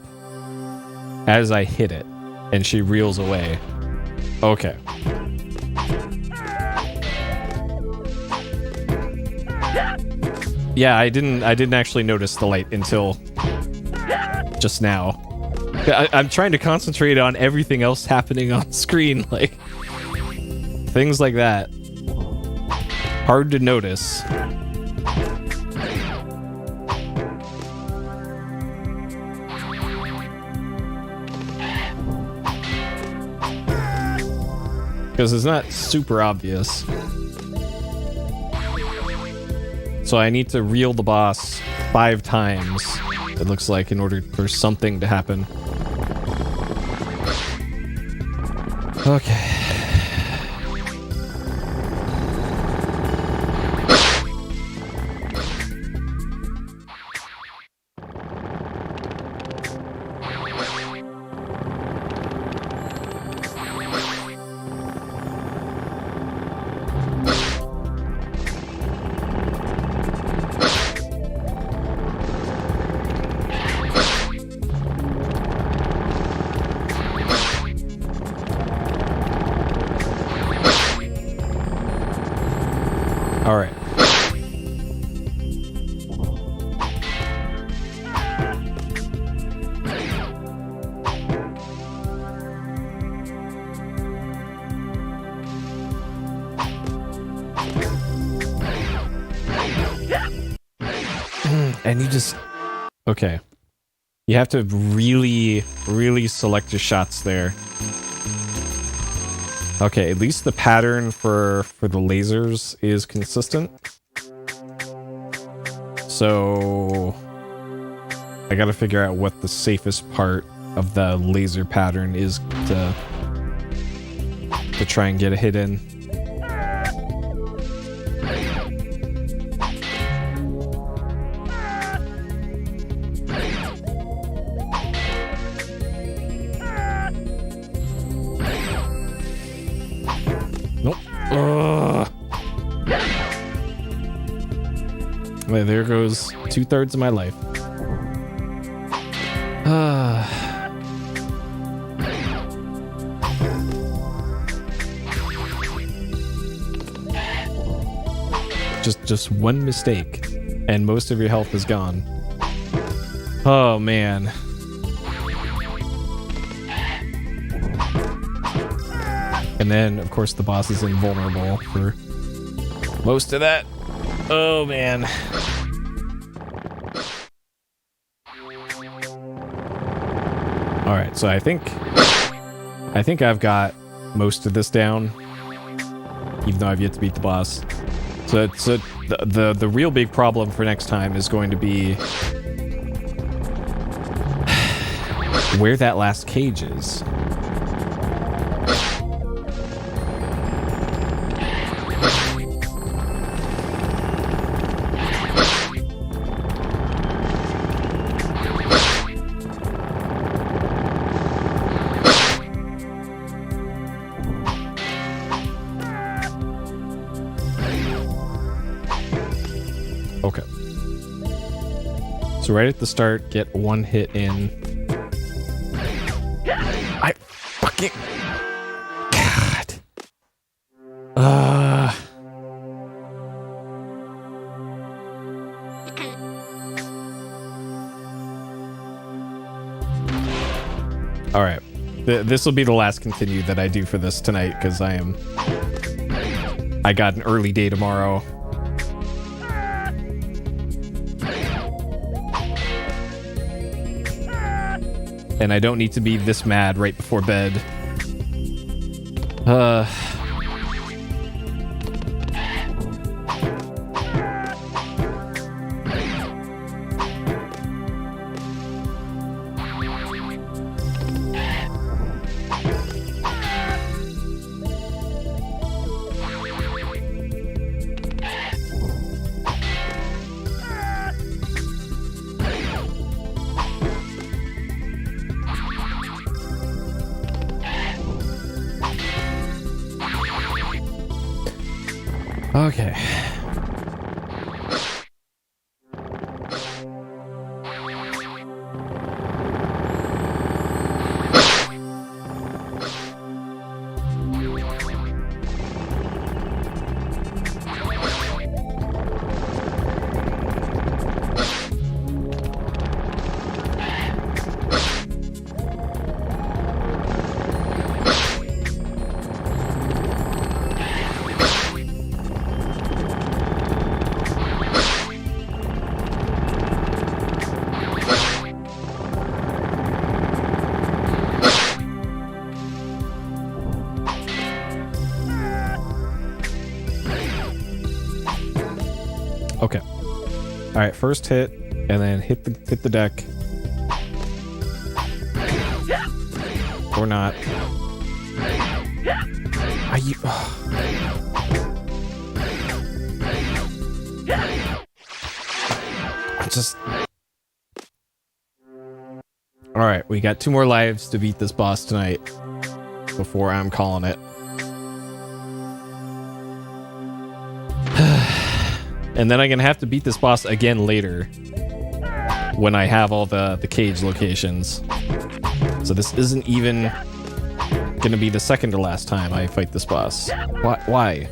as I hit it, and she reels away. Okay. Yeah, I didn't actually notice the light until just now. I'm trying to concentrate on everything else happening on screen, like things like that. Hard to notice. Because it's not super obvious. So I need to reel the boss 5 times, it looks like, in order for something to happen. Okay. All right. And you just... Okay. You have to really, really select your shots there. Okay, at least the pattern for the lasers is consistent. So I gotta figure out what the safest part of the laser pattern is to try and get a hit in. Well, there goes 2/3 of my life. Just one mistake, and most of your health is gone. Oh man. And then, of course, the boss is invulnerable for most of that. Oh man. All right, so I think I've got most of this down, even though I've yet to beat the boss. So the real big problem for next time is going to be where that last cage is. Okay. So right at the start, get one hit in. I fucking... God. All right. This will be the last continue that I do for this tonight, because I got an early day tomorrow. And I don't need to be this mad right before bed. Okay. Okay. All right, first hit, and then hit the deck, or not. Are you? I just. All right, we got 2 more lives to beat this boss tonight before I'm calling it. And then I'm gonna have to beat this boss again later when I have all the cage locations. So this isn't even gonna be the second to last time I fight this boss. Why?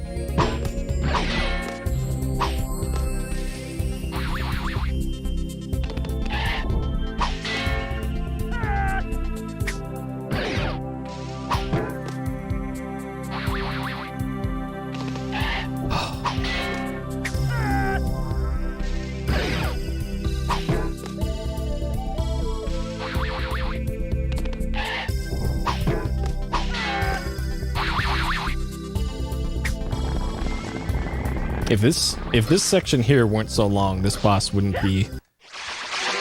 If this section here weren't so long, this boss wouldn't be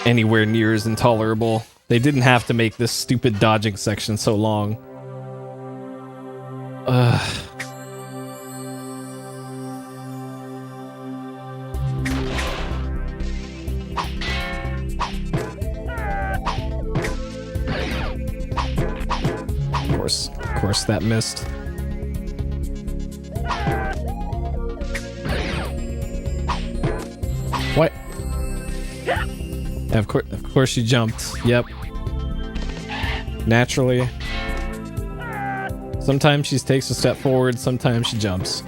anywhere near as intolerable. They didn't have to make this stupid dodging section so long. Of course that missed. What? Of course she jumped. Yep. Naturally. Sometimes she takes a step forward, sometimes she jumps.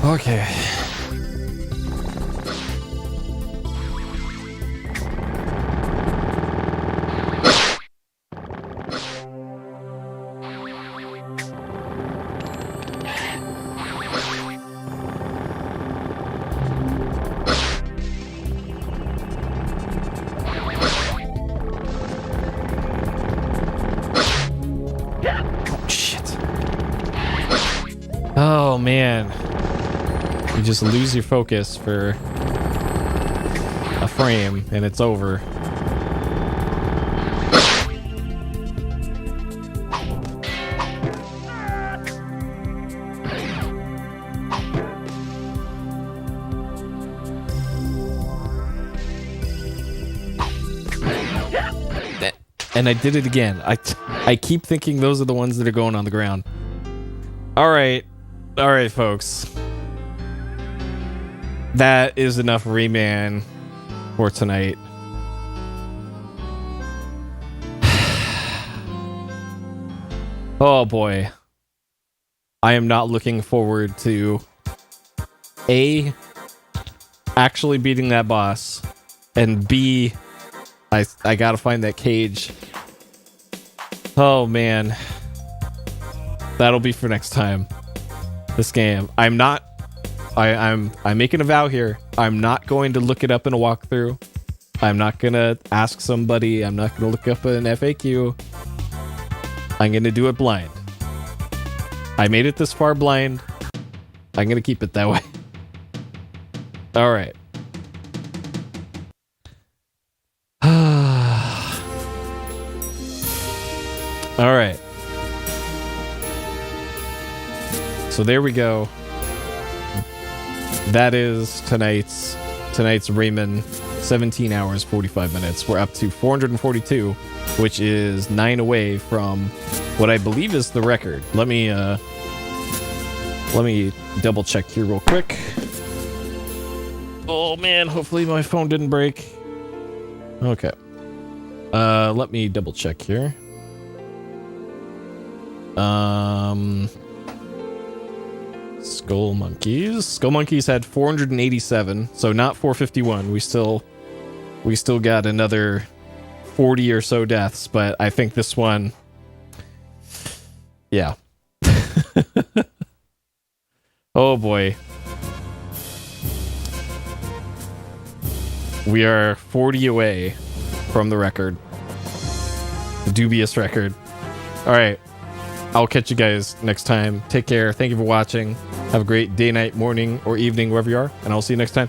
Okay. Oh, shit. Oh, man. You just lose your focus for a frame and it's over. And I did it again. I keep thinking those are the ones that are going on the ground. All right, folks. That is enough Rayman for tonight. Oh boy. I am not looking forward to A, actually beating that boss, and B, I gotta find that cage. Oh man. That'll be for next time. This game. I'm making a vow here. I'm not going to look it up in a walkthrough. I'm not gonna ask somebody. I'm not gonna look up an FAQ. I'm gonna do it blind. I made it this far blind. I'm gonna keep it that way. All right. All right. So there we go. That is tonight's Rayman, 17 hours, 45 minutes. We're up to 442, which is 9 away from what I believe is the record. Let me double check here real quick. Oh man, hopefully my phone didn't break. Okay. Let me double check here. Skull Monkeys had 487, so not 451. We still got another 40 or so deaths, but I think this one, yeah. Oh boy. We are 40 away from the record. The dubious record. All right. I'll catch you guys next time. Take care. Thank you for watching. Have a great day, night, morning, or evening, wherever you are, and I'll see you next time.